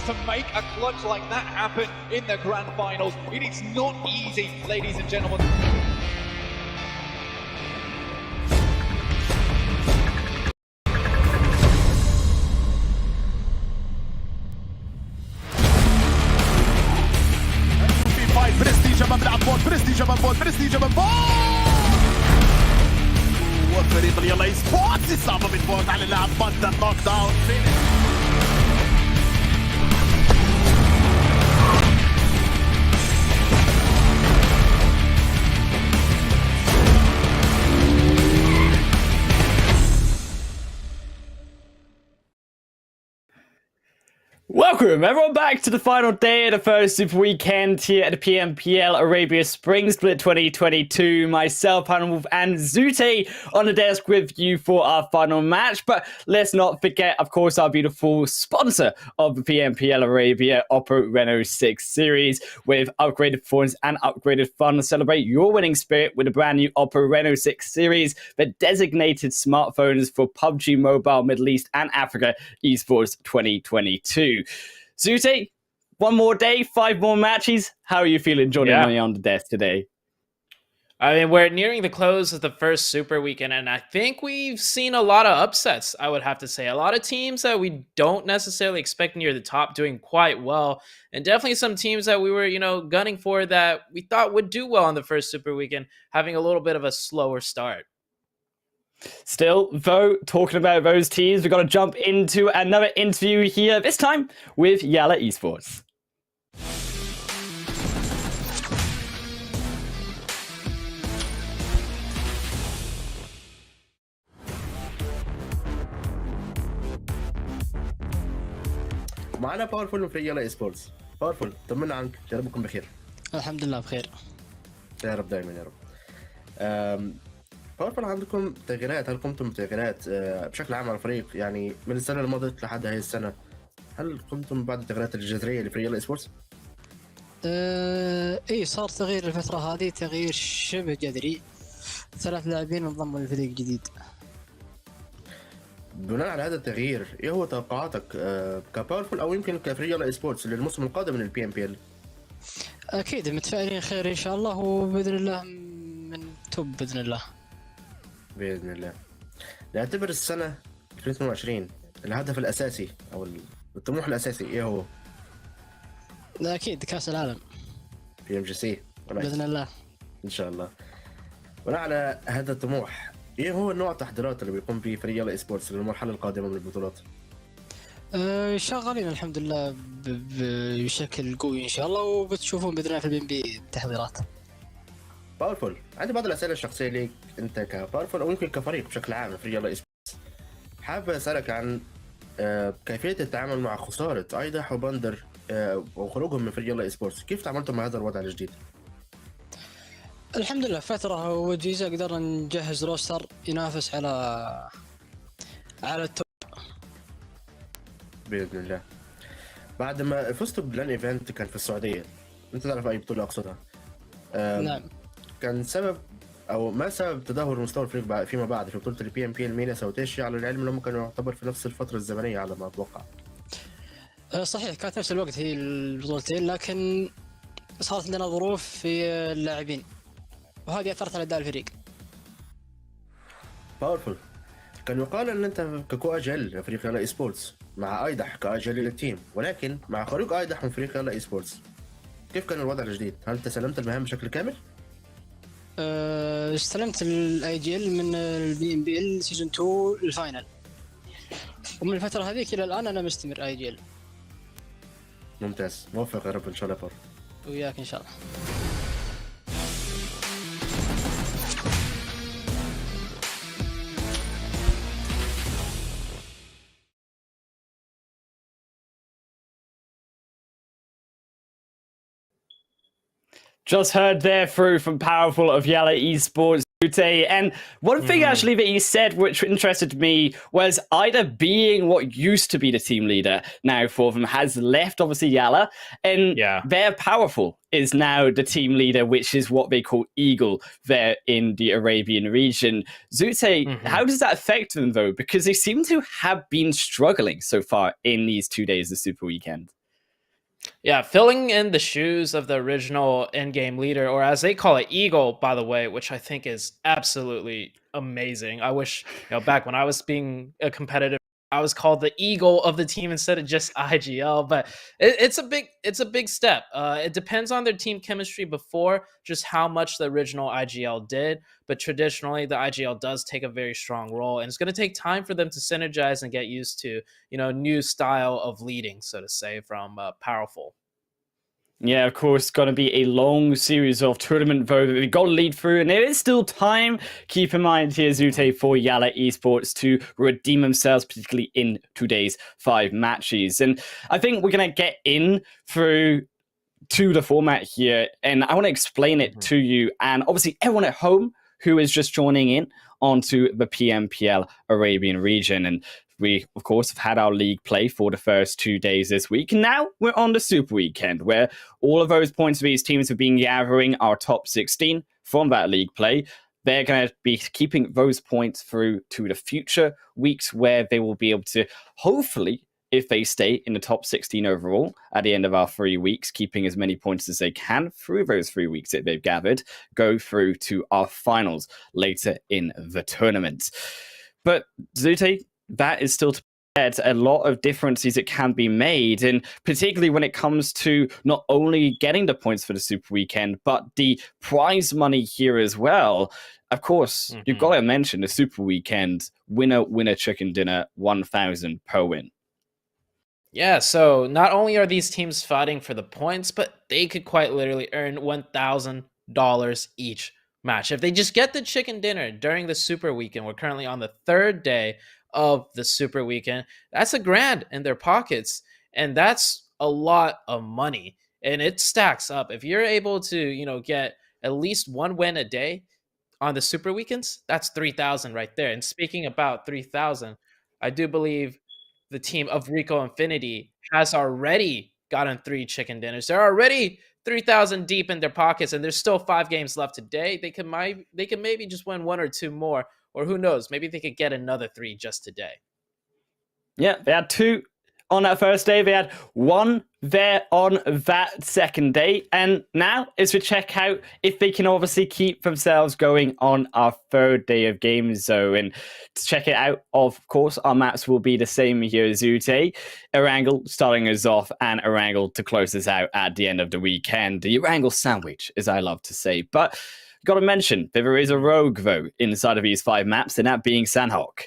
to make a clutch like that happen in the grand finals. It is not easy, ladies and gentlemen. برستيج وفريق يلا اي سبورتس يصعب بالفوز على اللاعب بطل نوك داون. Welcome everyone back to the final day of the first Super Weekend here at the PMPL Arabia Spring Split 2022. Myself, Hanwolf, and Zute on the desk with you for our final match. But let's not forget, of course, our beautiful sponsor of the PMPL Arabia, Oppo Reno 6 series, with upgraded performance and upgraded fun. Celebrate your winning spirit with a brand new Oppo Reno 6 series, the designated smartphones for PUBG Mobile, Middle East, and Africa Esports 2022. Zute, one more day, 5 more matches. How are you feeling joining me on the desk today? I mean, we're nearing the close of the first Super Weekend, and I think we've seen a lot of upsets, I would have to say. A lot of teams that we don't necessarily expect near the top doing quite well, and definitely some teams that we were, gunning for that we thought would do well on the first Super Weekend, having a little bit of a slower start. Still, though, talking about those teams, we've got to jump into another interview here, this time with YaLLa Esports. معنا باورفول من فريق يلا ايسبورتس. باورفول طمنا عنك، يا رب تكون بخير. الحمد لله بخير يا رب دايما يا رب. باورفول عندكم تغييرات، هل قمتم بتغييرات بشكل عام على الفريق؟ يعني من السنه اللي مضت لحد هذه السنه، هل قمتم بعد التغييرات الجذريه لفريق يلا ايسبورتس؟ اي صار تغيير الفتره هذه، تغيير شبه جذري. 3 لاعبين انضموا للفريق الجديد. بناء على هذا التغيير، ايه هو توقعاتك كباورفول او يمكن كفريق يلا ايسبورتس للموسم القادم من البي ام بي ال؟ اكيد متفائلين خير ان شاء الله، وباذن الله من توب باذن الله. باذن الله. نعتبر السنه 2022 الهدف الاساسي او الطموح الاساسي ايه هو؟ اكيد كاس العالم في ام جي سي باذن الله ان شاء الله. بناء على هذا الطموح، ايه هو نوع التحضيرات اللي بيقوم به فريق يلا ايسبورتس للمرحله القادمه من البطولات؟ شغالين الحمد لله بشكل قوي ان شاء الله، وبتشوفون باذن الله في البي ام بي التحضيرات. باورفول، عندي بعض الاسئله الشخصيه ليك انت كباورفول او يمكن كفريق بشكل عام فريق يلا ايسبورتس. حابب اسالك عن كيفيه التعامل مع خساره ايدح وبندر وخروجهم من فريق يلا ايسبورتس، كيف تعاملتم مع هذا الوضع الجديد؟ الحمد لله فتره وجيزه قدرنا نجهز روستر ينافس على التوب باذن الله. بعد ما فزتوا باللان ايفنت كان في السعوديه، انت تعرف اي بطوله اقصدها؟ نعم. كان سبب او ما سبب تدهور مستوى الفريق فيما بعد في بطوله البي ام بي المينا ساوث ايشيا، على العلم انهم كانوا يعتبر في نفس الفتره الزمنيه على ما اتوقع؟ صحيح كانت نفس الوقت هي البطولتين، لكن صارت لنا ظروف في اللاعبين وهذه اثرت على اداء الفريق. باورفول، كان يقال ان انت ككواجل لفريق يلا ايسبورتس مع ايدح كاجل للتيم، ولكن مع خروج ايدح من فريق يلا ايسبورتس كيف كان الوضع الجديد؟ هل تسلمت المهام بشكل كامل؟ استلمت الاي جي ال من البي ام بي ال سيزون 2 الفاينل، ومن الفتره هذيك الى الان انا مستمر اي جي ال. ممتاز، موفق يا رب ان شاء الله باورفول. وياك ان شاء الله. Just heard there through from Powerful of YaLLa Esports. And one thing actually that you said which interested me was Ida being what used to be the team leader now for them has left obviously YaLLa, and their Powerful is now the team leader, which is what they call Eagle there in the Arabian region. Zute, how does that affect them though? Because they seem to have been struggling so far in these 2 days of Super Weekend. Yeah, filling in the shoes of the original in-game leader, or as they call it, Eagle, by the way, which I think is absolutely amazing. I wish, back when I was being a competitive, I was called the Eagle of the team instead of just IGL. But it's a big step. It depends on their team chemistry before just how much the original IGL did. But traditionally, the IGL does take a very strong role, and it's going to take time for them to synergize and get used to, new style of leading, so to say, from Powerful. Yeah, of course, it's going to be a long series of tournament vote that we've got to lead through, and there is still time. Keep in mind here, Zute, for YaLLa Esports to redeem themselves, particularly in today's 5 matches. And I think we're going to get in through to the format here, and I want to explain it to you, and obviously everyone at home who is just joining in onto the PMPL Arabian region. And we, of course, have had our league play for the first 2 days this week. And now we're on the Super Weekend, where all of those points of these teams have been gathering our top 16 from that league play. They're going to be keeping those points through to the future weeks, where they will be able to, hopefully, if they stay in the top 16 overall at the end of our 3 weeks, keeping as many points as they can through those 3 weeks that they've gathered, go through to our finals later in the tournament. But Zute, that is still to add a lot of differences that can be made, and particularly when it comes to not only getting the points for the Super Weekend, but the prize money here as well. Of course, you've got to mention the Super Weekend winner chicken dinner, 1,000 per win. Yeah, so not only are these teams fighting for the points, but they could quite literally earn $1,000 each match. If they just get the chicken dinner during the Super Weekend, we're currently on the 3rd day of the Super Weekend, that's $1,000 in their pockets, and that's a lot of money, and it stacks up. If you're able to, get at least 1 win a day on the Super Weekends, that's 3,000 right there. And speaking about 3,000, I do believe the team of Rico Infinity has already gotten 3 chicken dinners. They're already 3,000 deep in their pockets, and there's still 5 games left today. They can maybe just win 1 or 2 more, or who knows? Maybe they could get another 3 just today. Yeah, they had 2 on that first day. They had 1 there on that second day. And now is to check out if they can obviously keep themselves going on our 3rd day of games. So, and to check it out, of course, our maps will be the same here as Zute. Erangel starting us off, and Erangel to close us out at the end of the weekend. The Erangel sandwich, as I love to say. But got to mention that there is a rogue, though, inside of these 5 maps, and that being Sanhok.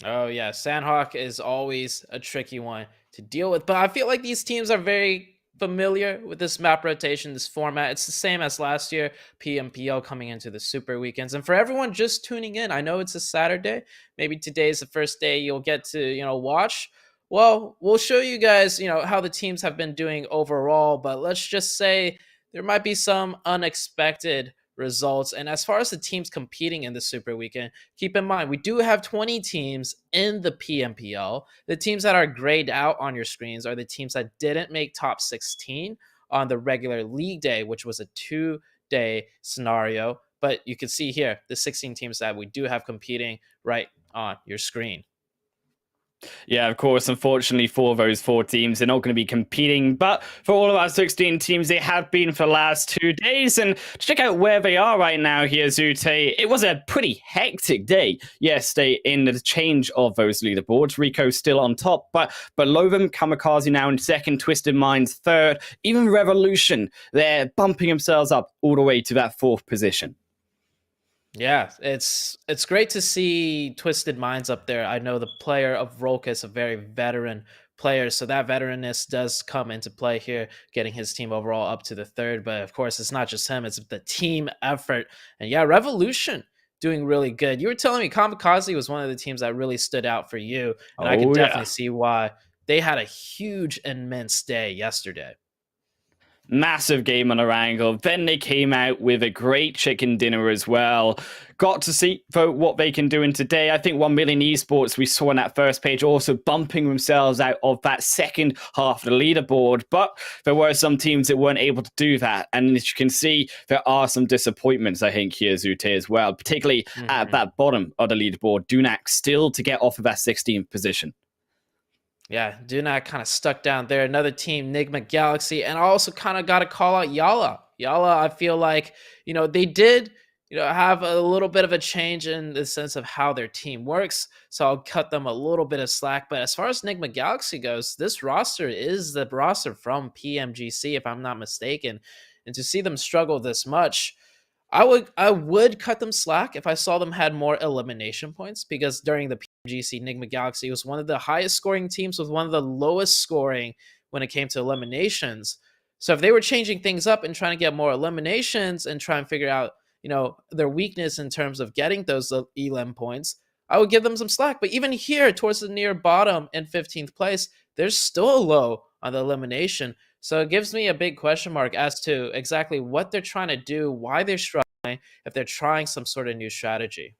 Oh, yeah. Sanhok is always a tricky one to deal with. But I feel like these teams are very familiar with this map rotation, this format. It's the same as last year, PMPL coming into the Super Weekends. And for everyone just tuning in, I know it's a Saturday. Maybe today's the first day you'll get to, watch. Well, we'll show you guys, how the teams have been doing overall. But let's just say there might be some unexpected results. And as far as the teams competing in the Super Weekend, keep in mind, we do have 20 teams in the PMPL. The teams that are grayed out on your screens are the teams that didn't make top 16 on the regular league day, which was a 2-day scenario. But you can see here, the 16 teams that we do have competing right on your screen. Yeah, of course, unfortunately for those 4 teams, they're not going to be competing. But for all of our 16 teams, they have been for the last 2 days. And to check out where they are right now here, Zute, it was a pretty hectic day yesterday in the change of those leaderboards. Rico still on top, but below them, KAMIKAZE now in 2nd, Twisted Minds 3rd, even Revolution, they're bumping themselves up all the way to that 4th position. Yeah, it's great to see Twisted Minds up there. I know the player of Rolka is a very veteran player, so that veteranness does come into play here, getting his team overall up to the 3rd. But of course, it's not just him, it's the team effort. And yeah, Revolution doing really good. You were telling me KAMIKAZE was one of the teams that really stood out for you, and I can definitely see why. They had a huge, immense day yesterday. Massive game on Erangel. Then they came out with a great chicken dinner as well. Got to see what they can do in today. I think 1Million Esports we saw on that first page also bumping themselves out of that second half of the leaderboard. But there were some teams that weren't able to do that. And as you can see, there are some disappointments, I think, here, Zute, as well. Particularly at that bottom of the leaderboard. Dunak still to get off of that 16th position. Yeah, Dunak kind of stuck down there. Another team, Nigma Galaxy, and I also kind of got to call out YaLLa. YaLLa, I feel like, they did, have a little bit of a change in the sense of how their team works. So I'll cut them a little bit of slack. But as far as Nigma Galaxy goes, this roster is the roster from PMGC, if I'm not mistaken. And to see them struggle this much, I would cut them slack if I saw them had more elimination points, because during the PMGC, Nigma Galaxy was one of the highest scoring teams with one of the lowest scoring when it came to eliminations. So if they were changing things up and trying to get more eliminations and try and figure out, their weakness in terms of getting those elim points, I would give them some slack. But even here, towards the near bottom in 15th place, they're still low on the elimination. So it gives me a big question mark as to exactly what they're trying to do, why they're struggling, if they're trying some sort of new strategy.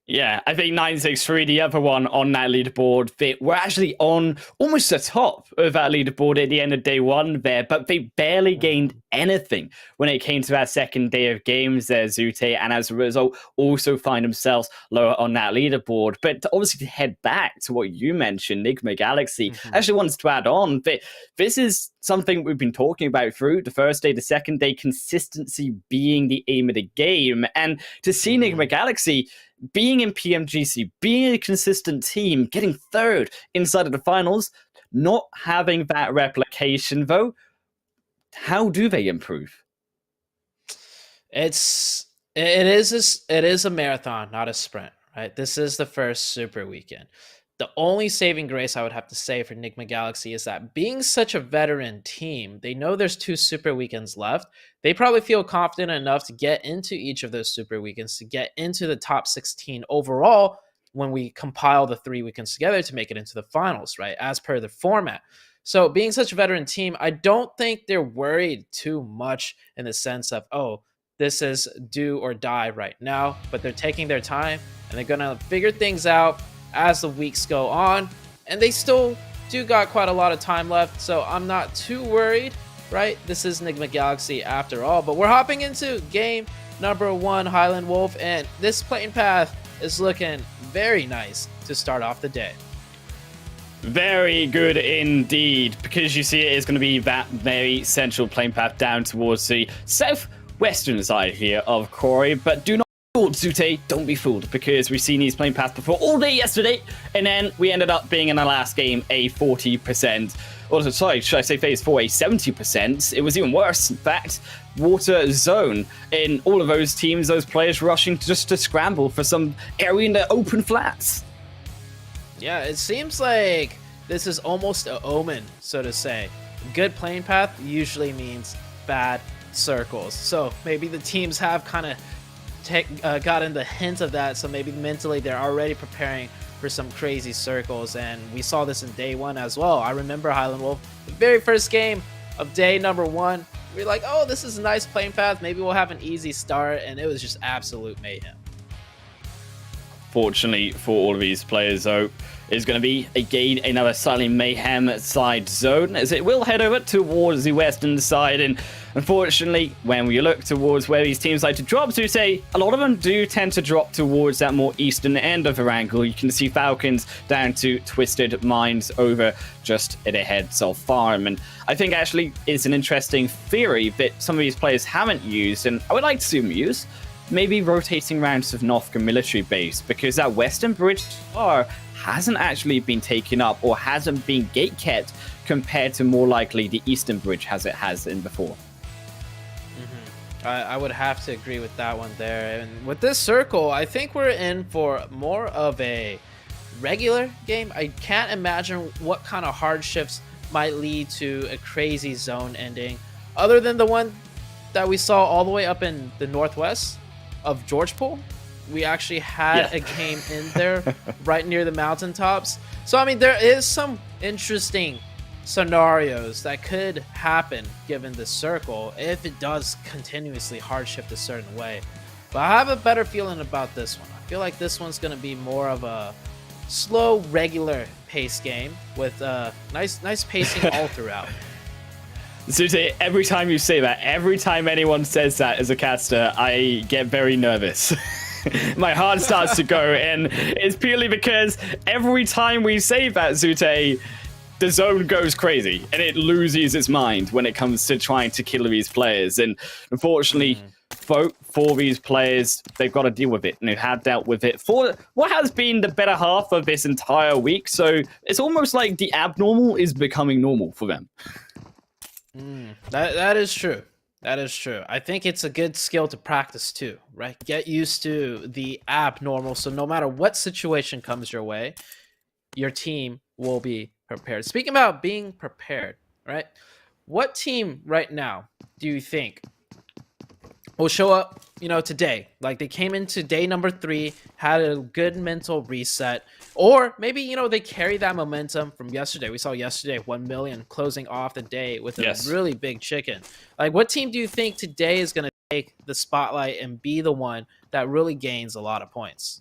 Yeah, I think 963, the other one on that leaderboard, they were actually on almost the top of that leaderboard at the end of day one there, but they barely gained anything when it came to that second day of games there, Zute, and as a result, also find themselves lower on that leaderboard. But obviously, to head back to what you mentioned, Nigma Galaxy, I actually wanted to add on that this is something we've been talking about through the first day, the second day, consistency being the aim of the game. And to see Nigma Galaxy being in PMGC, being a consistent team, getting third inside of the finals, not having that replication though, how do they improve? It is a marathon, not a sprint, right? This is the first super weekend. The only saving grace I would have to say for Nigma Galaxy is that being such a veteran team, they know there's 2 super weekends left. They probably feel confident enough to get into each of those super weekends, to get into the top 16 overall when we compile the 3 weekends together to make it into the finals, right? As per the format. So being such a veteran team, I don't think they're worried too much in the sense of, oh, this is do or die right now, but they're taking their time and they're going to figure things out as the weeks go on, and they still do got quite a lot of time left, so I'm not too worried, right? This is Nigma Galaxy after all, but we're hopping into game number 1, Highland Wolf, and this playing path is looking very nice to start off the day. Very good indeed, because you see it is going to be that very central playing path down towards the southwestern side here of Corey, but do not fooled, Zute, don't be fooled, because we've seen these playing paths before all day yesterday, and then we ended up being in the last game a 40%, or sorry, should I say phase 4, a 70%. It was even worse, in fact, water zone in all of those teams, those players rushing just to scramble for some area in the open flats. Yeah, it seems like this is almost an omen, so to say. Good playing path usually means bad circles, so maybe the teams have kind of gotten the hint of that, so maybe mentally they're already preparing for some crazy circles, and we saw this in day 1 as well. I remember Highland Wolf, the very first game of day number 1, we were like, oh, this is a nice playing path, maybe we'll have an easy start, and it was just absolute mayhem. Fortunately for all of these players, though, is going to be again another slightly mayhem side zone, as it will head over towards the western side. And unfortunately, when we look towards where these teams like to drop to, say, a lot of them do tend to drop towards that more eastern end of Erangel. You can see Falcons down to Twisted Minds over just at ahead of Farm. And I think actually it's an interesting theory that some of these players haven't used, and I would like to see them use. Maybe rotating rounds of Northgate military base, because that western bridge hasn't actually been taken up or hasn't been gate kept compared to more likely the eastern bridge as it has in before. I would have to agree with that one there. And with this circle, I think we're in for more of a regular game. I can't imagine what kind of hardships might lead to a crazy zone ending, other than the one that we saw all the way up in the northwest of Georgepool. We actually had a game in there right near the mountaintops. So, I mean, there is some interesting scenarios that could happen given the circle if it does continuously hard shift a certain way. But I have a better feeling about this one. I feel like this one's going to be more of a slow, regular pace game with nice pacing all throughout. Zute, every time you say that, every time anyone says that as a caster, I get very nervous. my heart starts to go, and it's purely because every time we save that Zute, the zone goes crazy and it loses its mind when it comes to trying to kill these players. And unfortunately, for these players, they've got to deal with it, and they have dealt with it for what has been the better half of this entire week. So it's almost like the abnormal is becoming normal for them. That is true. That is true. I think it's a good skill to practice too, right? Get used to the abnormal, so no matter what situation comes your way, your team will be prepared. Speaking about being prepared, right? What team right now do you think will show up, today? Like, they came into day number 3, had a good mental reset, or maybe, they carry that momentum from yesterday. We saw yesterday 1 million closing off the day with a really big chicken. Like, what team do you think today is going to take the spotlight and be the one that really gains a lot of points?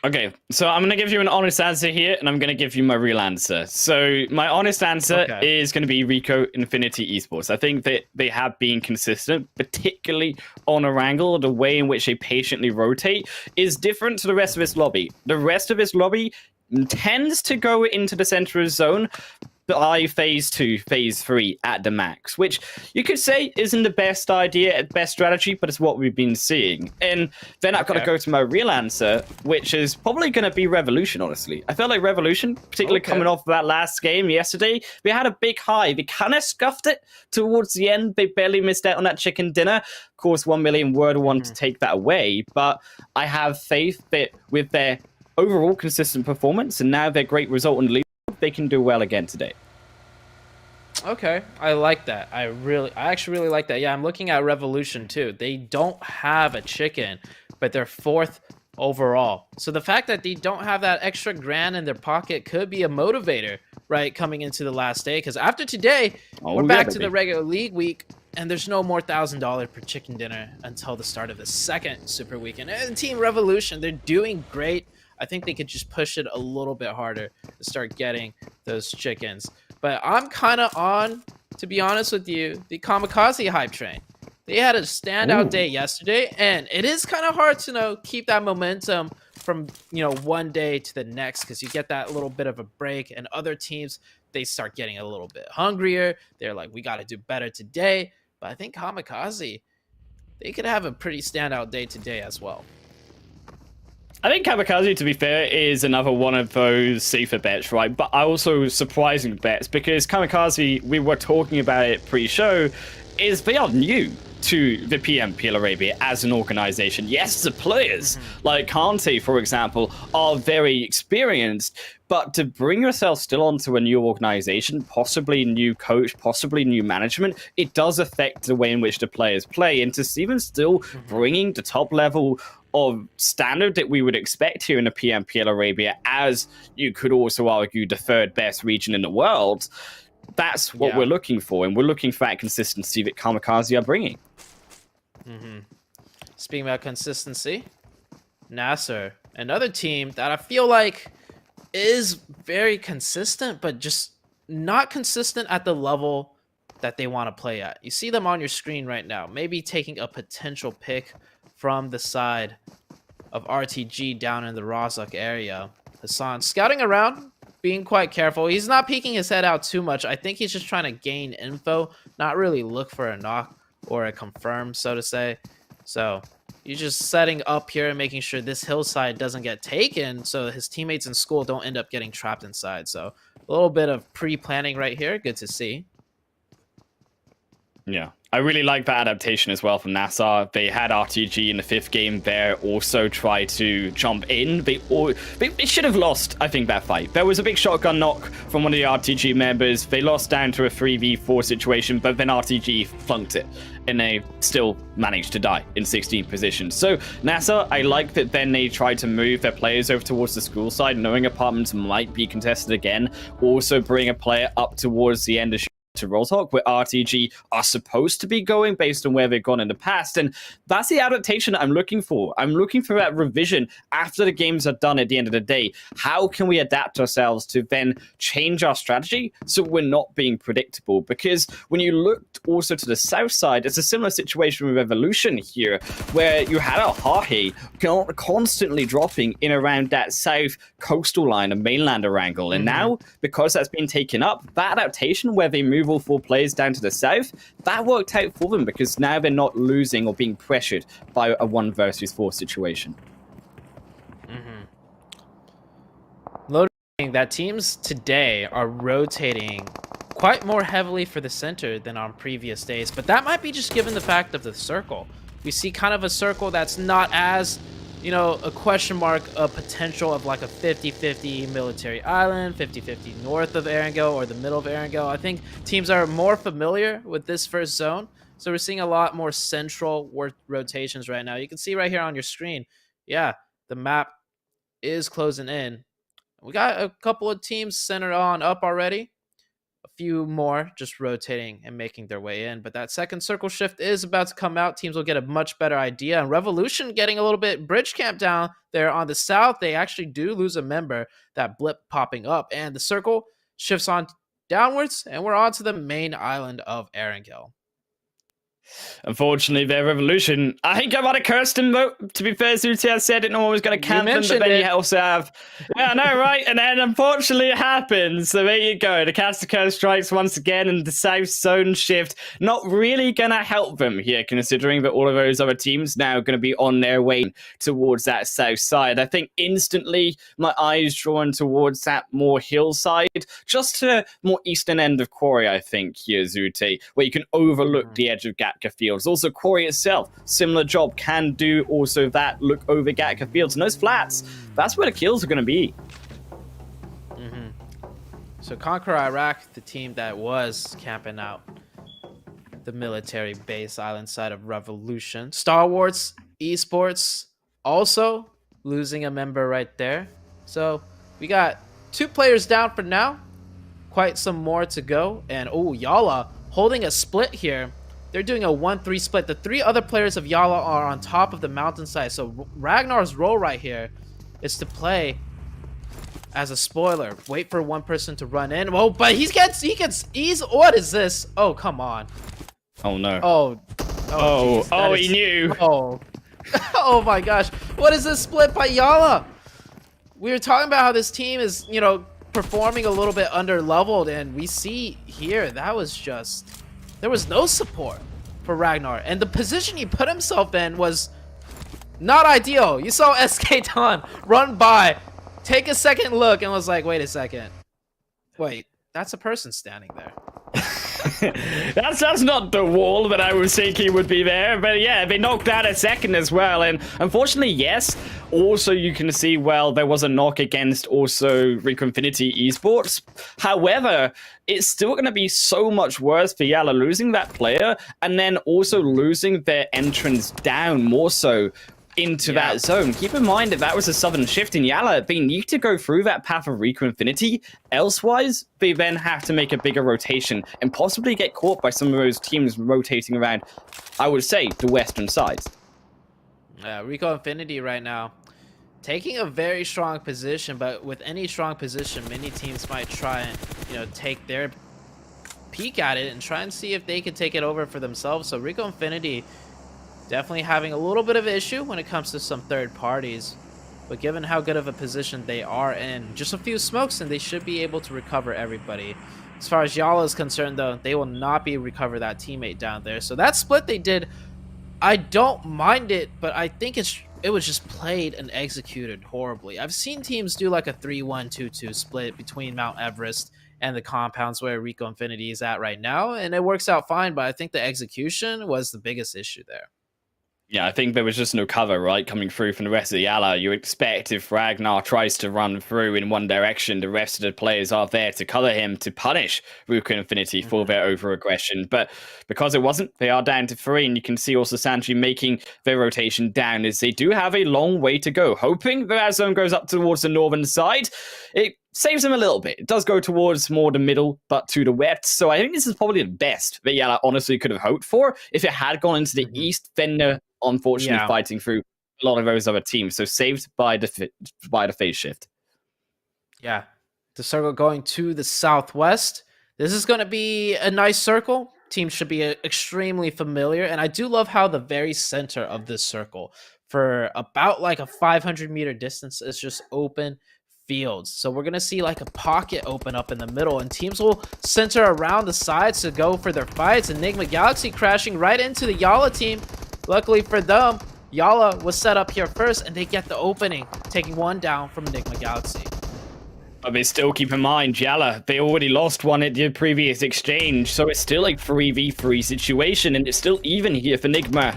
Okay, so I'm going to give you an honest answer here, and I'm going to give you my real answer. So my honest answer is going to be Rico Infinity Esports. I think that they have been consistent, particularly on Erangel. The way in which they patiently rotate is different to the rest of this lobby. The rest of this lobby tends to go into the center of the zone by phase 2, phase 3 at the max, which you could say isn't the best idea, best strategy, but it's what we've been seeing. And then I've got to go to my real answer, which is probably going to be Revolution, honestly. I felt like Revolution, particularly coming off that last game yesterday, we had a big high. They kind of scuffed it towards the end. They barely missed out on that chicken dinner. Of course, 1 million were the one to take that away, but I have faith that with their overall consistent performance and now their great result in the league, they can do well again today. Okay, I like that. I actually really like that. Yeah, I'm looking at Revolution too. They don't have a chicken, but they're 4th overall. So the fact that they don't have that extra grand in their pocket could be a motivator, right, coming into the last day. Because after today, we're back to the regular league week, and there's no more $1,000 per chicken dinner until the start of the second Super Weekend. And Team Revolution, they're doing great. I think they could just push it a little bit harder to start getting those chickens. But I'm kind of on, to be honest with you, the KAMIKAZE hype train. They had a standout day yesterday, and it is kind of hard to keep that momentum from one day to the next, because you get that little bit of a break, and other teams, they start getting a little bit hungrier. They're like, we got to do better today. But I think KAMIKAZE, they could have a pretty standout day today as well. I think KAMIKAZE, to be fair, is another one of those safer bets, right? But also surprising bets, because KAMIKAZE, we were talking about it pre-show, is they are new to the PMPL Arabia as an organization. Yes, the players, like Kante, for example, are very experienced, but to bring yourself still onto a new organization, possibly new coach, possibly new management, it does affect the way in which the players play. And to even still bringing the top level of standard that we would expect here in the PMPL Arabia, as you could also argue the 3rd best region in the world, that's what we're looking for, and we're looking for that consistency that KAMIKAZE are bringing. Speaking about consistency, NASR, another team that I feel like is very consistent, but just not consistent at the level that they want to play at. You see them on your screen right now, maybe taking a potential pick from the side of RTG down in the Rozhok area. Hassan scouting around, being quite careful. He's not peeking his head out too much. I think he's just trying to gain info, not really look for a knock or a confirm, so to say. So he's just setting up here and making sure this hillside doesn't get taken, so his teammates in school don't end up getting trapped inside. So a little bit of pre-planning right here. Good to see. Yeah, I really like that adaptation as well from NASR. They had RTG in the 5th game there also try to jump in. They should have lost, I think, that fight. There was a big shotgun knock from one of the RTG members. They lost down to a 3v4 situation, but then RTG flunked it, and they still managed to die in 16th position. So NASR, I like that then they tried to move their players over towards the school side, knowing apartments might be contested again. Also bring a player up towards the end of to Roadhog, where RTG are supposed to be going based on where they've gone in the past. And that's the adaptation I'm looking for. I'm looking for that revision after the games are done at the end of the day. How can we adapt ourselves to then change our strategy so we're not being predictable? Because when you look also to the south side, it's a similar situation with Evolution here, where you had a Hahe constantly dropping in around that south coastal line of mainland Erangel. And now, because that's been taken up, that adaptation where they move all 4 players down to the south, that worked out for them because now they're not losing or being pressured by a 1 versus 4 situation. Loading that teams today are rotating quite more heavily for the center than on previous days, but that might be just given the fact of the circle. We see kind of a circle that's not as, you know, a question mark of potential of like a 50-50 military island, 50-50 north of Erangel or the middle of Erangel. I think teams are more familiar with this first zone, so we're seeing a lot more central rotations right now. You can see right here on your screen, yeah, the map is closing in. We got a couple of teams centered on up already. A few more just rotating and making their way in. But that second circle shift is about to come out. Teams will get a much better idea. And Revolution getting a little bit bridge camp down there on the south. They actually do lose a member. That blip popping up. And the circle shifts on downwards. And we're on to the main island of Erangel. Unfortunately, their Revolution, I think I might have cursed him, though. To be fair, Zuti, I said it, no one was going to camp him, but then you also have... Yeah, I know, right? And then, unfortunately, it happens. So there you go. The Caster Curse strikes once again, and the South Zone shift not really going to help them here, considering that all of those other teams now going to be on their way towards that south side. I think instantly, my eyes drawn towards that more hillside, just to the more eastern end of Quarry, I think, here, Zuti, where you can overlook the edge of Gatka Fields. Also, Quarry itself, similar job, can do also that, look over Gatka Fields. And those flats, that's where the kills are going to be. So Conqueror Iraq, the team that was camping out the military base island side of Revolution. Stalwart Esports also losing a member right there. So we got 2 players down for now. Quite some more to go. And oh, YaLLa holding a split here. They're doing a 1-3 split. The 3 other players of YaLLa are on top of the mountainside. So Ragnar's role right here is to play as a spoiler. Wait for one person to run in. Oh, but he gets, what is this? Oh, come on. Oh, no. Oh, he knew. Oh, oh my gosh. What is this split by YaLLa? We were talking about how this team is, you know, performing a little bit under leveled, and we see here that was just... There was no support for Ragnar, and the position he put himself in was not ideal. You saw SK Don run by, take a second look, and was like, wait a second. Wait, that's a person standing there. That's not the wall that I was thinking would be there, but yeah, they knocked out a second as well, and unfortunately, yes, also you can see, well, there was a knock against also Rico Infinity Esports. However, it's still going to be so much worse for YaLLa losing that player, and then also losing their entrance down more so into that zone. Keep in mind that that was a southern shift in YaLLa. They need to go through that path of Rico Infinity. Elsewise, they then have to make a bigger rotation and possibly get caught by some of those teams rotating around, I would say, the western sides. Yeah, Rico Infinity right now taking a very strong position, but with any strong position, many teams might try and, you know, take their peek at it and try and see if they can take it over for themselves. So Rico Infinity definitely having a little bit of an issue when it comes to some third parties, but given how good of a position they are in, just a few smokes and they should be able to recover everybody. As far as YaLLa is concerned, though, they will not be able to recover that teammate down there. So that split they did, I don't mind it, but I think it was just played and executed horribly. I've seen teams do like a 3-1-2-2 split between Mount Everest and the compounds where Rico Infinity is at right now, and it works out fine, but I think the execution was the biggest issue there. Yeah, I think there was just no cover, right, coming through from the rest of the YaLLa. You expect if Ragnar tries to run through in one direction, the rest of the players are there to cover him, to punish Ruka Infinity for their over-aggression. But because it wasn't, they are down to 3, and you can see also Sanji making their rotation down as they do have a long way to go. Hoping that zone goes up towards the northern side. It saves him a little bit. It does go towards more the middle, but to the west. So I think this is probably the best that YaLLa honestly could have hoped for if it had gone into the east. Then unfortunately fighting through a lot of those other teams. So saved by the phase shift. Yeah, the circle going to the southwest. This is going to be a nice circle. Teams should be extremely familiar. And I do love how the very center of this circle, for about like a 500-meter distance, is just open fields. So we're going to see like a pocket open up in the middle, and teams will center around the sides to go for their fights. And Nigma Galaxy crashing right into the YaLLa team. Luckily for them, YaLLa was set up here first, and they get the opening, taking one down from Nigma Galaxy. But they still keep in mind, YaLLa, they already lost one at the previous exchange, so it's still a 3v3 situation, and it's still even here for Nigma.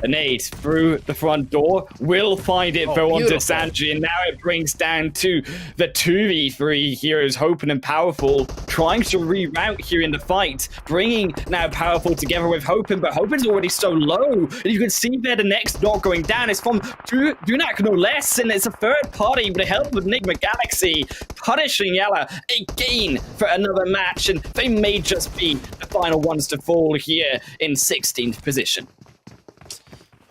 A nade through the front door will find it though onto Sanji, and now it brings down to the 2v3 heroes, Hopen and Powerful, trying to reroute here in the fight, bringing now Powerful together with Hopen, but Hopen's already so low, and you can see there the next knock going down is from Dunak, no less, and it's a third party with the help of Nigma Galaxy, punishing YaLLa again for another match, and they may just be the final ones to fall here in 16th position.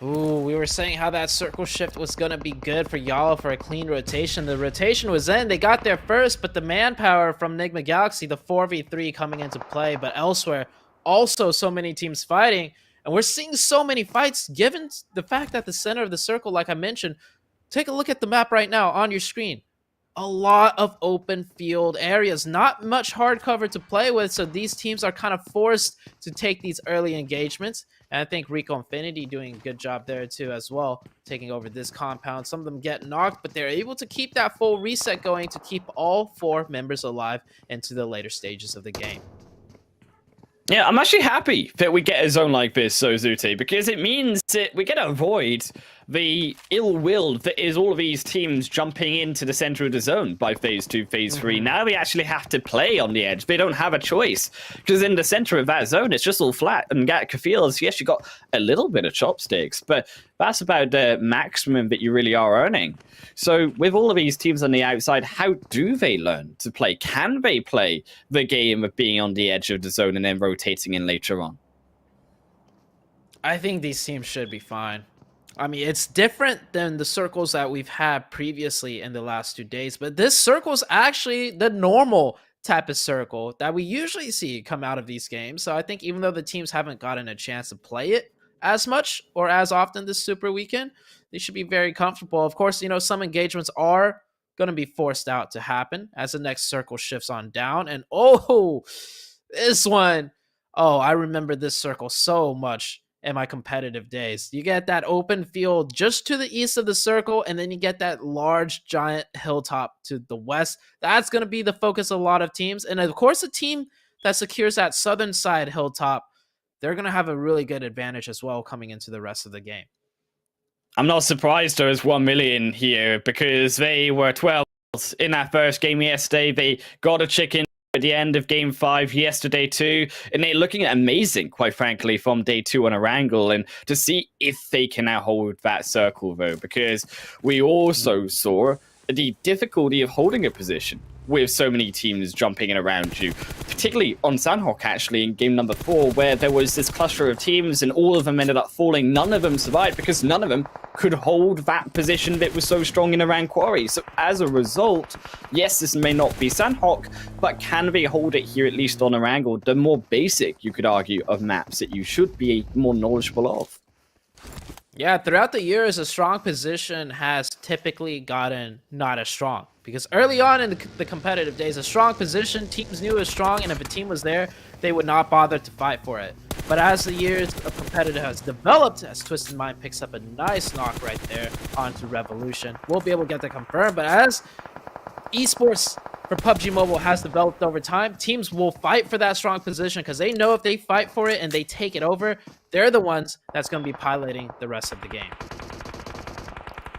Ooh, we were saying how that circle shift was going to be good for YaLLa for a clean rotation. The rotation was in. They got there first, but the manpower from Nigma Galaxy, the 4v3 coming into play, but elsewhere, also so many teams fighting. And we're seeing so many fights given the fact that the center of the circle, like I mentioned, take a look at the map right now on your screen. A lot of open field areas, not much hard cover to play with, so these teams are kind of forced to take these early engagements. And I think Rico Infinity doing a good job there too as well, taking over this compound. Some of them get knocked, but they're able to keep that full reset going to keep all 4 members alive into the later stages of the game. Yeah, I'm actually happy that we get a zone like this, so Zute, because it means that we get to avoid the ill will that is all of these teams jumping into the center of the zone by phase 2, phase 3. Now they actually have to play on the edge. They don't have a choice, because in the center of that zone, it's just all flat. And Gattaca Fields, yes, you got a little bit of chopsticks, but that's about the maximum that you really are earning. So with all of these teams on the outside, how do they learn to play? Can they play the game of being on the edge of the zone and then rotating in later on? I think these teams should be fine. I mean, it's different than the circles that we've had previously in the last 2 days, but this circle is actually the normal type of circle that we usually see come out of these games. So I think even though the teams haven't gotten a chance to play it as much or as often this Super Weekend, they should be very comfortable. Of course, you know, some engagements are going to be forced out to happen as the next circle shifts on down. And oh, this one, oh, I remember this circle so much in my competitive days. You get that open field just to the east of the circle, and then you get that large giant hilltop to the west. That's going to be the focus of a lot of teams. And of course, a team that secures that southern side hilltop, they're going to have a really good advantage as well coming into the rest of the game. I'm not surprised there was 1 million here, because they were 12 in that first game yesterday. They got a chicken at the end of game 5 yesterday too, and they're looking amazing, quite frankly, from day 2 on Erangel, and to see if they can now hold that circle though, because we also saw the difficulty of holding a position with so many teams jumping in around you, particularly on Sanhok actually in game number 4, where there was this cluster of teams and all of them ended up falling. None of them survived because none of them could hold that position that was so strong in around Quarry. So as a result, yes, this may not be Sanhok, but can they hold it here at least on Erangel, the more basic, you could argue, of maps that you should be more knowledgeable of? Yeah, throughout the years, a strong position has typically gotten not as strong. Because early on in the competitive days, a strong position, teams knew it was strong, and if a team was there, they would not bother to fight for it. But as the years of competitive has developed, as Twisted Mind picks up a nice knock right there onto Revolution, we'll be able to get that confirmed. But as esports for PUBG Mobile has developed over time, teams will fight for that strong position because they know if they fight for it and they take it over, they're the ones that's going to be piloting the rest of the game.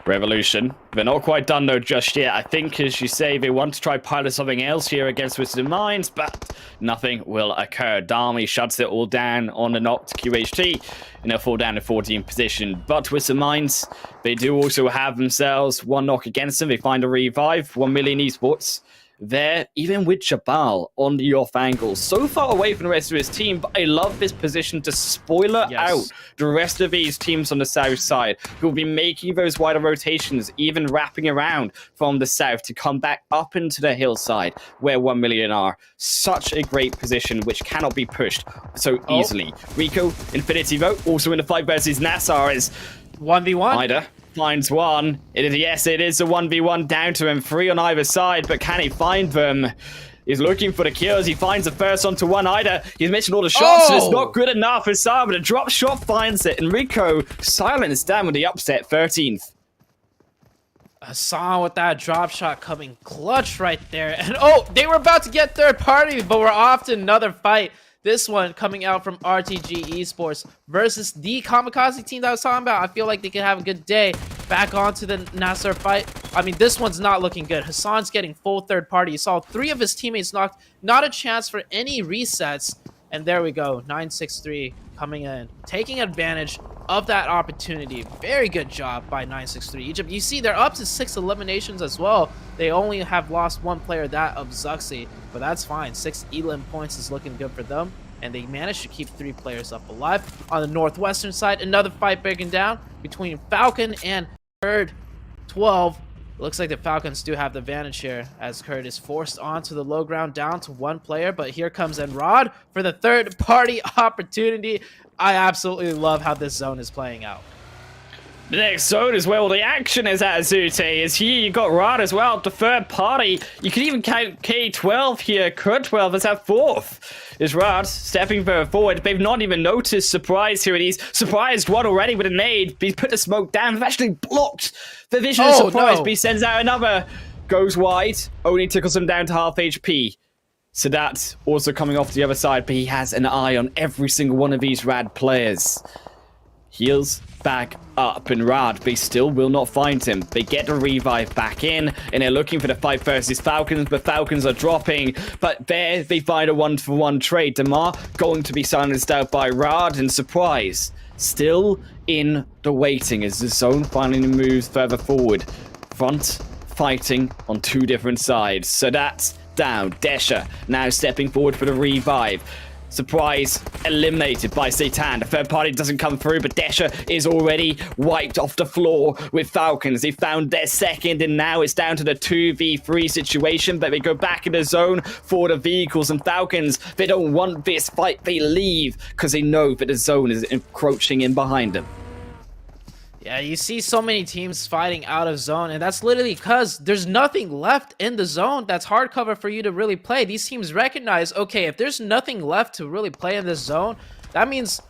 Revolution. They're not quite done though just yet. I think, as you say, they want to try pilot something else here against Twisted Minds, but nothing will occur. Dami shuts it all down on the knocked QHT, and they'll fall down to 14th position. But Twisted Minds, they do also have themselves one knock against them. They find a revive. 1 million Esports there, even with Jabal on the off angle, so far away from the rest of his team, but I love this position to spoiler out the rest of these teams on the south side, who will be making those wider rotations, even wrapping around from the south to come back up into the hillside where 1 million are. Such a great position, which cannot be pushed so easily. Rico, Infinity Vote, also in the fight versus NASR is 1v1. Ida finds one. It is, yes, it is a 1v1 down to him, 3 on either side, but can he find them? He's looking for the kills. He finds the first onto one Ida. He's missing all the shots, and it's not good enough for Sam, but a drop shot finds it, and Rico silenced down with the upset, 13th. Hassan with that drop shot coming clutch right there. And oh, they were about to get third party, but we're off to another fight. This one coming out from RTG Esports versus the Kamikaze team that I was talking about. I feel like they could have a good day. Back onto the NASR fight. I mean, this one's not looking good. Hassan's getting full third party. You saw 3 of his teammates knocked. Not a chance for any resets. And there we go. 963 coming in. Taking advantage of that opportunity. Very good job by 963 Egypt. You see, they're up to 6 eliminations as well. They only have lost 1 player, that of Zuxi. But that's fine. 6 elim points is looking good for them. And they managed to keep 3 players up alive. On the northwestern side, another fight breaking down between Falcon and KURD. 12. Looks like the Falcons do have the advantage here, as KURD is forced onto the low ground down to 1 player. But here comes Enrod for the third party opportunity. I absolutely love how this zone is playing out. The next zone is where all the action is at, Zute. Is here, you got Rad as well, the third party. You can even count K12 here. KURD 12 is at 4th. Is Rad stepping further forward. They've not even noticed Surprise here, and he's surprised one already with a nade. He's put the smoke down. They've actually blocked the vision of Surprise, but he sends out another. Goes wide, only tickles him down to half HP. So that's also coming off the other side, but he has an eye on every single one of these Rad players. Heals back up, and Rad, they still will not find him. They get the revive back in, and they're looking for the fight versus Falcons, but Falcons are dropping. But there, they find a 1-for-1 trade. Damar going to be silenced out by Rad, and Surprise still in the waiting as the zone finally moves further forward. Front fighting on 2 different sides. So that's down. Desha now stepping forward for the revive. Surprise eliminated by Satan. The third party doesn't come through, but Desha is already wiped off the floor with Falcons. They found their second, and now it's down to the 2v3 situation, but they go back in the zone for the vehicles, and Falcons, they don't want this fight. They leave because they know that the zone is encroaching in behind them. Yeah, you see so many teams fighting out of zone, and that's literally because there's nothing left in the zone that's hard cover for you to really play. These teams recognize, okay, if there's nothing left to really play in this zone, that means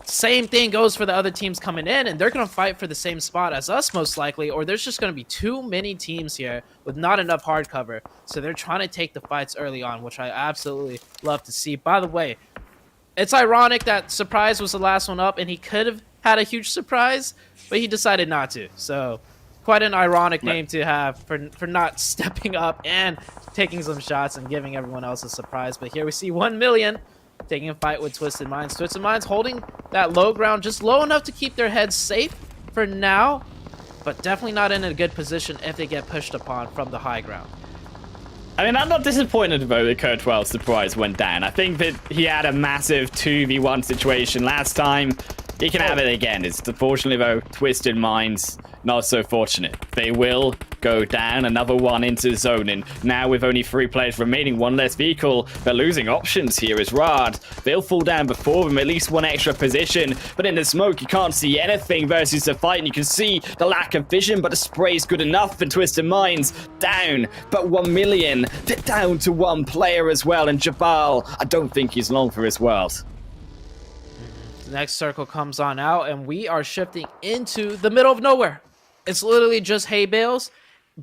same thing goes for the other teams coming in, and they're going to fight for the same spot as us most likely, or there's just going to be too many teams here with not enough hard cover. So they're trying to take the fights early on, which I absolutely love to see. By the way, it's ironic that Surprise was the last one up, and he could have had a huge surprise, but he decided not to. So quite an ironic name to have for not stepping up and taking some shots and giving everyone else a surprise. But here we see 1 million taking a fight with Twisted Minds. Twisted Minds holding that low ground just low enough to keep their heads safe for now, but definitely not in a good position if they get pushed upon from the high ground. I mean, I'm not disappointed though that KURD 12 Surprise went down. I think that he had a massive 2v1 situation last time. He can have it again. It's unfortunately though, Twisted Minds, not so fortunate. They will go down, another one into zone, and now with only 3 players remaining, 1 less vehicle, they're losing options here as Rad. They'll fall down before them, at least 1 extra position, but in the smoke you can't see anything versus the fight, and you can see the lack of vision, but the spray is good enough for Twisted Minds. Down, but 1 million, they're down to 1 player as well, and Jabal, I don't think he's long for his world. Next circle comes on out, and we are shifting into the middle of nowhere. It's literally just hay bales,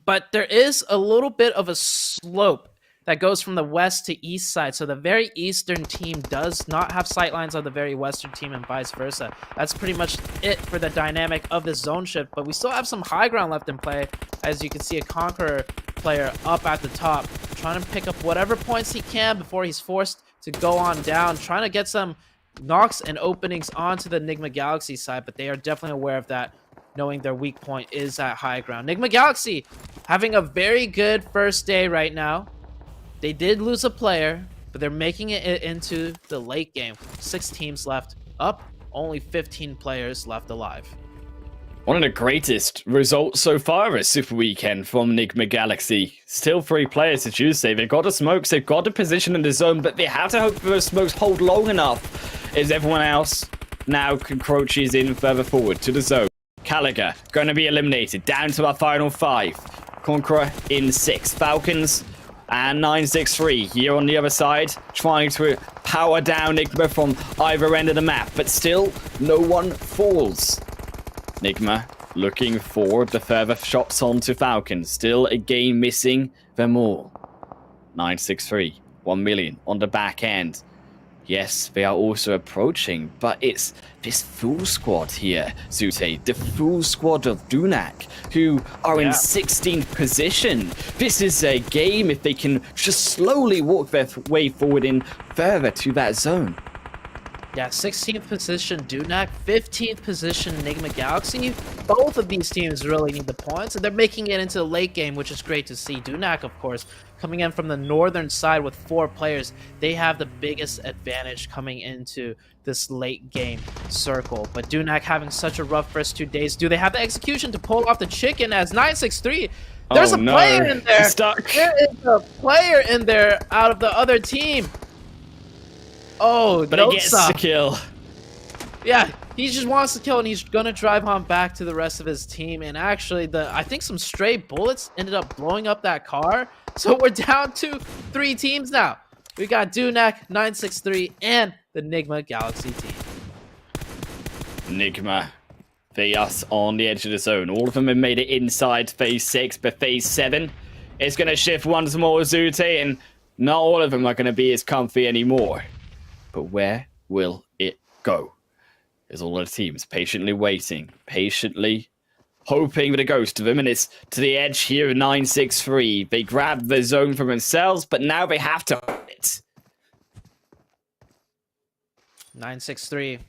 but there is a little bit of a slope that goes from the west to east side. So the very eastern team does not have sightlines on the very western team, and vice versa. That's pretty much it for the dynamic of this zone shift, but we still have some high ground left in play. As you can see, a Conqueror player up at the top, trying to pick up whatever points he can before he's forced to go on down, trying to get some knocks and openings onto the Nigma Galaxy side, but they are definitely aware of that, knowing their weak point is at high ground. Nigma Galaxy having a very good first day right now. They did lose a player, but they're making it into the late game. 6 teams left up, only 15 players left alive. One of the greatest results so far at Super Weekend from Nigma Galaxy. Still 3 players to choose. They've got the smokes, they've got the position in the zone, but they have to hope those smokes hold long enough as everyone else now encroaches in further forward to the zone. Gallagher going to be eliminated, down to our final 5. Conqueror in 6. Falcons and 963 here on the other side, trying to power down Nigma from either end of the map, but still no one falls. Nigma looking for the further shots onto Falcons. Still a game missing them all. 963, 1 million on the back end. Yes, they are also approaching, but it's this full squad here, Zute. The full squad of Dunak, who are in 16th position. This is a game if they can just slowly walk their way forward in further to that zone. Yeah, 16th position Dunak, 15th position Nigma Galaxy. Both of these teams really need the points, and they're making it into the late game, which is great to see. Dunak, of course, coming in from the northern side with 4 players. They have the biggest advantage coming into this late game circle. But Dunak having such a rough first 2 days. Do they have the execution to pull off the chicken as 963? There's a player in there. Stuck. There is a player in there out of the other team. Oh, but he gets the kill. Yeah, he just wants to kill, and he's gonna drive on back to the rest of his team. And actually, I think some stray bullets ended up blowing up that car. So we're down to 3 teams now. We got Dunak, 963, and the Nigma Galaxy team. Nigma, they are on the edge of the zone. All of them have made it inside phase 6, but phase 7 is gonna shift once more, Zute, and not all of them are gonna be as comfy anymore. But where will it go? There's all the teams patiently waiting, patiently hoping that it goes to them, and it's to the edge here of 963. They grabbed the zone for themselves, but now they have to hold it. 963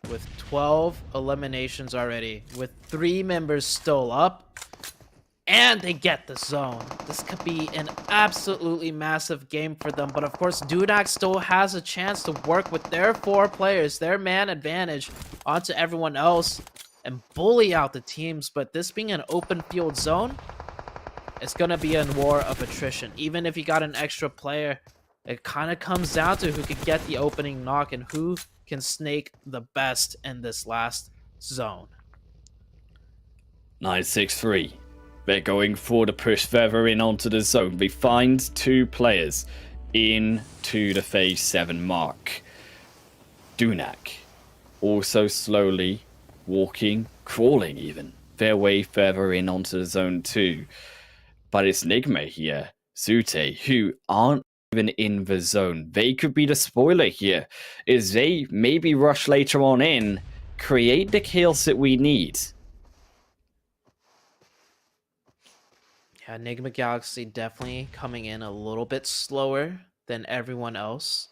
with 12 eliminations already, with 3 members still up. And they get the zone. This could be an absolutely massive game for them. But of course, Dunak still has a chance to work with their 4 players, their man advantage, onto everyone else and bully out the teams. But this being an open field zone, it's going to be a war of attrition. Even if you got an extra player, it kind of comes down to who could get the opening knock and who can snake the best in this last zone. 963. They're going for the push further in onto the zone. They find 2 players into the phase 7 mark. Dunak also slowly walking, crawling even, their way further in onto the zone 2. But it's Nigma here, Zute, who aren't even in the zone. They could be the spoiler here, as they maybe rush later on in, create the kills that we need. Yeah, Nigma Galaxy definitely coming in a little bit slower than everyone else.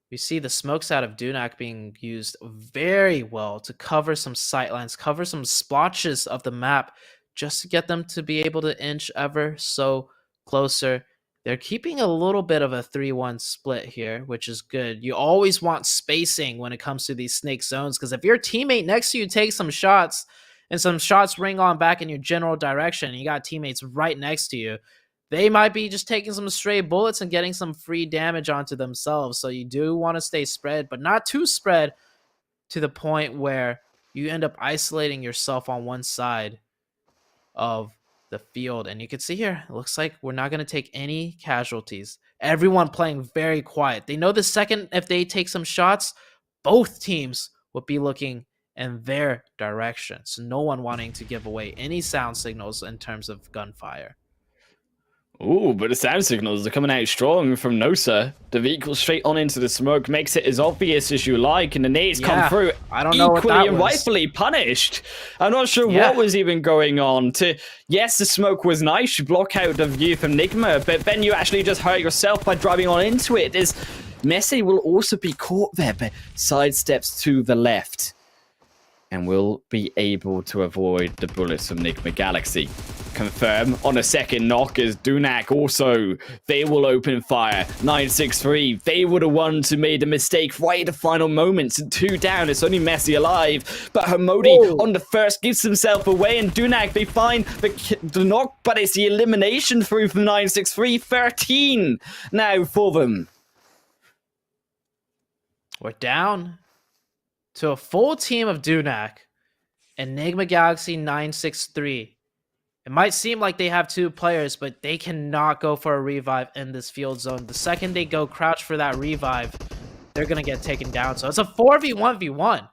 We see the smokes out of Dunak being used very well to cover some sightlines, cover some splotches of the map, just to get them to be able to inch ever so closer. They're keeping a little bit of a 3-1 split here, which is good. You always want spacing when it comes to these snake zones, because if your teammate next to you takes some shots, and some shots ring on back in your general direction, and you got teammates right next to you, they might be just taking some stray bullets and getting some free damage onto themselves. So you do want to stay spread, but not too spread to the point where you end up isolating yourself on one side of the field. And you can see here, it looks like we're not going to take any casualties. Everyone playing very quiet. They know the second if they take some shots, both teams would be looking in their direction. So no one wanting to give away any sound signals in terms of gunfire. Ooh, but the sound signals are coming out strong from NOSA. The vehicle straight on into the smoke makes it as obvious as you like, and the nades come through I don't know equally what that and was. rightfully punished. I'm not sure what was even going on. Yes, the smoke was nice, you block out the view from Nigma, but then you actually just hurt yourself by driving on into it. Messi will also be caught there, but sidesteps to the left and will be able to avoid the bullets from Nigma Galaxy. confirm on a second knock as Dunak also, they will open fire. 963, they were the ones who made a mistake right at the final moments. 2 down, it's only Messi alive, but Hamodi on the first gives himself away, and Dunak, they find the knock, but it's the elimination through from 963. 13 now for them. We're down to a full team of Dunak and Nigma Galaxy 963. It might seem like they have 2 players, but they cannot go for a revive in this field zone. The second they go crouch for that revive, they're going to get taken down. So it's a 4v1v1.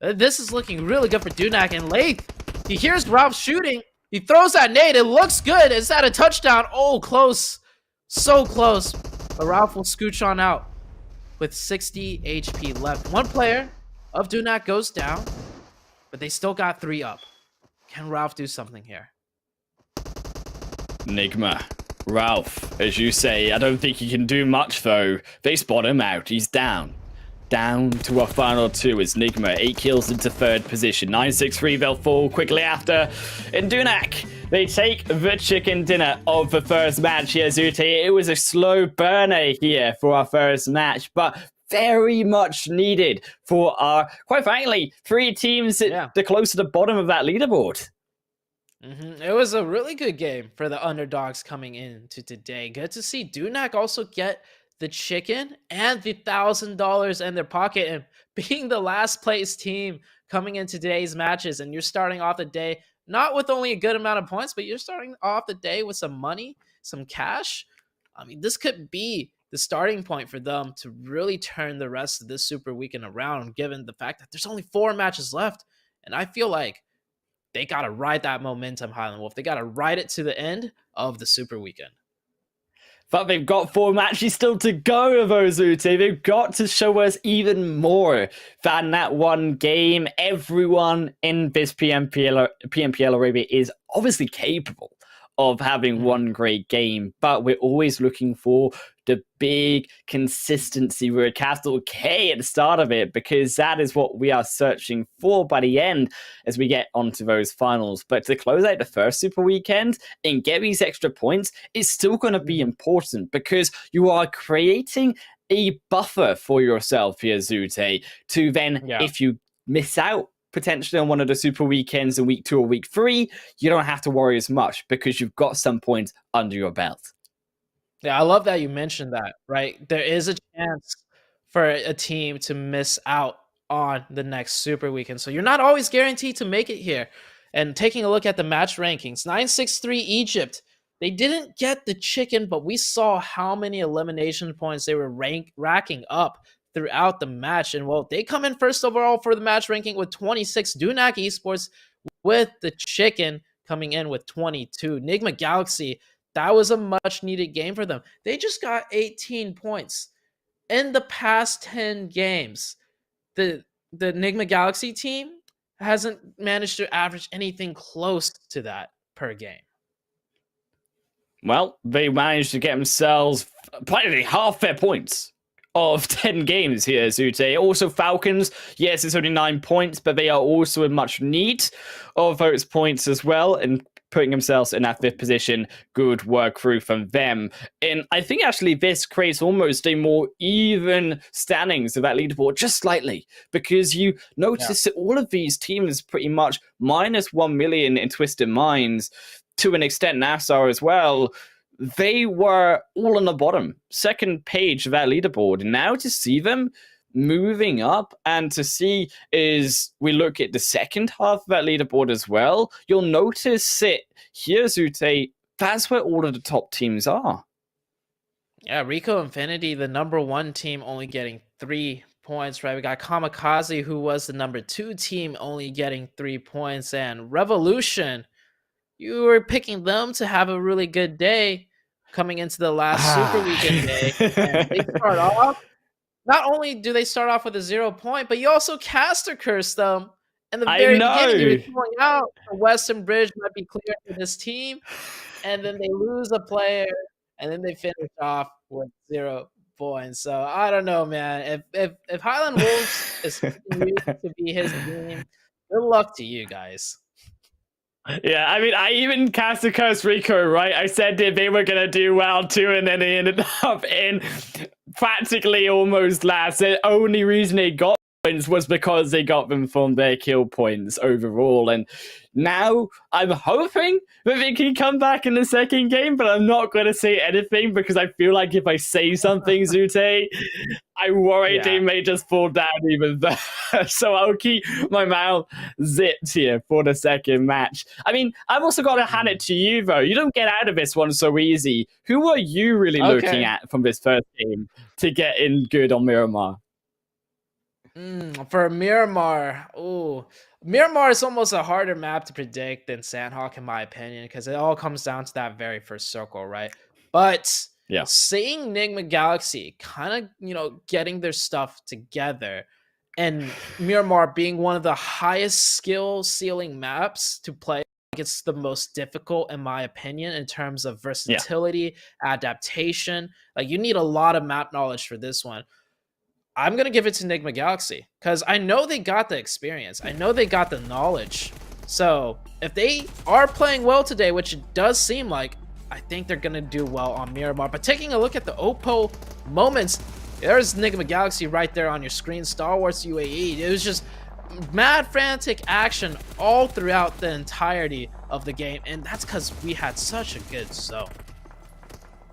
This is looking really good for Dunak. And Lath, he hears Ralph shooting. He throws that nade. It looks good. Is that a touchdown? Oh, close. So close. But Ralph will scooch on out with 60 HP left. 1 player of Dunak goes down, but they still got 3 up. Can Ralph do something here? Nigma, Ralph, as you say, I don't think he can do much though. They spot him out. He's down. Down to a final 2 is Nigma. 8 kills into 3rd position. 963, they'll fall quickly after. And Dunak, they take the chicken dinner of the first match here, Zute. It was a slow burner here for our first match, but very much needed for our, quite frankly, 3 teams that are close to the bottom of that leaderboard. It was a really good game for the underdogs coming into today. Good to see Dunak also get the chicken and the $1,000 in their pocket, and being the last place team coming into today's matches. And you're starting off the day not with only a good amount of points, but you're starting off the day with some money, some cash. I mean, this could be the starting point for them to really turn the rest of this super weekend around, given the fact that there's only 4 matches left. And I feel like they got to ride that momentum, Highland Wolf. They got to ride it to the end of the super weekend. But they've got 4 matches still to go, Zute. They've got to show us even more than that one game. Everyone in this PMPL Arabia is obviously capable of having one great game, but we're always looking for the big consistency with a capital K at the start of it, because that is what we are searching for by the end as we get onto those finals. But to close out the first super weekend and get these extra points is still going to be important, because you are creating a buffer for yourself here, Zute, to then, if you miss out potentially on one of the super weekends in week 2 or week 3, you don't have to worry as much because you've got some points under your belt. Yeah, I love that you mentioned that, right? There is a chance for a team to miss out on the next super weekend. So you're not always guaranteed to make it here. And taking a look at the match rankings, 963 Egypt, they didn't get the chicken, but we saw how many elimination points they were racking up throughout the match. And well, they come in first overall for the match ranking with 26. Dunak Esports with the chicken coming in with 22. Nigma Galaxy, that was a much needed game for them. They just got 18 points in the past 10 games. The Nigma Galaxy team hasn't managed to average anything close to that per game. Well, they managed to get themselves practically half their points of 10 games here, Zute. Also, Falcons, yes, it's only 9 points, but they are also in much need of those points as well, and putting themselves in that 5th position. Good work through from them. And I think actually this creates almost a more even standings of that leaderboard, just slightly, because you notice that all of these teams pretty much minus 1 million in Twisted Minds, to an extent NASR as well. They were all on the bottom, 2nd page of that leaderboard. And now to see them moving up, and to see is we look at the second half of that leaderboard as well, you'll notice it here, Zute, that's where all of the top teams are. Yeah, Rico Infinity, the number 1 team, only getting 3 points, right? We got Kamikaze, who was the number 2 team, only getting 3 points. And Revolution, you were picking them to have a really good day coming into the last super weekend day. And they start off, not only do they start off with a 0 point, but you also caster curse them in the very beginning. You were going out, the Western Bridge might be clear for this team, and then they lose a player, and then they finish off with 0 points. So I don't know, man. If Highland Wolves is picking you to be his team, good luck to you guys. Yeah, I mean, I even cast a curse Rico, right? I said that they were going to do well too, and then they ended up in practically almost last. The only reason they got points was because they got them from their kill points overall. And now I'm hoping that they can come back in the second game, but I'm not going to say anything because I feel like if I say something, Zute, I worry they may just fall down even there. So I'll keep my mouth zipped here for the second match. I mean, I've also got to hand it to you, though. You don't get out of this one so easy. Who are you really looking at from this first game to get in good on Miramar? For Miramar, Miramar is almost a harder map to predict than Sanhok, in my opinion, because it all comes down to that very first circle, right? But seeing Nigma Galaxy kind of, getting their stuff together, and Miramar being one of the highest skill ceiling maps to play, it's the most difficult, in my opinion, in terms of versatility, adaptation. Like, you need a lot of map knowledge for this one. I'm going to give it to Nigma Galaxy because I know they got the experience. I know they got the knowledge. So if they are playing well today, which it does seem like, I think they're going to do well on Miramar. But taking a look at the Oppo moments, there's Nigma Galaxy right there on your screen. Stalwart UAE. It was just mad frantic action all throughout the entirety of the game. And that's because we had such a good zone.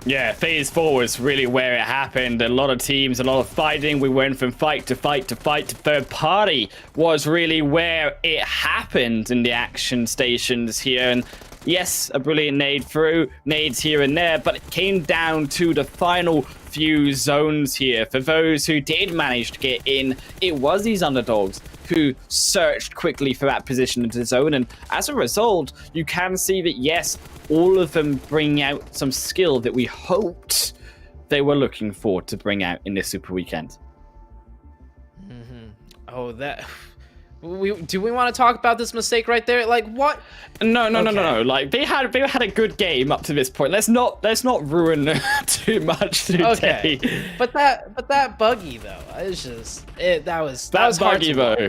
Yeah, phase 4 was really where it happened. A lot of teams, a lot of fighting. We went from fight to fight to fight to third party was really where it happened in the action stations here. And yes, a brilliant nade through, nades here and there, but it came down to the final few zones here. For those who did manage to get in, it was these underdogs who searched quickly for that position into the zone. And as a result, you can see that, yes, all of them bring out some skill that we hoped they were looking for to bring out in this Super Weekend. Oh, that... Do we want to talk about this mistake right there? Like, what? No. Like, they had a good game up to this point. Let's not ruin too much today. Okay. But that buggy though, it's just that was buggy though.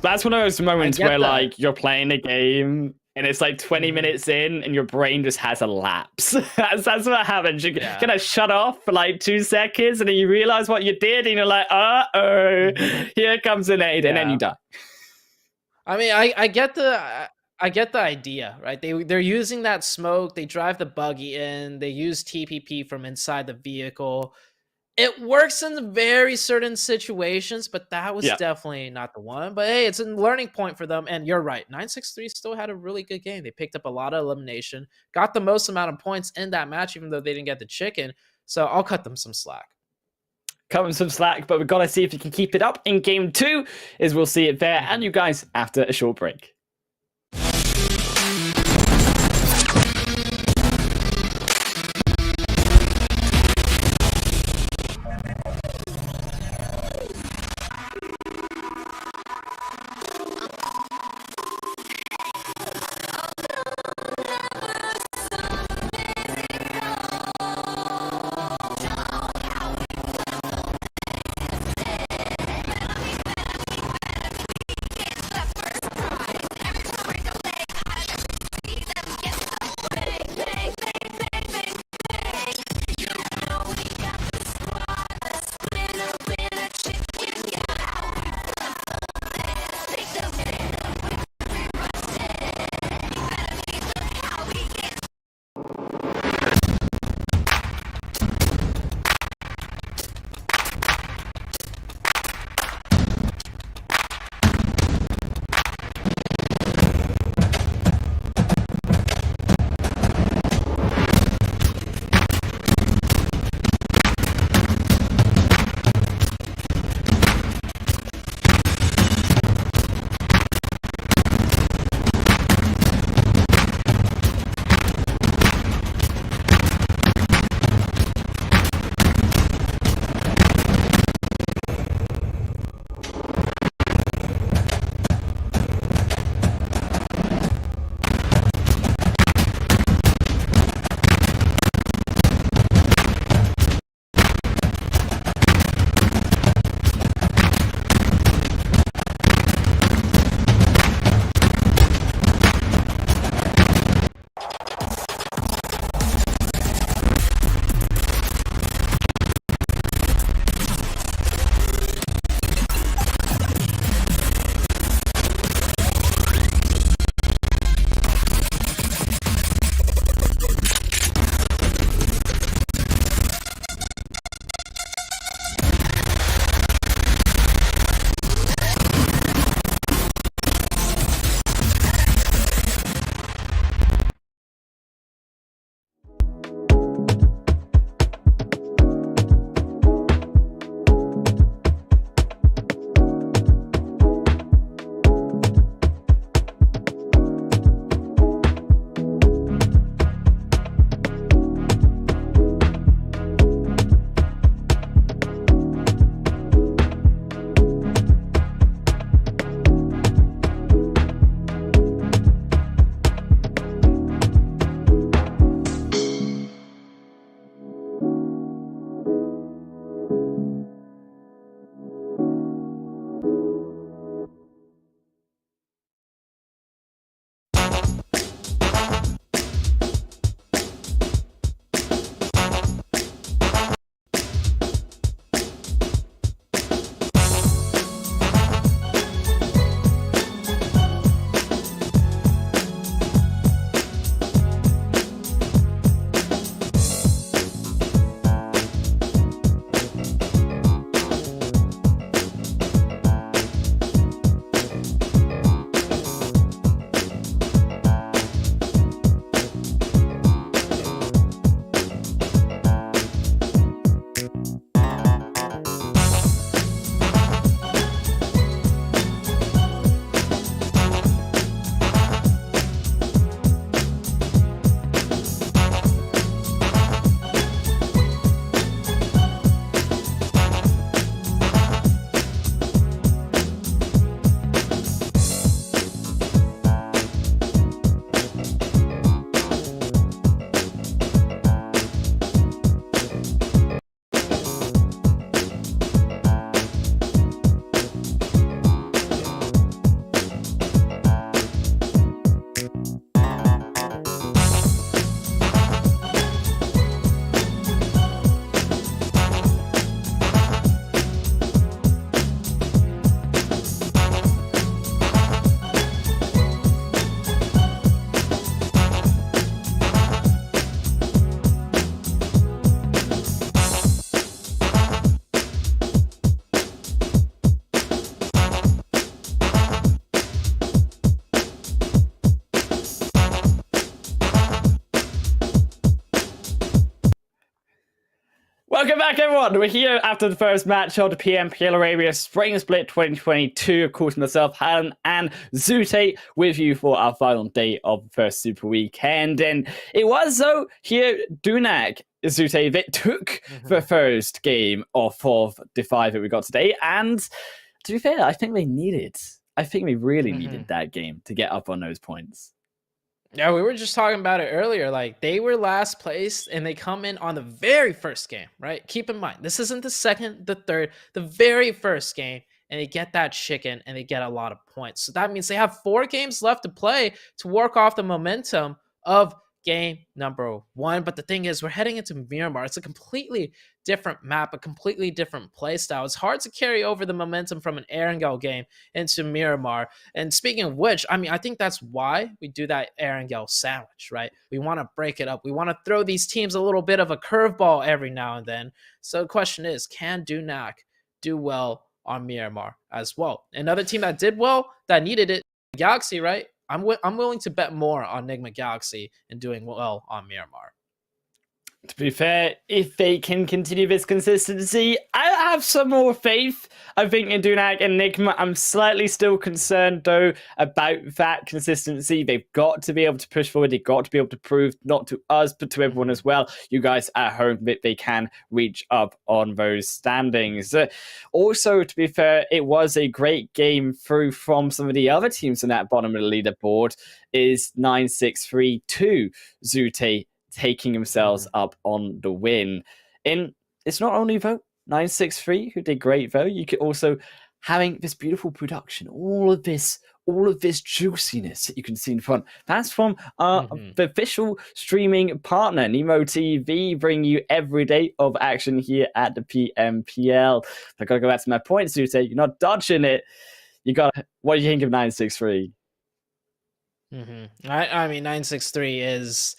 That's one of those moments where like you're playing a game and it's like 20 minutes in and your brain just has a lapse. that's what happens. You kind of shut off for like 2 seconds and then you realize what you did and you're like, uh-oh, here comes an aid, and then you die. I mean, I get the idea, right? They're using that smoke, they drive the buggy in, they use TPP from inside the vehicle. It works in very certain situations, but that was definitely not the one. But hey, it's a learning point for them. And you're right, 963 still had a really good game. They picked up a lot of elimination, got the most amount of points in that match, even though they didn't get the chicken. So I'll cut them some slack. Cut them some slack, but we've got to see if we can keep it up in game 2, as we'll see it there. And you guys after a short break. Welcome back, everyone. We're here after the first match of the PMPL Arabia Spring Split 2022. Of course, myself, Alan, and Zute with you for our final day of the first Super Weekend. And it was, though, here, Dunak, Zute, that took the first game of the 5 that we got today. And to be fair, I think they really needed that game to get up on those points. Yeah, we were just talking about it earlier. Like, they were last place and they come in on the very first game, right? Keep in mind, this isn't the second, the third, the very first game, and they get that chicken and they get a lot of points. So that means they have 4 games left to play to work off the momentum of game number 1. But the thing is, we're heading into Miramar. It's a completely different map, a completely different play style. It's hard to carry over the momentum from an Erangel game into Miramar. And speaking of which, I mean, I think that's why we do that Erangel sandwich, right? We want to break it up. We want to throw these teams a little bit of a curveball every now and then. So the question is, can Dunak do well on Miramar as well? Another team that did well, that needed it, Galaxy, right? I'm willing to bet more on Nigma Galaxy and doing well on Miramar. To be fair, if they can continue this consistency, I have some more faith, I think, in Dunak and Nigma. I'm slightly still concerned, though, about that consistency. They've got to be able to push forward. They've got to be able to prove, not to us, but to everyone as well, you guys at home, that they can reach up on those standings. Also, to be fair, it was a great game through from some of the other teams in that bottom of the leaderboard. Is 9-6-3-2 Zute taking themselves up on the win. And it's not only, though, 9-6-3 who did great, though. You could also having this beautiful production, all of this juiciness that you can see in front. That's from our official streaming partner, Nemo TV, bringing you every day of action here at the PMPL. I gotta go back to my point, Zute. You're not dodging it. What do you think of 9-6-3? I mean, 9-6-3 is...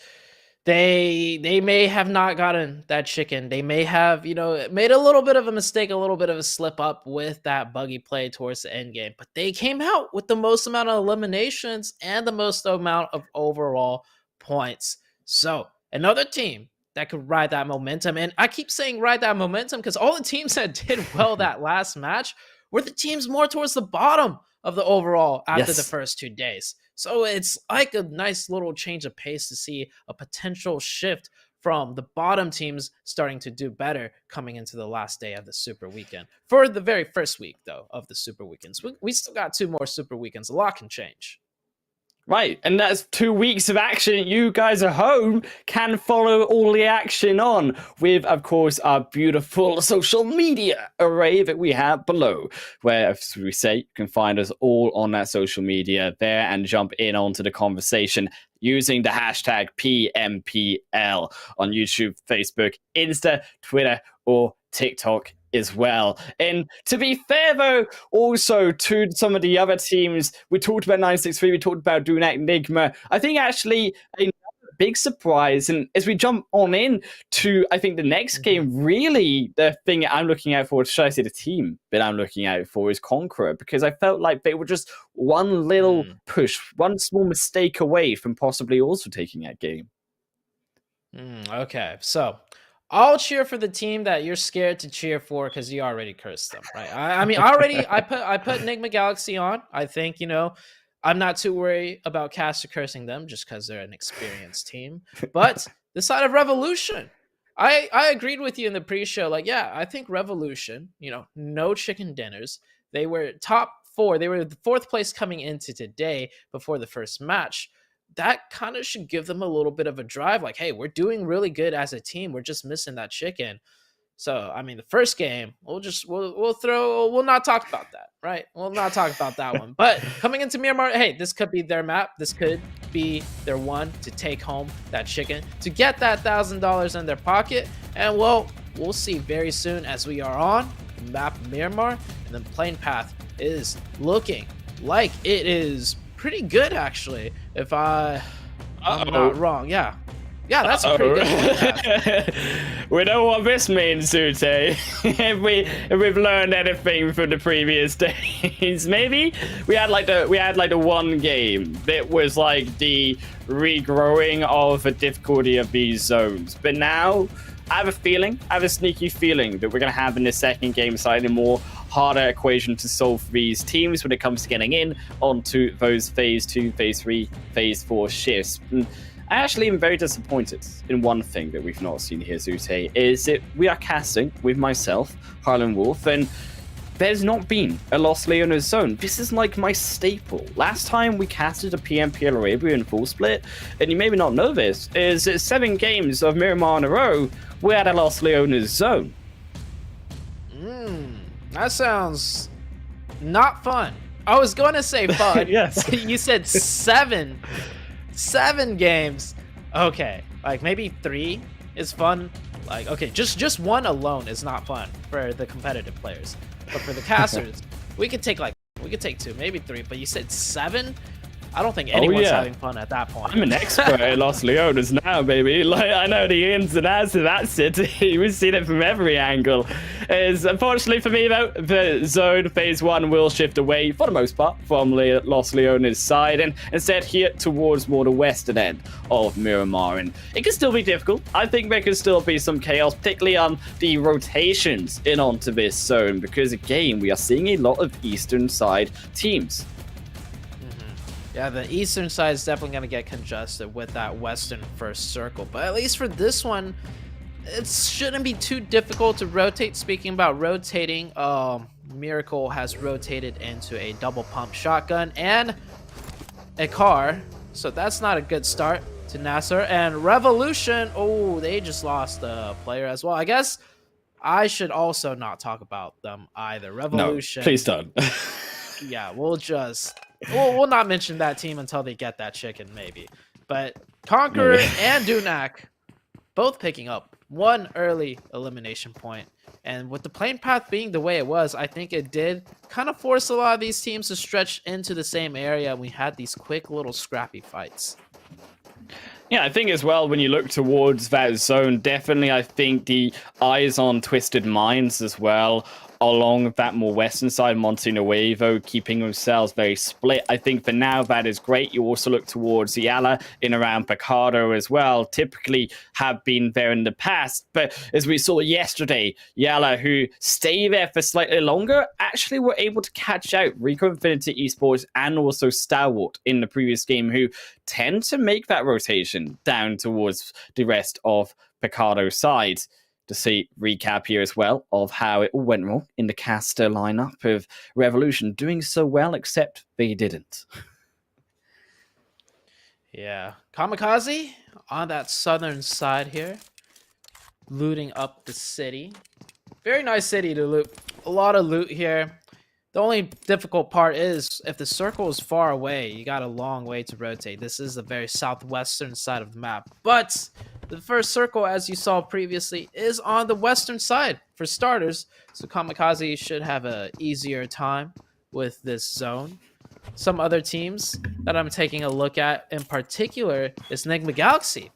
They may have not gotten that chicken. They may have, made a little bit of a mistake, a little bit of a slip up with that buggy play towards the end game. But they came out with the most amount of eliminations and the most amount of overall points. So another team that could ride that momentum. And I keep saying ride that momentum because all the teams that did well that last match were the teams more towards the bottom of the overall after the first 2 days. So it's like a nice little change of pace to see a potential shift from the bottom teams starting to do better coming into the last day of the Super Weekend. For the very first week, though, of the Super Weekends, we still got 2 more Super Weekends. A lot can change. Right, and that's 2 weeks of action. You guys at home can follow all the action on with, of course, our beautiful social media array that we have below, where, as we say, you can find us all on that social media there and jump in onto the conversation using the hashtag PMPL on YouTube, Facebook, Insta, Twitter, or TikTok as well. And to be fair, though, also to some of the other teams, we talked about 9-6-3, we talked about Dunak, Nigma. I think actually another big surprise, and as we jump on in to, I think, the next game, really the thing I'm looking out for, should I say the team that I'm looking out for, is CONQUEROR, because I felt like they were just one little push, one small mistake away from possibly also taking that game. Okay, so I'll cheer for the team that you're scared to cheer for because you already cursed them, right? I mean, I put Nigma Galaxy on. I think, I'm not too worried about caster cursing them just because they're an experienced team. But the side of Revolution, I agreed with you in the pre-show. Like, yeah, I think Revolution, no chicken dinners. They were top 4. They were the 4th place coming into today before the first match. That kind of should give them a little bit of a drive. Like, hey, we're doing really good as a team. We're just missing that chicken. So, I mean, the first game, we'll not talk about that, right? We'll not talk about that one. But coming into Miramar, hey, this could be their map. This could be their one to take home that chicken, to get that $1,000 in their pocket. And, well, we'll see very soon as we are on the map of Miramar. And the playing path is looking like it is pretty good, actually, if I'm not wrong. Yeah, that's a pretty good one. We know what this means, Sute. if we've learned anything from the previous days, maybe we had like the one game that was like the regrowing of the difficulty of these zones. But now I have a sneaky feeling that we're going to have in this second game slightly more harder equation to solve for these teams when it comes to getting in onto those phase 2, phase 3, phase 4 shifts. And I actually am very disappointed in one thing that we've not seen here, Zute, is that we are casting with myself, Harlan Wolf, and there's not been a Lost Leonas zone. This is like my staple. Last time we casted a PMPL Arabia in full split, and you maybe not know this, is that 7 games of Miramar in a row, we had a Lost Leonas zone. That sounds not fun. I was going to say fun. Yes. You said 7 games. Okay, like maybe 3 is fun. Like, okay, just 1 alone is not fun for the competitive players. But for the casters, we could take 2, maybe 3. But you said 7? I don't think anyone's having fun at that point. I'm an expert at Los Leonas now, baby. Like, I know the ins and outs of that city. We've seen it from every angle. Unfortunately for me, though, the zone phase 1 will shift away, for the most part, from Los Leonas' side, and instead here towards more the western end of Miramar. And it can still be difficult. I think there can still be some chaos, particularly on the rotations in onto this zone, because again, we are seeing a lot of eastern side teams. Yeah, the eastern side is definitely going to get congested with that western first circle. But at least for this one, it shouldn't be too difficult to rotate. Speaking about rotating, Miracle has rotated into a double pump shotgun and a car. So that's not a good start to NASR. And Revolution, oh, they just lost a player as well. I guess I should also not talk about them either. Revolution. No, please don't. Yeah, we'll not mention that team until they get that chicken, maybe. But CONQUEROR and Dunak both picking up 1 early elimination point. And with the playing path being the way it was, I think it did kind of force a lot of these teams to stretch into the same area. We had these quick little scrappy fights. Yeah, I think as well, when you look towards that zone, definitely I think the eyes on Twisted Minds as well, along that more western side, Monte Nuevo, keeping themselves very split. I think for now that is great. You also look towards YaLLa in around Picardo as well, typically have been there in the past. But as we saw yesterday, YaLLa, who stay there for slightly longer, actually were able to catch out Rico Infinity Esports and also Stalwart in the previous game, who tend to make that rotation down towards the rest of Picardo's side. To see recap here as well of how it all went wrong in the caster lineup of Revolution, doing so well, except they didn't. Yeah, KAMIKAZE on that southern side here, looting up the city. Very nice city to loot. A lot of loot here. The only difficult part is if the circle is far away, you got a long way to rotate. This is the very southwestern side of the map, but the first circle, as you saw previously, is on the western side for starters. So KAMIKAZE should have an easier time with this zone. Some other teams that I'm taking a look at in particular is Nigma Galaxy.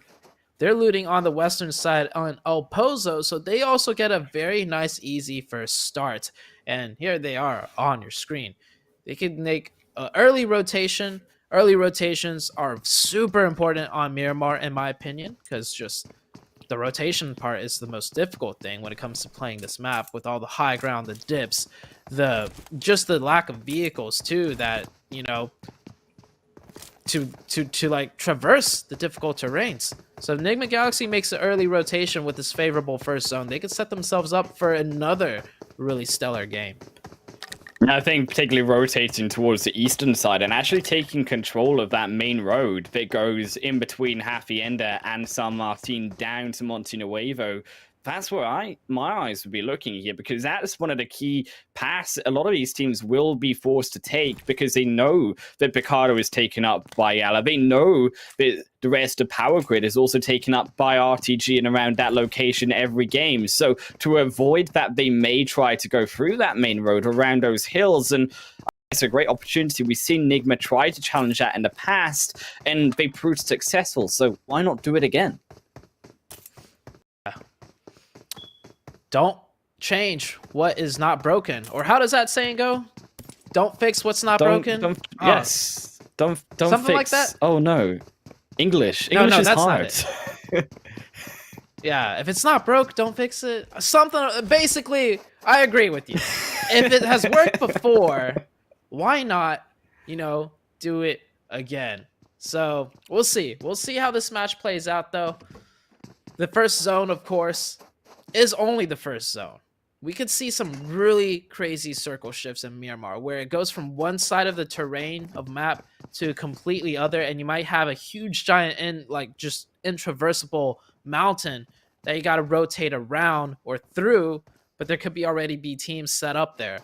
They're looting on the western side on El Pozo, so they also get a very nice, easy first start. And here they are on your screen. They can make an early rotation. Early rotations are super important on Miramar, in my opinion, because just the rotation part is the most difficult thing when it comes to playing this map with all the high ground, the dips, just the lack of vehicles too that, you know, to like traverse the difficult terrains. So if Nigma Galaxy makes an early rotation with this favorable first zone, they could set themselves up for another really stellar game. I think particularly rotating towards the eastern side and actually taking control of that main road that goes in between Hacienda and San Martin down to Monte Nuevo. That's where my eyes would be looking here, because that's one of the key paths a lot of these teams will be forced to take, because they know that Picardo is taken up by YaLLa. They know that the rest of Power Grid is also taken up by RTG and around that location every game. So to avoid that, they may try to go through that main road around those hills, and it's a great opportunity. We've seen Nigma try to challenge that in the past, and they proved successful. So why not do it again? Don't change what is not broken. Or how does that saying go? Don't fix what's not broken? Yes. Don't something fix. Like that? Oh, no. English No, is that's hard. not it. Yeah, if it's not broke, don't fix it. Something, basically, I agree with you. If it has worked before, why not, you know, do it again? So we'll see. We'll see how this match plays out, though. The first zone, of course, is only the first zone. We could see some really crazy circle shifts in Miramar, where it goes from one side of the terrain of map to a completely other, and you might have a huge giant just intraversable mountain that you got to rotate around or through, but there could already be teams set up there.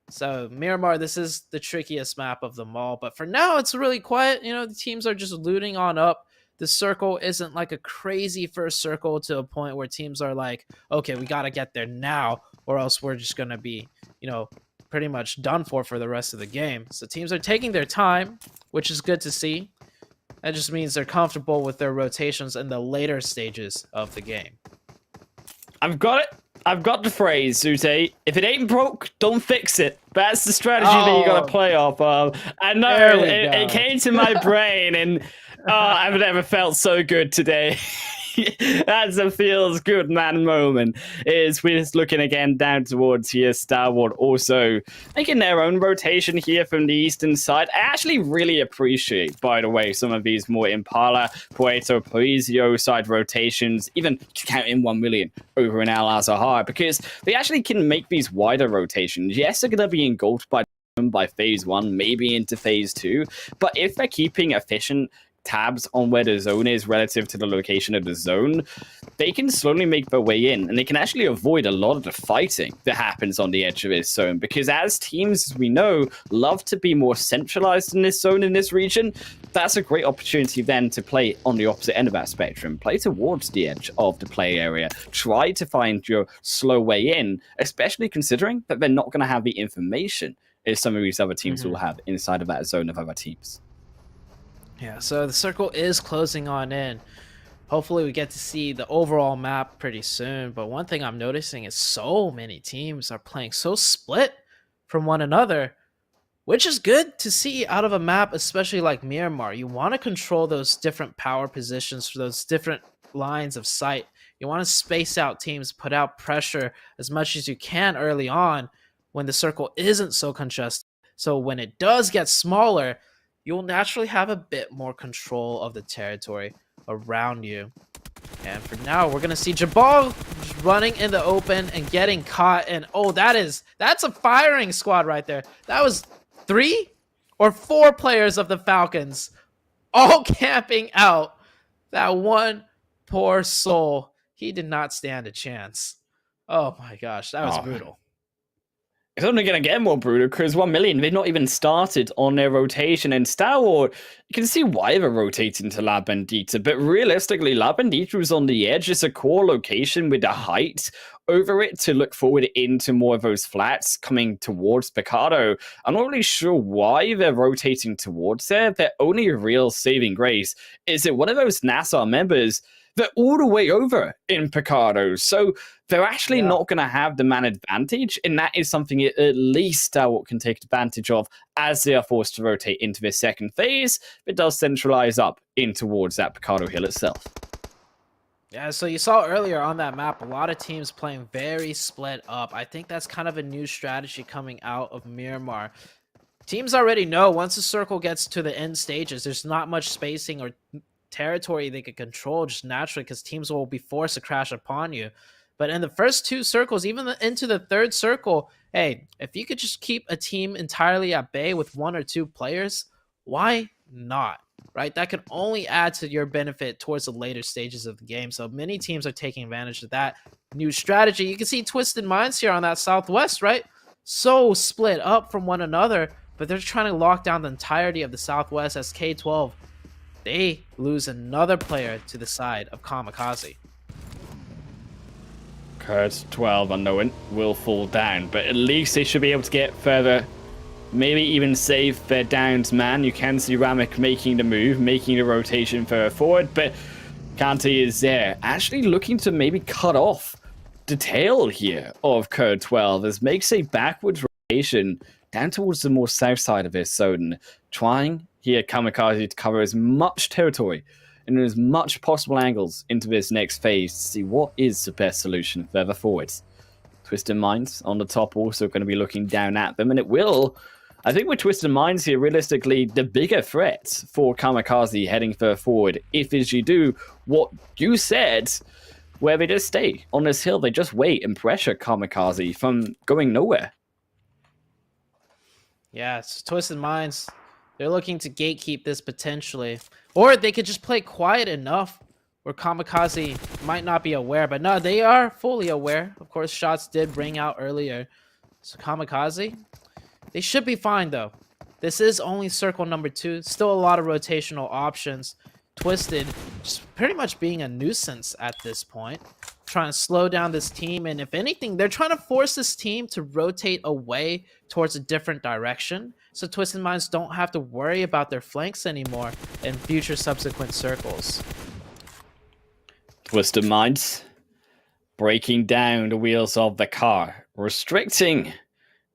So Miramar, this is the trickiest map of them all, but for now it's really quiet. You know, the teams are just looting on up. The circle isn't like a crazy first circle to a point where teams are like, okay, we got to get there now or else we're just going to be, you know, pretty much done for the rest of the game. So teams are taking their time, which is good to see. That just means they're comfortable with their rotations in the later stages of the game. I've got it. I've got the phrase, Zute. If it ain't broke, don't fix it. That's the strategy that you got to play off of. I know it came to my brain, and I've never felt so good today. That's a feels good man moment. Is we're just looking again down towards here. Stalwart also making their own rotation here from the eastern side. I actually really appreciate, by the way, some of these more Impala, Puerto Parisio side rotations, even counting 1 million over in Al Azhar, because they actually can make these wider rotations. Yes, they're going to be engulfed by phase 1, maybe into phase 2, but if they're keeping efficient tabs on where the zone is relative to the location of the zone, they can slowly make their way in, and they can actually avoid a lot of the fighting that happens on the edge of this zone, because as teams, as we know, love to be more centralized in this zone, in this region, that's a great opportunity then to play on the opposite end of that spectrum, play towards the edge of the play area, try to find your slow way in, especially considering that they're not going to have the information as some of these other teams will have inside of that zone of other teams. Yeah, so the circle is closing on in. Hopefully we get to see the overall map pretty soon. But one thing I'm noticing is so many teams are playing so split from one another, which is good to see out of a map, especially like Miramar. You want to control those different power positions for those different lines of sight. You want to space out teams, put out pressure as much as you can early on when the circle isn't so congested. So when it does get smaller, you'll naturally have a bit more control of the territory around you. And for now, we're going to see Jabal running in the open and getting caught. And oh, that's a firing squad right there. That was 3 or 4 players of the Falcons all camping out. That one poor soul, he did not stand a chance. Oh my gosh, that was brutal. It's only going to get more brutal because 1 million, they've not even started on their rotation. And Stalwart, you can see why they're rotating to La Bandita. But realistically, La Bandita was on the edge. It's a core location with the height over it to look forward into more of those flats coming towards Picado. I'm not really sure why they're rotating towards there. Their only real saving grace is that one of those NASR members, they're all the way over in Picado. So they're actually not going to have the man advantage, and that is something at least Stalwart can take advantage of as they are forced to rotate into this second phase. It does centralize up in towards that Picado hill itself. Yeah, so you saw earlier on that map, a lot of teams playing very split up. I think that's kind of a new strategy coming out of Miramar. Teams already know once the circle gets to the end stages, there's not much spacing or territory they could control just naturally because teams will be forced to crash upon you. But in the first 2 circles, even into the 3rd circle, hey, if you could just keep a team entirely at bay with 1 or 2 players, why not? Right? That can only add to your benefit towards the later stages of the game. So many teams are taking advantage of that new strategy. You can see Twisted Minds here on that southwest, right? So split up from one another, but they're trying to lock down the entirety of the southwest as K12. They lose another player to the side of KAMIKAZE. KURDSQUAD unknown will fall down, but at least they should be able to get further, maybe even save their downs man. You can see Ramek making the move, making the rotation further forward, but Kante is there, actually looking to maybe cut off the tail here of KURDSQUAD as makes a backwards rotation down towards the more south side of this zone, trying here KAMIKAZE to cover as much territory in as much possible angles into this next phase to see what is the best solution further forwards. Twisted Minds on the top also going to be looking down at them, and it will, I think with Twisted Minds here, realistically, the bigger threat for KAMIKAZE heading further forward, if as you do what you said, where they just stay on this hill, they just wait and pressure KAMIKAZE from going nowhere. Yeah, it's Twisted Minds. They're looking to gatekeep this potentially. Or they could just play quiet enough where KAMIKAZE might not be aware. But no, they are fully aware. Of course, shots did ring out earlier. So KAMIKAZE, they should be fine though. This is only circle number 2. Still a lot of rotational options. Twisted just pretty much being a nuisance at this point. Trying to slow down this team. And if anything, they're trying to force this team to rotate away towards a different direction. So Twisted Minds don't have to worry about their flanks anymore in future subsequent circles. Twisted Minds breaking down the wheels of the car, restricting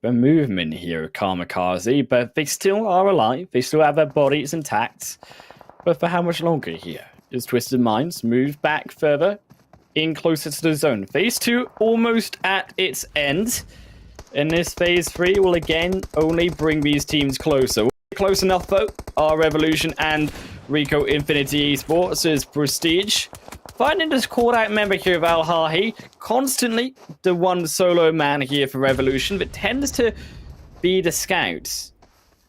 the movement here of KAMIKAZE, but they still are alive. They still have their bodies intact. But for how much longer here? As Twisted Minds move back further in closer to the zone. Phase 2 almost at its end. And this phase 3 will again only bring these teams closer. Close enough though. Our Revolution and Rico Infinity Esports is Prestige. Finding this called out member here of Al-Hahi, constantly the one solo man here for Revolution, but tends to be the scout.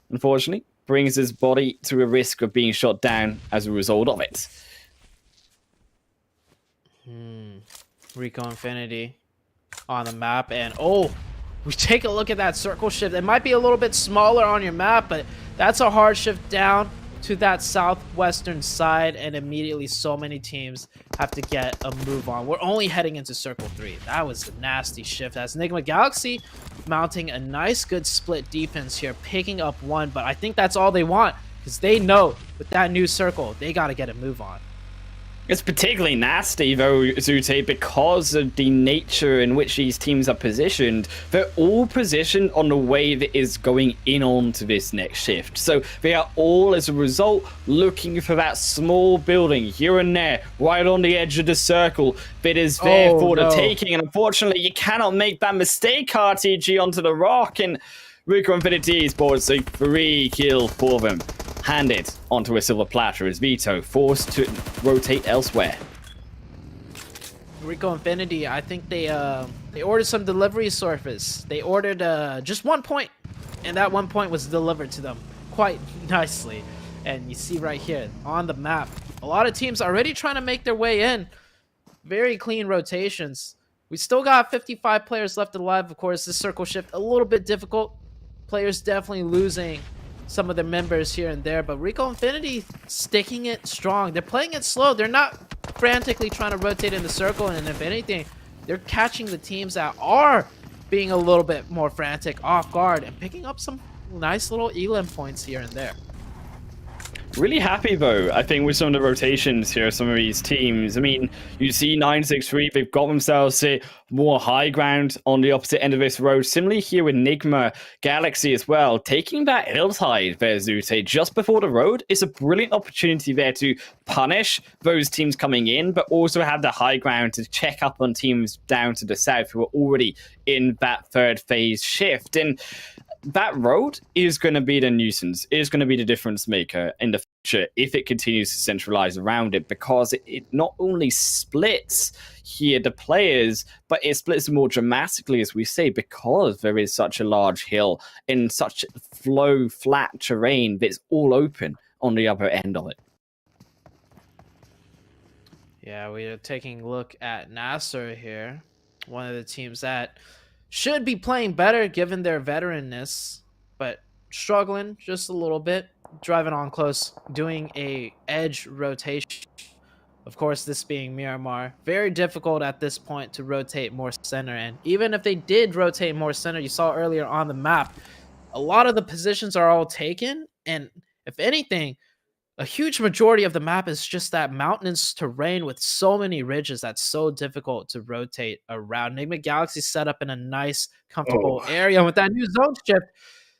Unfortunately, brings his body to a risk of being shot down as a result of it. Rico Infinity on the map, and oh, we take a look at that circle shift. It might be a little bit smaller on your map, but that's a hard shift down to that southwestern side, and immediately so many teams have to get a move on. We're only heading into circle 3. That was a nasty shift as Nigma Galaxy mounting a nice good split defense here, picking up 1, but I think that's all they want because they know with that new circle they got to get a move on. It's particularly nasty, though, Zute, because of the nature in which these teams are positioned. They're all positioned on the way that is going in onto this next shift. So they are all, as a result, looking for that small building here and there, right on the edge of the circle that is there for the taking. And unfortunately, you cannot make that mistake, RTG, onto the rock. And Rico Infinity Esports, a 3 kill for them. Handed onto a silver platter as Vito forced to rotate elsewhere. Rico Infinity, I think they ordered some delivery service. They ordered just 1 point, and that 1 point was delivered to them quite nicely. And you see right here on the map, a lot of teams already trying to make their way in. Very clean rotations. We still got 55 players left alive. Of course, this circle shift a little bit difficult. Players definitely losing some of their members here and there, but Rico Infinity sticking it strong. They're playing it slow. They're not frantically trying to rotate in the circle, and if anything, they're catching the teams that are being a little bit more frantic off guard and picking up some nice little elim points here and there. Really happy, though, I think, with some of the rotations here, some of these teams. I mean, you see 963, they've got themselves a more high ground on the opposite end of this road. Similarly here with Nigma Galaxy as well, taking that hillside there, Zute, just before the road. It's a brilliant opportunity there to punish those teams coming in, but also have the high ground to check up on teams down to the south who are already in that third phase shift. And that road is going to be the nuisance. It is going to be the difference maker in the future if it continues to centralize around it, because it not only splits here the players, but it splits them more dramatically, as we say, because there is such a large hill in such flow flat terrain that's all open on the other end of it. Yeah, we are taking a look at NASR here, one of the teams that should be playing better given their veteranness, but struggling just a little bit, driving on close, doing a edge rotation. Of course, this being Miramar, very difficult at this point to rotate more center, and even if they did rotate more center, you saw earlier on the map, a lot of the positions are all taken, and if anything, a huge majority of the map is just that mountainous terrain with so many ridges that's so difficult to rotate around. Nigma Galaxy set up in a nice, comfortable area with that new zone shift.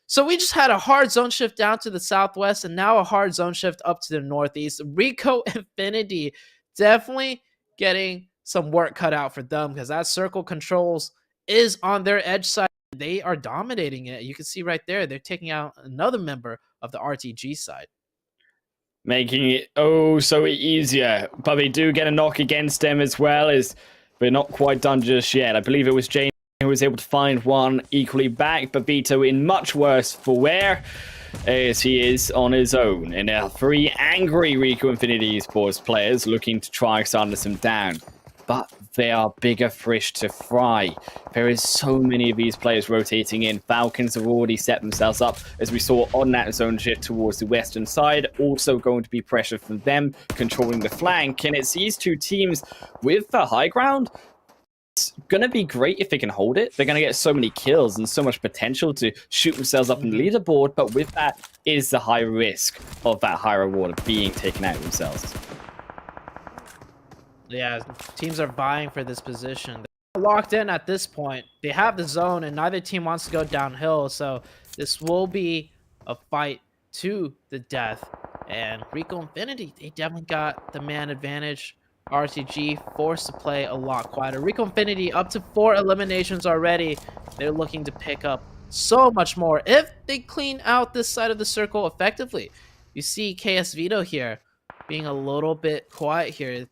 So we just had a hard zone shift down to the southwest and now a hard zone shift up to the northeast. Rico Infinity definitely getting some work cut out for them because that circle controls is on their edge side. They are dominating it. You can see right there, they're taking out another member of the RTG side. Making it oh so easier. But they do get a knock against them as well, as we're not quite done just yet. I believe it was Jane who was able to find one equally back, but Vito in much worse for wear as he is on his own. And now 3 angry Rico Infinity Esports players looking to try silence him down. But there are bigger fish to fry. There is so many of these players rotating in. Falcons have already set themselves up, as we saw on that zone shift towards the western side. Also going to be pressure from them, controlling the flank. And it's these two teams with the high ground. It's going to be great if they can hold it. They're going to get so many kills and so much potential to shoot themselves up in the leaderboard. But with that is the high risk of that high reward of being taken out themselves. Yeah, teams are vying for this position. They're locked in at this point. They have the zone, and neither team wants to go downhill. So this will be a fight to the death. And Rico Infinity, they definitely got the man advantage. RTG forced to play a lot quieter. Rico Infinity up to 4 eliminations already. They're looking to pick up so much more if they clean out this side of the circle effectively. You see KS Vito here being a little bit quiet here,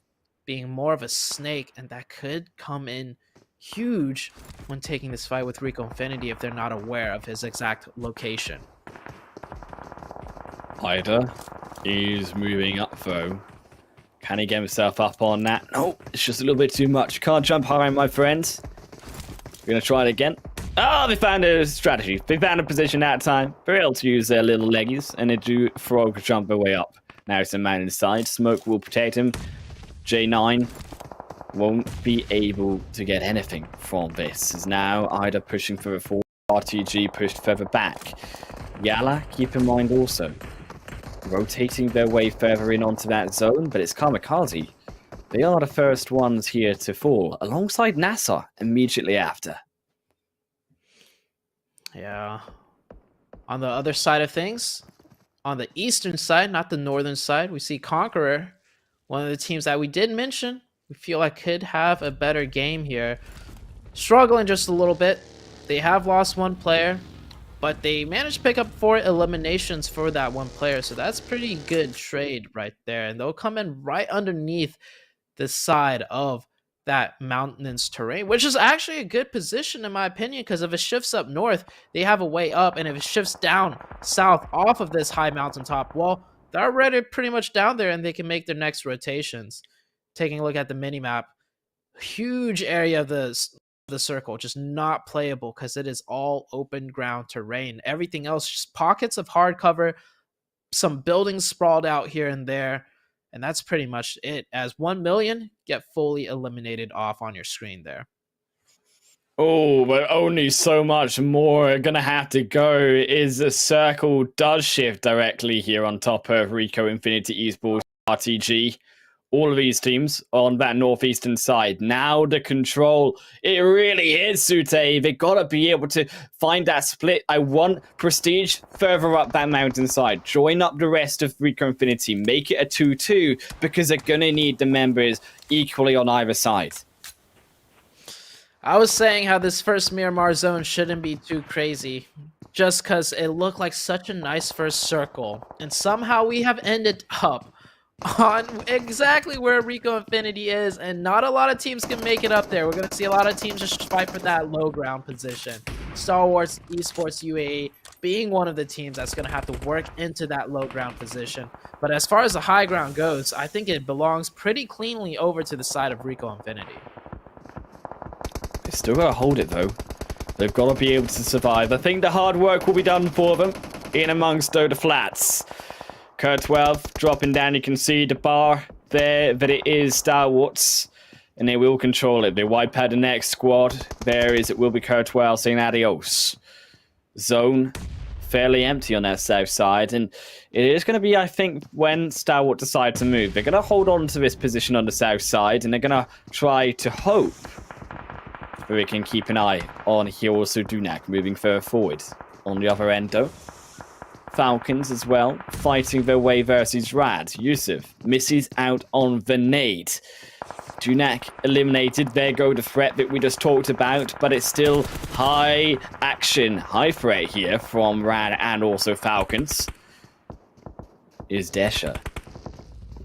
being more of a snake, and that could come in huge when taking this fight with Rico Infinity if they're not aware of his exact location. Ida is moving up though. Can he get himself up on that? No, it's just a little bit too much. Can't jump high, my friends. We're going to try it again. Oh, they found a strategy. They found a position that time. They're able to use their little leggies, and they do frog jump their way up. Now it's a man inside. Smoke will protect him. J9 won't be able to get anything from this. Is now Ida pushing further forward. RTG pushed further back. YaLLa, keep in mind also, rotating their way further in onto that zone, but it's KAMIKAZE. They are the first ones here to fall, alongside NASR immediately after. Yeah. On the other side of things, on the eastern side, not the northern side, we see CONQUEROR, one of the teams that we did mention. We feel like could have a better game here. Struggling just a little bit. They have lost 1 player, but they managed to pick up 4 eliminations for that 1 player. So that's pretty good trade right there. And they'll come in right underneath the side of that mountainous terrain, which is actually a good position in my opinion, because if it shifts up north, they have a way up. And if it shifts down south off of this high mountaintop, well, they're already pretty much down there and they can make their next rotations. Taking a look at the mini-map, huge area of the circle, just not playable because it is all open ground terrain. Everything else, just pockets of hard cover, some buildings sprawled out here and there, and that's pretty much it. As 1,000,000 get fully eliminated off on your screen there. Oh, but only so much more gonna have to go. Is the circle does shift directly here on top of Rico Infinity Esports RTG. All of these teams on that northeastern side. Now the control, it really is Sute. They gotta be able to find that split. I want Prestige further up that mountainside. Join up the rest of Rico Infinity. Make it a 2-2 because they're gonna need the members equally on either side. I was saying how this first Miramar zone shouldn't be too crazy, just because it looked like such a nice first circle. And somehow we have ended up on exactly where Rico Infinity is, and not a lot of teams can make it up there. We're going to see a lot of teams just fight for that low ground position. Stalwart Esports UAE being one of the teams that's going to have to work into that low ground position. But as far as the high ground goes, I think it belongs pretty cleanly over to the side of Rico Infinity. They still got to hold it, though. They've got to be able to survive. I think the hard work will be done for them in amongst the flats. KURD12 dropping down. You can see the bar there that it is Stalwarts, and they will control it. They wipe out the next squad. There is, it will be KURD12 saying adios. Zone fairly empty on that south side, and it is going to be, I think, when Stalwart decide to move. They're going to hold on to this position on the south side, and they're going to try to hope But we can keep an eye on here also Dunak moving further forward. On the other end though, Falcons as well, fighting their way versus Rad. Yusuf misses out on the nade. Dunak eliminated. There go the threat that we just talked about, but it's still high action, high threat here from Rad and also Falcons. Is Desha.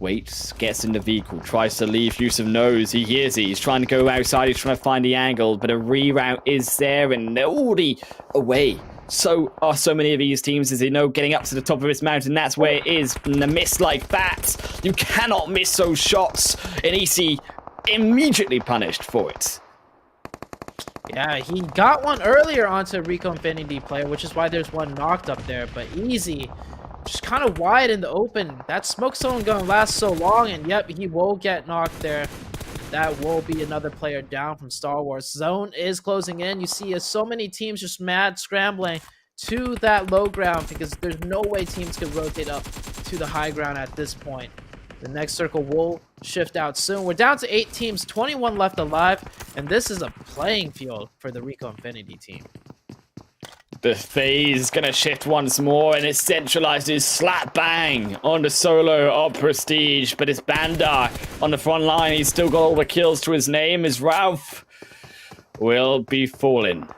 Waits, gets in the vehicle, tries to leave. Yusuf knows, he hears it. He's trying to go outside, he's trying to find the angle, but a reroute is there and they're already away. So are so many of these teams, as they know, getting up to the top of this mountain. That's where it is. And a miss like that, you cannot miss those shots. And EC immediately punished for it. Yeah, he got one earlier onto Rico Infinity player, which is why there's one knocked up there. But Easy, just kind of wide in the open. That smoke zone gonna last so long, and yep, he will get knocked there. That will be another player down from Star Wars. Zone is closing in. You see so many teams just mad scrambling to that low ground because there's no way teams can rotate up to the high ground at this point. The next circle will shift out soon. We're down to 8 teams, 21 left alive, and this is a playing field for the Rico Infinity team. The phase is going to shift once more, and it centralizes slap bang on the solo of Prestige. But it's Bandar on the front line. He's still got all the kills to his name. As Ralph will be falling.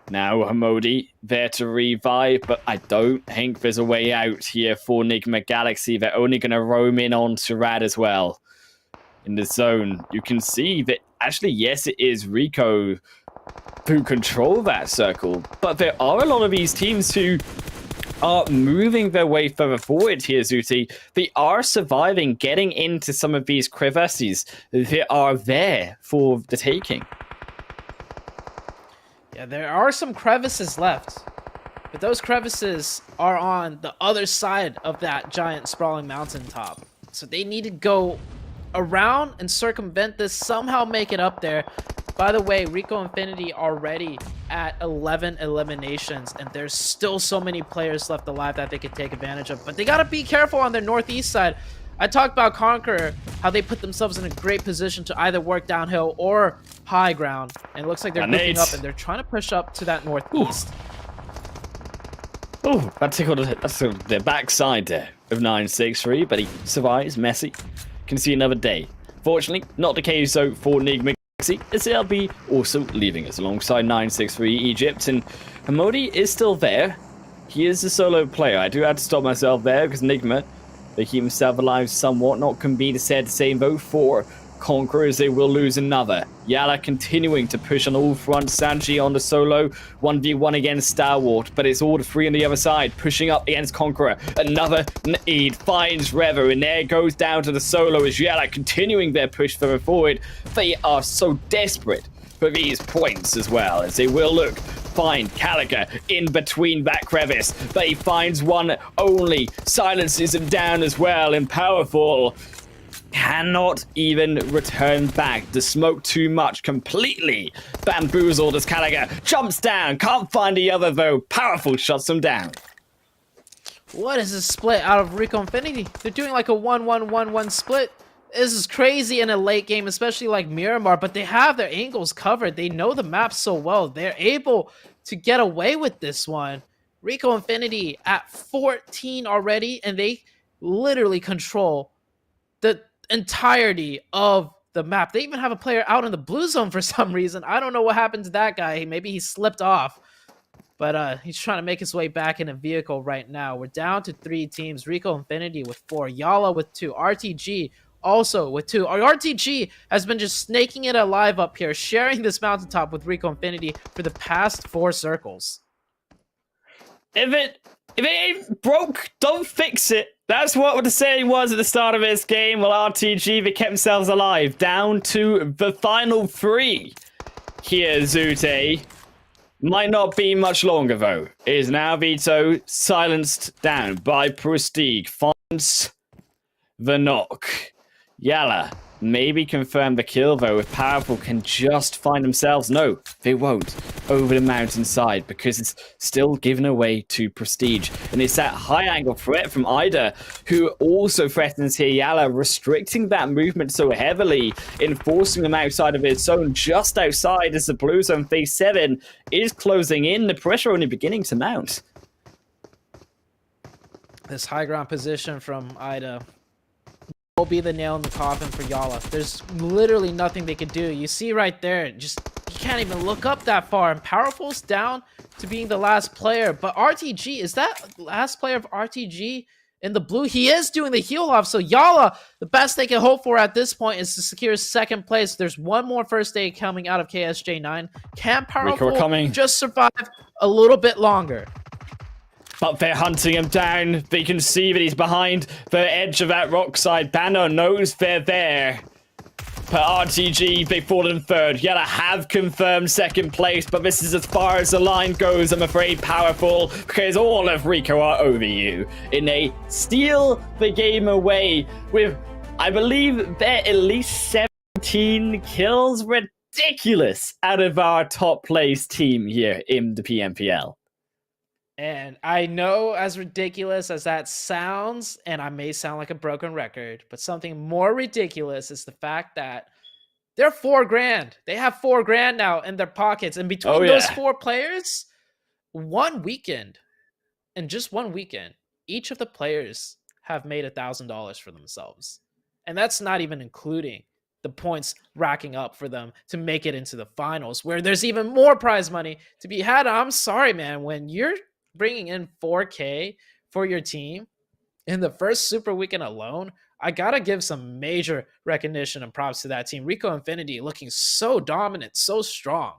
Now Hamodi there to revive, but I don't think there's a way out here for Nigma Galaxy. They're only going to roam in on Rad as well. In the zone, you can see that actually, yes, it is Rico who control that circle, but there are a lot of these teams who are moving their way further forward here, Zuti. They are surviving, getting into some of these crevices that are there for the taking. Yeah, there are some crevices left, but those crevices are on the other side of that giant sprawling mountaintop. So they need to go around and circumvent this, somehow make it up there. By the way, Rico Infinity already at 11 eliminations, and there's still so many players left alive that they could take advantage of. But they gotta be careful on their northeast side. I talked about CONQUEROR, how they put themselves in a great position to either work downhill or high ground. And it looks like they're moving up, and they're trying to push up to that northeast. Oh, that tickled the backside there of 963, but he survives. Messi can see another day. Fortunately, not the case though for Nigma Galaxy, as they'll be also leaving us alongside 963 Egypt, and Hamodi is still there. He is a solo player. I do have to stop myself there because Nigma, they keep himself alive somewhat. Not can be said the same though for CONQUEROR, as they will lose another. YaLLa continuing to push on all fronts. Sanji on the solo 1v1 against Stalwart, but it's all the 3 on the other side pushing up against CONQUEROR. Another need finds Rever, and there goes down to the solo as YaLLa continuing their push further forward. They are so desperate for these points as well, as they will look. Find Calica in between that crevice, but he finds one only, silences him down as well, and Powerful cannot even return back. The smoke too much, completely bamboozled as Calica jumps down, can't find the other though. Powerful shuts him down. What is this split out of Rico Infinity? They're doing like a 1-1-1-1 split. This is crazy in a late game, especially like Miramar, but they have their angles covered. They know the map so well. They're able to get away with this one. Rico Infinity at 14 already, and they literally control the entirety of the map. They even have a player out in the blue zone for some reason. I don't know what happened to that guy. Maybe he slipped off. But he's trying to make his way back in a vehicle right now. We're down to 3 teams. Rico Infinity with 4. YaLLa with 2. RTG also with 2. RTG has been just snaking it alive up here, sharing this mountaintop with Rico Infinity for the past 4 circles. If it ain't broke, don't fix it. That's what the saying was at the start of this game. Well, RTG, they kept themselves alive. Down to the final 3 here, Zute. Might not be much longer, though. It is now Vito silenced down by Prestige. Finds the knock. YaLLa maybe confirm the kill, though, if Powerful can just find themselves. No, they won't. Over the mountainside, because it's still given away to Prestige. And it's that high-angle threat from Ida, who also threatens here YaLLa, restricting that movement so heavily, enforcing them outside of his zone, just outside as the blue zone phase 7 is closing in. The pressure only beginning to mount. This high ground position from Ida will be the nail in the coffin for YaLLa. There's literally nothing they could do. You see right there, just you can't even look up that far. And Powerful's down to being the last player. But RTG, is that last player of RTG in the blue? He is doing the heal off. So YaLLa, the best they can hope for at this point is to secure second place. There's one more first aid coming out of KSJ9. Can Powerful just survive a little bit longer? But they're hunting him down. They can see that he's behind the edge of that rock side. Banner knows they're there. But RTG, they fall in third. YaLLa have confirmed second place, but this is as far as the line goes, I'm afraid, Powerful, because all of Rico are over you. And they steal the game away with, I believe, they're at least 17 kills. Ridiculous out of our top place team here in the PMPL. And I know, as ridiculous as that sounds, and I may sound like a broken record, but something more ridiculous is the fact that they're $4,000. They have $4,000 now in their pockets. And between those 4 players, one weekend, in just one weekend, each of the players have made $1,000 for themselves. And that's not even including the points racking up for them to make it into the finals, where there's even more prize money to be had. I'm sorry, man, when you're bringing in 4K for your team in the first super weekend alone, I gotta give some major recognition and props to that team. Rico Infinity looking so dominant, so strong.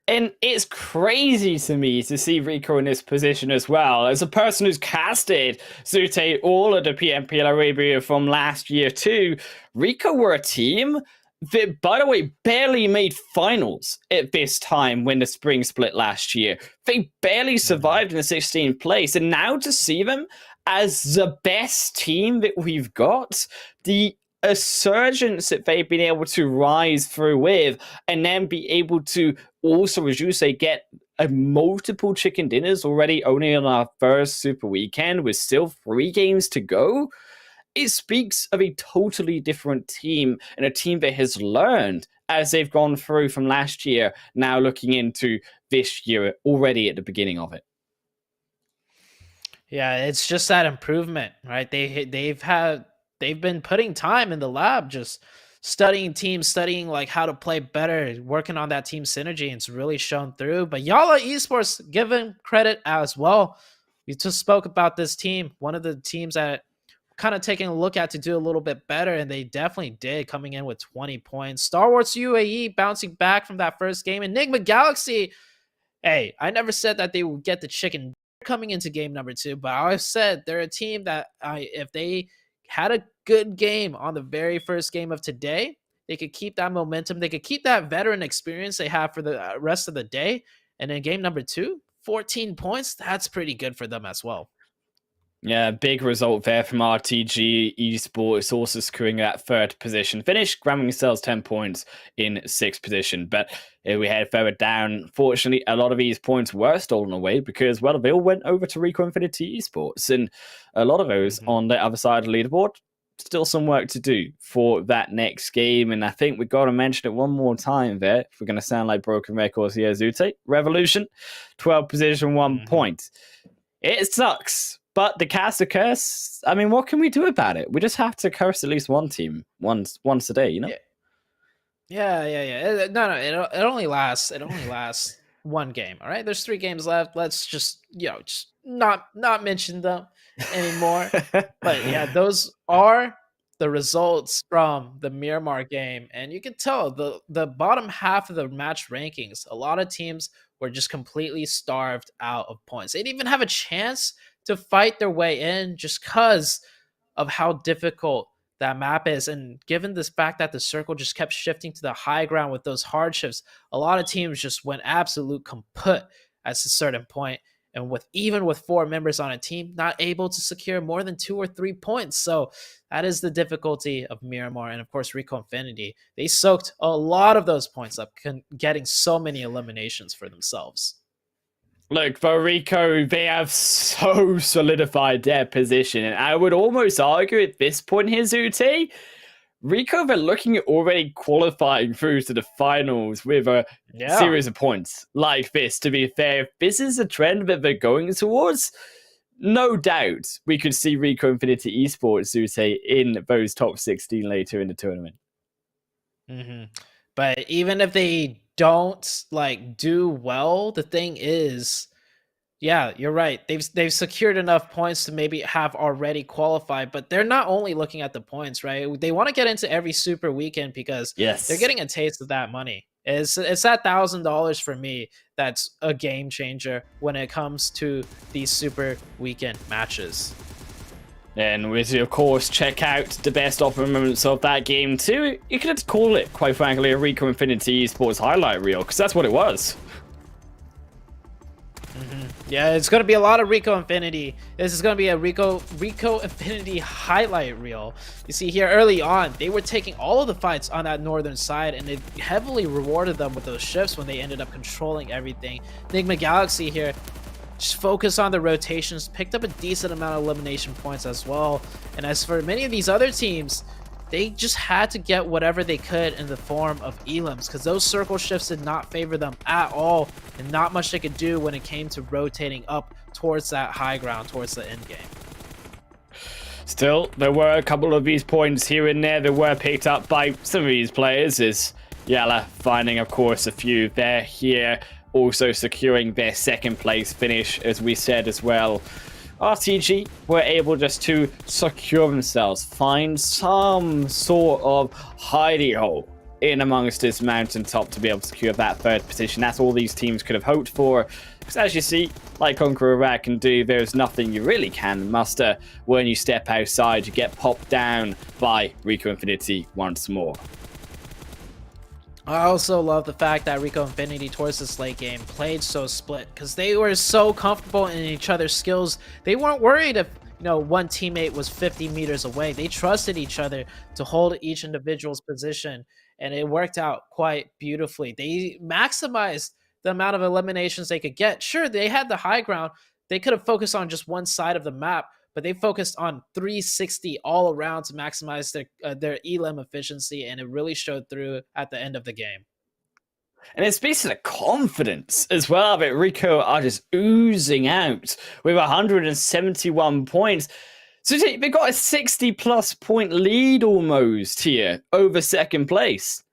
And it's crazy to me to see Rico in this position as well. As a person who's casted Zute all of the PMPL Arabia from last year too, Rico were a team that, by the way, barely made finals at this time when the spring split last year. They barely survived in the 16th place. And now to see them as the best team that we've got, the resurgence that they've been able to rise through with, and then be able to also, as you say, get multiple chicken dinners already only on our first super weekend with still 3 games to go. It speaks of a totally different team, and a team that has learned as they've gone through from last year, now looking into this year already at the beginning of it. Yeah, it's just that improvement, right? They've been putting time in the lab, just studying teams, studying like how to play better, working on that team synergy, and it's really shown through. But YaLLa Esports, given credit as well. We just spoke about this team, one of the teams that kind of taking a look at to do a little bit better, and they definitely did, coming in with 20 points. Stalwart UAE bouncing back from that first game. And Nigma Galaxy, hey, I never said that they would get the chicken coming into game number 2, but I always said they're a team that if they had a good game on the very first game of today, they could keep that momentum. They could keep that veteran experience they have for the rest of the day. And in game number 2, 14 points, that's pretty good for them as well. Yeah, big result there from RTG Esports, also securing that 3rd position finish, grabbing themselves 10 points in 6th position. But if we head further down, fortunately, a lot of these points were stolen away because, well, they all went over to Rico Infinity Esports, and a lot of those on the other side of the leaderboard. Still some work to do for that next game, and I think we've got to mention it one more time there if we're going to sound like broken records here. Zute, Revolution, 12th position, 1 point. It sucks. But the caster curse, I mean, what can we do about it? We just have to curse at least one team once a day, you know? Yeah. No, it only lasts one game, all right? There's 3 games left. Let's just, just not mention them anymore. But yeah, those are the results from the Miramar game. And you can tell the bottom half of the match rankings, a lot of teams were just completely starved out of points. They didn't even have a chance to fight their way in just because of how difficult that map is. And given this fact that the circle just kept shifting to the high ground with those hardships, a lot of teams just went absolute kaput at a certain point. And even with 4 members on a team, not able to secure more than 2 or 3 points. So that is the difficulty of Miramar. And of course, Rico Infinity. They soaked a lot of those points up, getting so many eliminations for themselves. Look, for Rico, they have so solidified their position. And I would almost argue at this point here, Zute, Rico, they're looking at already qualifying through to the finals with a series of points like this. To be fair, if this is a trend that they're going towards, no doubt we could see Rico Infinity Esports, Zute, in those top 16 later in the tournament. But even if they don't do well, the thing is, yeah, you're right. They've secured enough points to maybe have already qualified, but they're not only looking at the points, right? They want to get into every super weekend because they're getting a taste of that money. It's that $1,000 for me that's a game changer when it comes to these super weekend matches. And we of course check out the best offer moments of that game too. You could call it, quite frankly, a Rico Infinity Esports highlight reel, because that's what it was. Yeah, it's going to be a lot of Rico Infinity. This is going to be a Rico Infinity highlight reel. You see here early on, they were taking all of the fights on that northern side, and it heavily rewarded them with those shifts when they ended up controlling everything. Nigma Galaxy here just focused on the rotations, picked up a decent amount of elimination points as well. And as for many of these other teams, they just had to get whatever they could in the form of elims, because those circle shifts did not favor them at all, and not much they could do when it came to rotating up towards that high ground, towards the end game. Still, there were a couple of these points here and there that were picked up by some of these players, as YaLLa finding, of course, a few there here, also securing their second place finish, as we said as well. RTG were able just to secure themselves, find some sort of hidey hole in amongst this mountaintop to be able to secure that third position. That's all these teams could have hoped for. Because as you see, like CONQUEROR can do, there's nothing you really can muster when you step outside. You get popped down by Rico Infinity once more. I also love the fact that Rico Infinity towards this late game played so split, because they were so comfortable in each other's skills. They weren't worried if one teammate was 50 meters away. They trusted each other to hold each individual's position, and it worked out quite beautifully. They maximized the amount of eliminations they could get. Sure, they had the high ground. They could have focused on just one side of the map, but they focused on 360 all around to maximize their elim efficiency, and it really showed through at the end of the game. And it speaks to the confidence as well that Rico are just oozing out with 171 points. So they got a 60-plus point lead almost here over second place.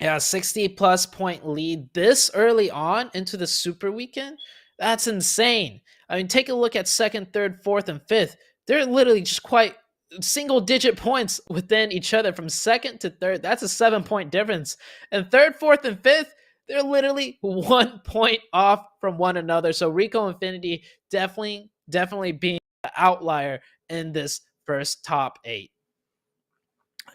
Yeah, 60-plus point lead this early on into the Super Weekend? That's insane. I mean, take a look at second, third, fourth, and fifth. They're literally just quite single-digit points within each other from second to third. That's a 7-point difference. And third, fourth, and fifth, they're literally 1 point off from one another. So Rico Infinity definitely being the outlier in this first top 8.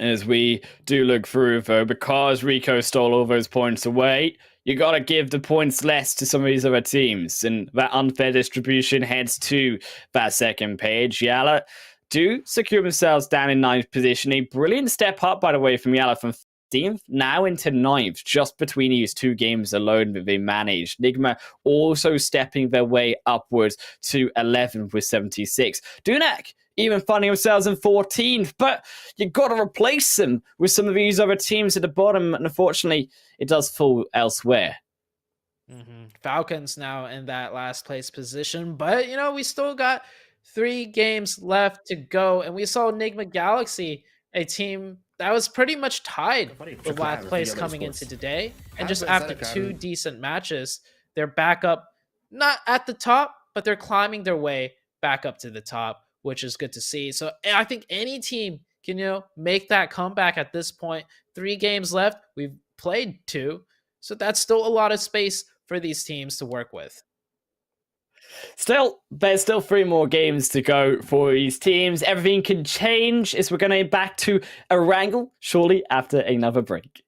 As we do look through, though, because Rico stole all those points away, you got to give the points less to some of these other teams. And that unfair distribution heads to that second page. YaLLa do secure themselves down in 9th position. A brilliant step up, by the way, from YaLLa from 15th now into 9th, just between these 2 games alone that they managed. Nigma also stepping their way upwards to 11th with 76. Dunak even finding themselves in 14th, but you've got to replace them with some of these other teams at the bottom, and unfortunately, it does fall elsewhere. Falcons now in that last place position, but we still got 3 games left to go, and we saw Nigma Galaxy, a team that was pretty much tied with last place coming into today, and just after 2 decent matches, they're back up, not at the top, but they're climbing their way back up to the top, which is good to see. So I think any team can, make that comeback at this point. 3 games left. We've played 2. So that's still a lot of space for these teams to work with. There's still 3 more games to go for these teams. Everything can change as we're going to be back to Erangel shortly after another break.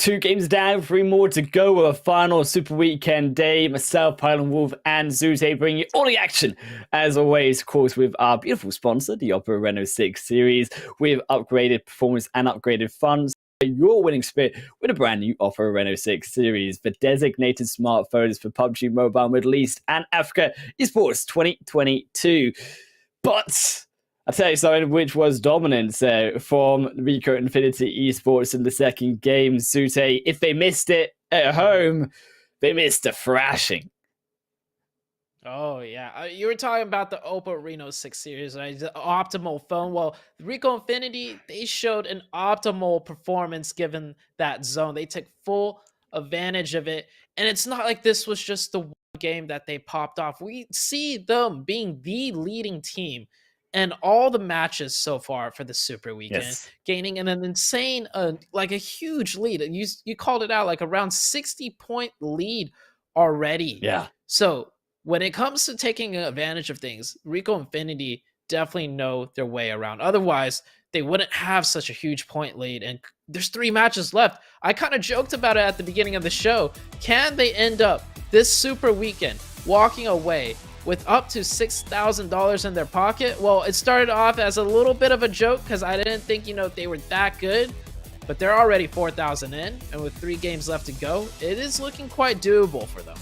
2 games down, 3 more to go with a final Super Weekend day. Myself, Pylon Wolf, and Zute bringing you all the action, as always, of course, with our beautiful sponsor, the Oppo Reno 6 series, with upgraded performance and upgraded funds. Your winning spirit with a brand new Oppo Reno 6 series for designated smartphones for PUBG Mobile Middle East and Africa Esports 2022. But I'll tell you something which was dominant from Rico Infinity Esports in the second game. Zute, if they missed it at home, they missed a thrashing. Oh, yeah. You were talking about the Oppo Reno 6 series, right? The optimal phone. Well, Rico Infinity, they showed an optimal performance given that zone. They took full advantage of it. And it's not like this was just the one game that they popped off. We see them being the leading team in all the matches so far for the Super Weekend, gaining an insane, like a huge lead. You called it out, like around 60-point lead already. Yeah. So when it comes to taking advantage of things, Rico Infinity definitely know their way around. Otherwise, they wouldn't have such a huge point lead. And there's 3 matches left. I kind of joked about it at the beginning of the show. Can they end up this Super Weekend walking away with up to $6,000 in their pocket? Well, it started off as a little bit of a joke because I didn't think, they were that good. But they're already 4,000 in. And with 3 games left to go, it is looking quite doable for them.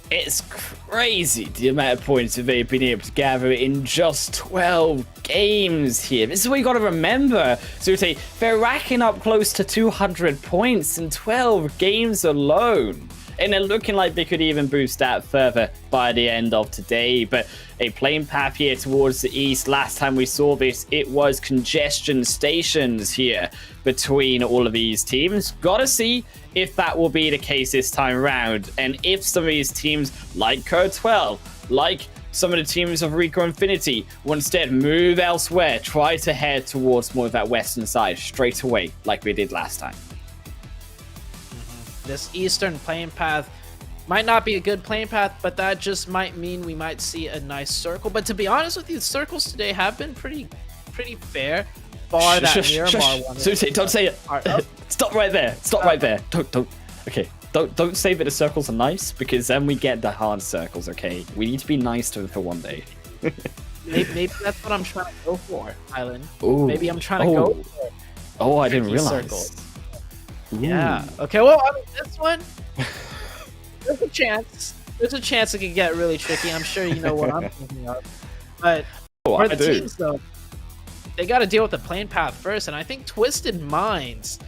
It's crazy the amount of points that they've been able to gather in just 12 games here. This is what you got to remember. So they're racking up close to 200 points in 12 games alone. And they're looking like they could even boost that further by the end of today. But a plane path here towards the east. Last time we saw this, it was congestion stations here between all of these teams. Gotta see if that will be the case this time around. And if some of these teams, like KURD12, like some of the teams of Rico Infinity, will instead move elsewhere, try to head towards more of that western side straight away, like we did last time. This eastern plane path might not be a good plane path, but that just might mean we might see a nice circle. But to be honest with you, the circles today have been pretty fair. Bar that Miramar one. Zute, don't say it. Stop right there. Stop right there. Don't. Okay. Don't say that the circles are nice, because then we get the hard circles. Okay. We need to be nice to them for one day. maybe that's what I'm trying to go for, Island. Ooh. Maybe I'm trying to go for it. Oh, I didn't realize. Circles. Yeah. Okay. Well, I mean, this one, there's a chance. There's a chance it could get really tricky. I'm sure you know what I'm thinking of. But for the teams, though, they got to deal with the plane path first, and I think Twisted Minds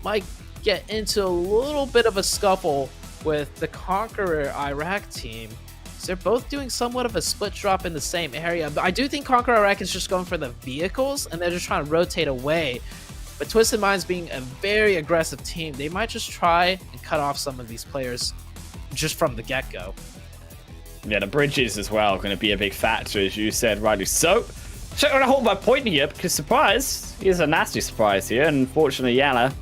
might get into a little bit of a scuffle with the Conqueror Iraq team. So they're both doing somewhat of a split drop in the same area. But I do think Conqueror Iraq is just going for the vehicles, and they're just trying to rotate away. But Twisted Minds being a very aggressive team, they might just try and cut off some of these players just from the get-go. Yeah, the bridges as well going to be a big factor, as you said, rightly so. So I'm going to hold my point here, because surprise, here's a nasty surprise here. And unfortunately, YaLLa,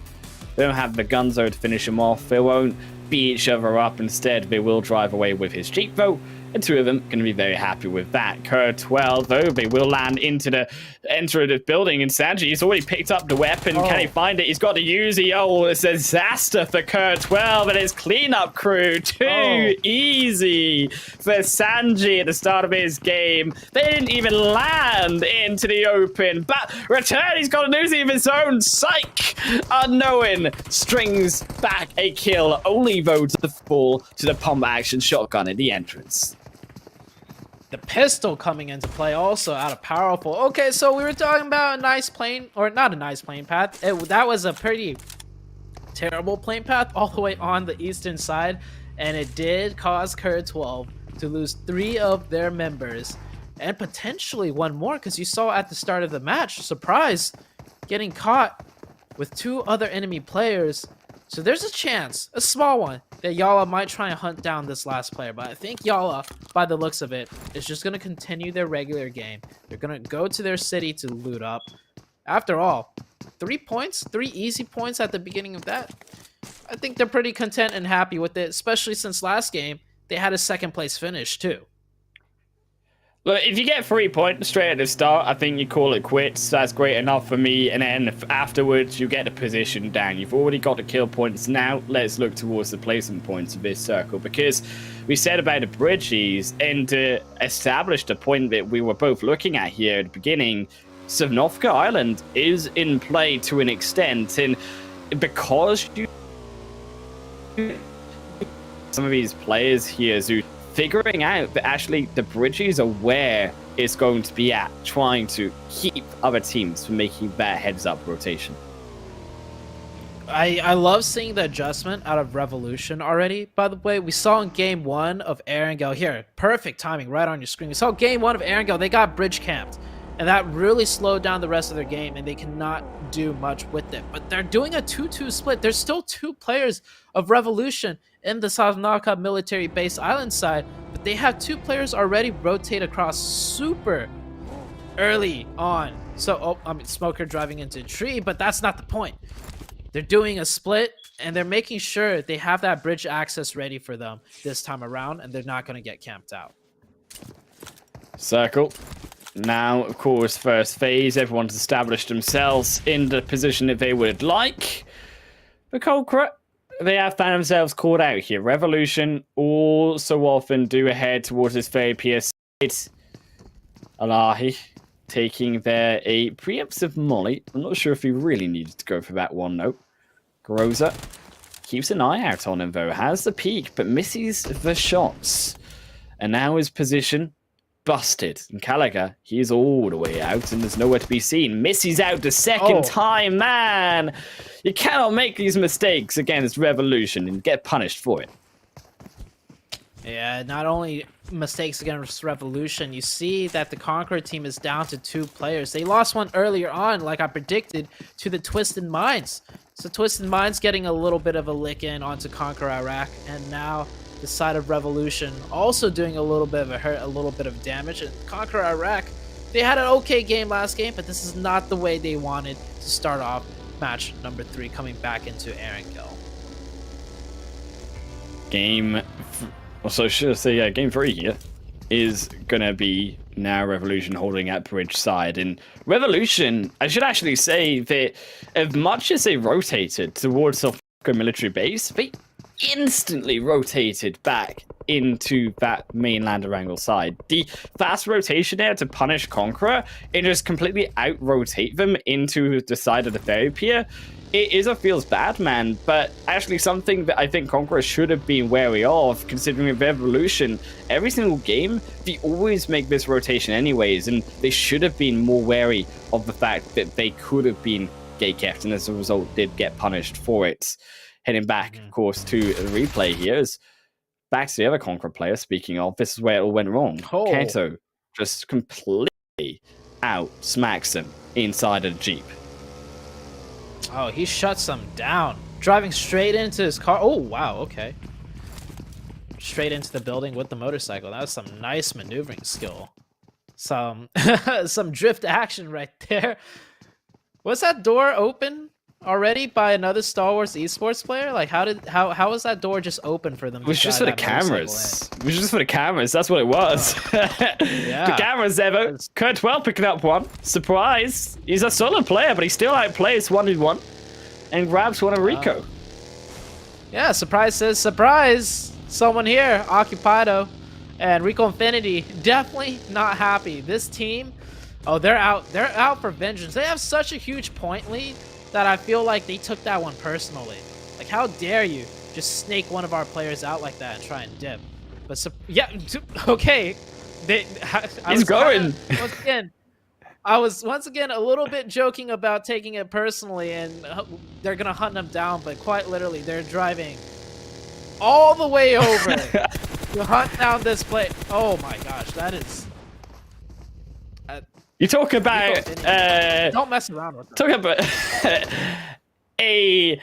they don't have the Gunzo to finish him off. They won't beat each other up. Instead, they will drive away with his Jeep, though. And 2 of them going to be very happy with that. KURD12, though, they will land into the enter the building. And Sanji's already picked up the weapon. Can he find it? He's got the Uzi. Oh, it's a disaster for KURD12 and his cleanup crew. Too easy for Sanji at the start of his game. They didn't even land into the open. But return, he's got a Uzi of his own. Psych! Unknowing strings back a kill. Only, though, to the fall to the pump action shotgun at the entrance. The pistol coming into play also out of powerful. Okay, so we were talking about a nice plane, or not a nice plane path. That was a pretty terrible plane path all the way on the eastern side, and it did cause KURD12 to lose 3 of their members, and potentially 1 more, because you saw at the start of the match, surprise, getting caught with 2 other enemy players. So there's a chance, a small one, that YaLLa might try and hunt down this last player. But I think YaLLa, by the looks of it, is just going to continue their regular game. They're going to go to their city to loot up. After all, 3 points, 3 easy points at the beginning of that. I think they're pretty content and happy with it, especially since last game, they had a 2nd place finish too. Look, if you get 3 points straight at the start, I think you call it quits. That's great enough for me. And then afterwards, you get the position down. You've already got the kill points. Now, let's look towards the placement points of this circle. Because we said about the bridges, and to establish the point that we were both looking at here at the beginning, Sanhok Island is in play to an extent. And because you... some of these players here, Zoo, figuring out that actually the bridges are where it's going to be at, trying to keep other teams from making that heads-up rotation. I love seeing the adjustment out of Revolution already. By the way, we saw in game 1 of Erangel here, perfect timing right on your screen. We saw game 1 of Erangel, they got bridge camped, and that really slowed down the rest of their game, and they cannot do much with it. But they're doing a 2-2 split. There's still 2 players of Revolution in the Sanhok military base island side, but they have 2 players already rotate across super early on. So, Smoker driving into a tree, but that's not the point. They're doing a split, and they're making sure they have that bridge access ready for them this time around, and they're not going to get camped out. Circle. Now, of course, first phase, everyone's established themselves in the position that they would like. But KONQUEROR, they have found themselves caught out here. Revolution all so often do head towards this very PS side. Alahi taking there a preemptive molly. I'm not sure if he really needed to go for that one, though. Groza keeps an eye out on him, though. Has the peak, but misses the shots. And now his position busted. And Gallagher, he's all the way out, and there's nowhere to be seen. Misses out the second time, man! You cannot make these mistakes against Revolution and get punished for it. Yeah, not only mistakes against Revolution, you see that the KONQUEROR team is down to 2 players. They lost one earlier on, like I predicted, to the Twisted Minds. So Twisted Minds getting a little bit of a lick in onto KONQUEROR Iraq, and now the side of Revolution also doing a little bit of a hurt, a little bit of damage. And KONQUEROR Iraq, they had an okay game last game, but this is not the way they wanted to start off match number 3, coming back into Erangel. Game 3 here is gonna be now Revolution holding at bridge side. And Revolution, I should actually say that as much as they rotated towards the military base, they instantly rotated back into that mainland Erangel side. The fast rotation there to punish KONQUEROR and just completely out-rotate them into the side of the ferry pier, it is a feels bad, man, but actually something that I think KONQUEROR should have been wary of, considering with Revolution, every single game, they always make this rotation anyways, and they should have been more wary of the fact that they could have been gate-kept, and as a result did get punished for it. Heading back, of course, to the replay here is back to the other KONQUEROR player. Speaking of, this is where it all went wrong. Keto just completely out-smacks him inside of the Jeep. Oh, he shuts them down. Driving straight into his car. Oh, wow, okay. Straight into the building with the motorcycle. That was some nice maneuvering skill. Some some drift action right there. Was that door open already by another Stalwart Esports player? Like, how was that door just open for them? It was just for the cameras. It was just for the cameras. That's what it was. Yeah. The cameras there, though. KURDSQUAD picking up one. Surprise. He's a solid player, but he still outplays 1v1 and grabs one of Rico. Yeah, surprise says surprise. Someone here, Occupido, and Rico Infinity, definitely not happy. This team, oh, they're out for vengeance. They have such a huge point lead that I feel like they took that one personally. Like, how dare you just snake one of our players out like that and try and dip? But yeah, okay. He's going. I was once again a little bit joking about taking it personally, and they're gonna hunt them down. But quite literally, they're driving all the way over to hunt down this play. Oh my gosh, that is. You talk about don't mess around with them. Talk about a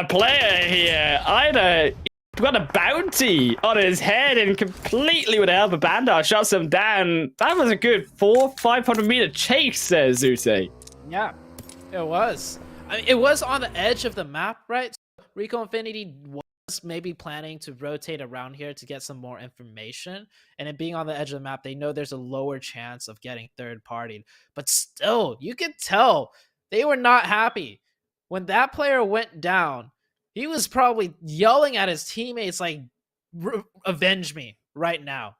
player here. Either got a bounty on his head and completely with the help of Bandar shuts him down. That was a good 400-500 meter chase, says Zute. Yeah, it was. I mean, it was on the edge of the map, right? So Rico Infinity maybe planning to rotate around here to get some more information, and it being on the edge of the map, they know there's a lower chance of getting third partied. But still, you could tell they were not happy. When that player went down, he was probably yelling at his teammates like, avenge me right now.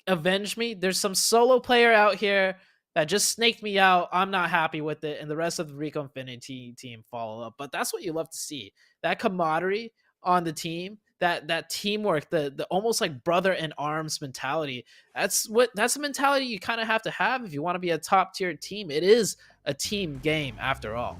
Avenge me. There's some solo player out here that just snaked me out. I'm not happy with it. And the rest of the Rico Infinity team follow up. But that's what you love to see. That camaraderie on the team, that teamwork, the almost like brother in arms mentality. That's a mentality you kind of have to have if you want to be a top tier team. It is a team game after all.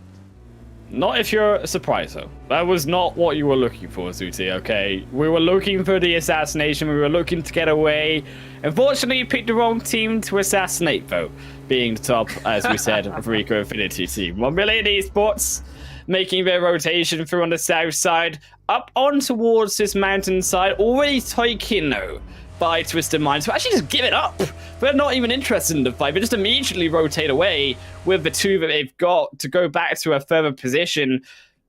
Not if you're a surpriser. That was not what you were looking for, Zuti, okay? We were looking for the assassination. We were looking to get away. Unfortunately, you picked the wrong team to assassinate, though. Being the top, as we said, of Rico Infinity team. 1EMILLION Esports making their rotation through on the south side. Up on towards this mountainside. Already taken, though, by Twisted Minds, who actually just give it up. They're not even interested in the fight. They just immediately rotate away with the two that they've got to go back to a further position.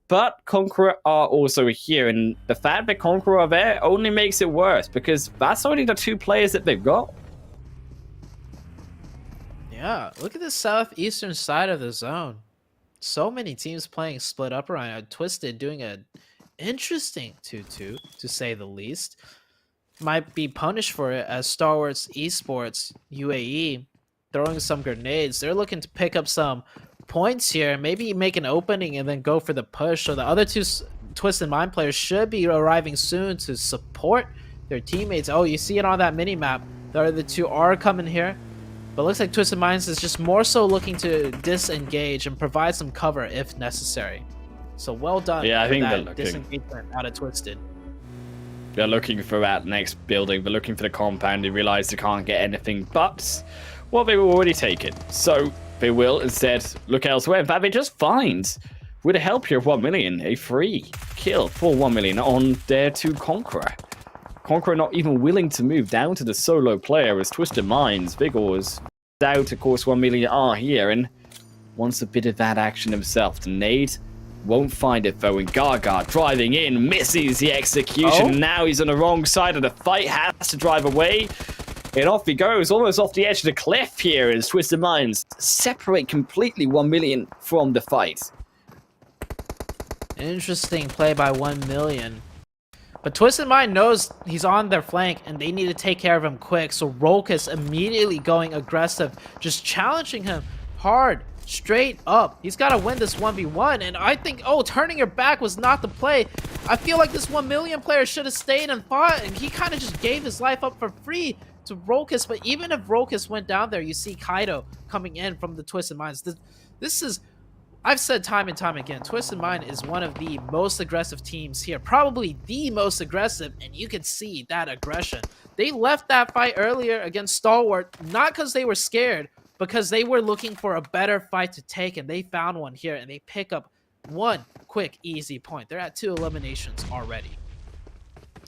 But KONQUEROR are also here, and the fact that KONQUEROR are there only makes it worse, because that's only the two players that they've got. Yeah, look at the southeastern side of the zone. So many teams playing split up around it. Twisted doing a interesting 2-2, to say the least. Might be punished for it as Stalwart Esports UAE throwing some grenades. They're looking to pick up some points here, maybe make an opening and then go for the push. So the other two Twisted Mind players should be arriving soon to support their teammates. Oh, you see it on that mini map. The other two are coming here, but looks like Twisted Minds is just more so looking to disengage and provide some cover if necessary. So well done. Yeah, I think that they're looking disengagement out of Twisted. They're looking for that next building. They're looking for the compound. They realize they can't get anything but what they were already taken. So they will instead look elsewhere. In fact, they just find, with the help here of 1EMILLION, a free kill for 1EMILLION on their two KONQUEROR. KONQUEROR not even willing to move down to the solo player as Twisted Minds, Vigors, doubt, of course, 1EMILLION are here and wants a bit of that action himself. The nade won't find it though, and Gaga driving in, misses the execution. Now he's on the wrong side of the fight, has to drive away. And off he goes, almost off the edge of the cliff here as Twisted Minds separate completely 1EMILLION from the fight. Interesting play by 1EMILLION. But Twisted Mind knows he's on their flank and they need to take care of him quick. So Rolkus immediately going aggressive, just challenging him hard. Straight up. He's got to win this 1v1, and I think, turning your back was not the play. I feel like this 1EMILLION player should have stayed and fought, and he kind of just gave his life up for free to Rolkus. But even if Rolkus went down there, you see Kaido coming in from the Twisted Minds. This is, I've said time and time again, Twisted Mind is one of the most aggressive teams here, probably the most aggressive, and you can see that aggression. They left that fight earlier against Stalwart, not because they were scared, because they were looking for a better fight to take, and they found one here, and they pick up one quick, easy point. They're at 2 eliminations already.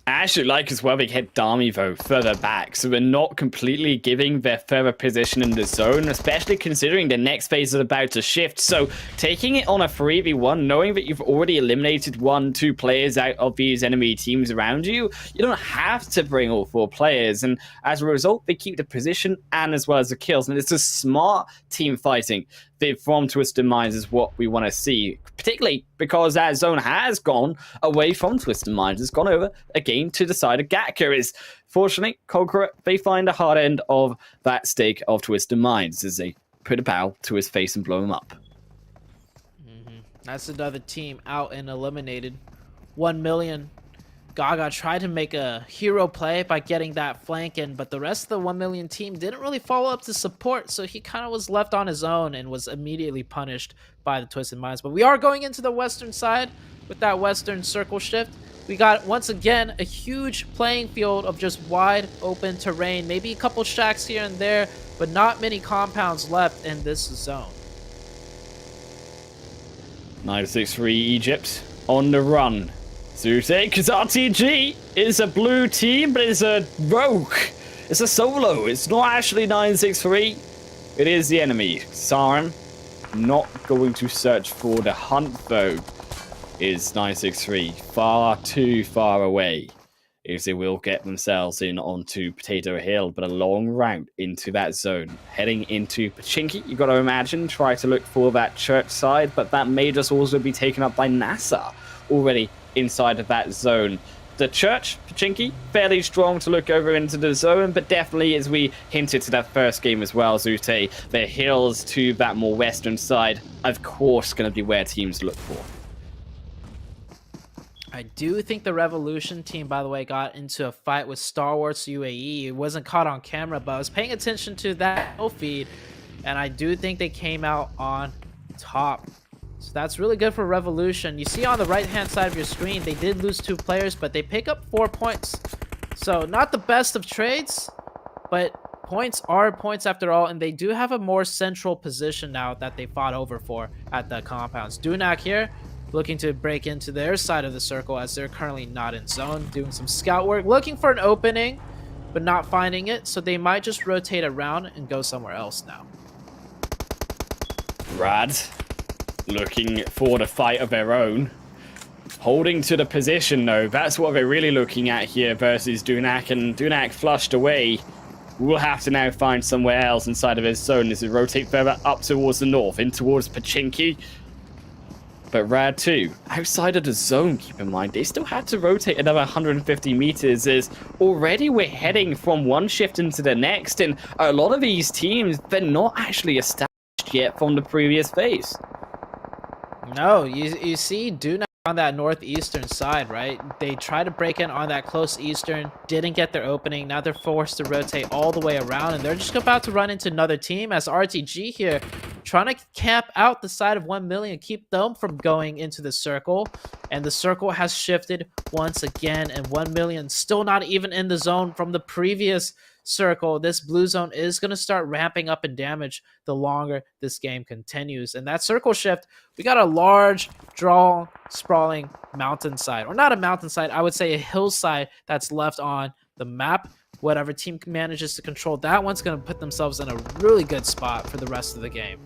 I actually like as well they hit Dami though further back, so they're not completely giving their further position in the zone, especially considering the next phase is about to shift. So taking it on a 3v1, knowing that you've already eliminated 1-2 players out of these enemy teams around you, you don't have to bring all 4 players, and as a result they keep the position and as well as the kills, and it's a smart team fighting from Twisted Minds is what we want to see, particularly because that zone has gone away from Twisted Minds. It's gone over again to the side of Gatka. Is fortunately KONQUEROR, they find a hard end of that stake of Twisted Minds as they put a bow to his face and blow him up. That's another team out and eliminated. 1EMILLION. Gaga tried to make a hero play by getting that flank in, but the rest of the 1EMILLION team didn't really follow up to support, so he kind of was left on his own and was immediately punished by the Twisted Minds. But we are going into the western side with that western circle shift. We got, once again, a huge playing field of just wide open terrain, maybe a couple shacks here and there, but not many compounds left in this zone. 963 Egypt on the run. Zute, because RTG is a blue team, but it's a rogue. It's a solo. It's not actually 963. It is the enemy. Saran not going to search for the hunt, though. is 963 far too far away. Is they will get themselves in onto Potato Hill, but a long route into that zone. Heading into Pachinki, you've got to imagine, try to look for that church side, but that may just also be taken up by NASR already inside of that zone. The church, Pachinki, fairly strong to look over into the zone, but definitely, as we hinted to that first game as well, Zute, the hills to that more western side, of course, going to be where teams look for. I do think the Revolution team, by the way, got into a fight with Stalwart UAE. It wasn't caught on camera, but I was paying attention to that feed, and I do think they came out on top. So that's really good for Revolution. You see on the right-hand side of your screen, they did lose 2 players, but they pick up 4 points. So not the best of trades, but points are points after all, and they do have a more central position now that they fought over for at the compounds. Dunak here, looking to break into their side of the circle as they're currently not in zone, doing some scout work, looking for an opening, but not finding it, so they might just rotate around and go somewhere else now. Rad, looking for the fight of their own. Holding to the position, though, that's what they're really looking at here versus Dunak, and Dunak flushed away. We'll have to now find somewhere else inside of his zone as we rotate further up towards the north, in towards Pachinki. But Rad too, outside of the zone, keep in mind, they still had to rotate another 150 meters as already we're heading from one shift into the next, and a lot of these teams, they're not actually established yet from the previous phase. No, you see Dunak on that northeastern side, right? They try to break in on that close eastern, didn't get their opening. Now they're forced to rotate all the way around, and they're just about to run into another team as RTG here trying to camp out the side of 1 million, keep them from going into the circle. And the circle has shifted once again, and 1 million still not even in the zone from the previous circle. This blue zone is going to start ramping up in damage the longer this game continues. And that circle shift, we got a large, sprawling mountainside, or not a mountainside, I would say a hillside that's left on the map. Whatever team manages to control that one's going to put themselves in a really good spot for the rest of the game.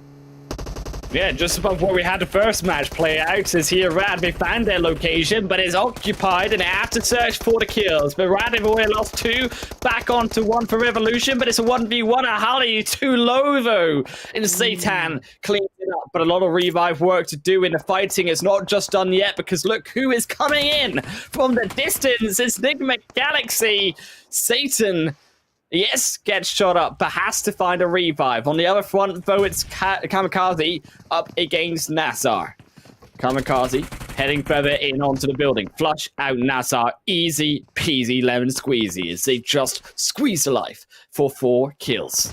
Yeah, just above where we had the first match play out is here Rad. They found their location, but it's occupied and they have to search for the kills. But Rad have already lost 2, back onto 1 for Revolution, but it's a 1v1 at Halley. Too low though. And Satan cleans it up, but a lot of revive work to do in the fighting. It's not just done yet because look who is coming in from the distance. It's Nigma Galaxy. Satan, yes, gets shot up, but has to find a revive. On the other front, though, it's KAMIKAZE up against NASR. KAMIKAZE heading further in onto the building. Flush out NASR. Easy peasy lemon squeezy as they just squeeze the life for 4 kills.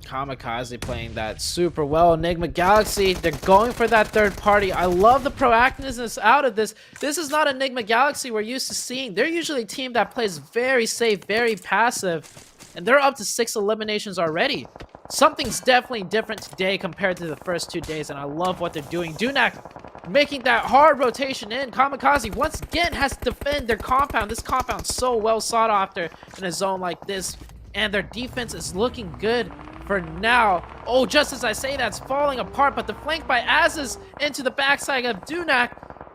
KAMIKAZE playing that super well. Nigma Galaxy, they're going for that third party. I love the proactiveness out of this. This is not a Nigma Galaxy we're used to seeing. They're usually a team that plays very safe, very passive, and they're up to 6 eliminations already. Something's definitely different today compared to the first 2 days, and I love what they're doing. Dunak making that hard rotation in. KAMIKAZE once again has to defend their compound. This compound's so well sought after in a zone like this, and their defense is looking good for now. Oh, just as I say that's falling apart, but the flank by Azes into the backside of Dunak.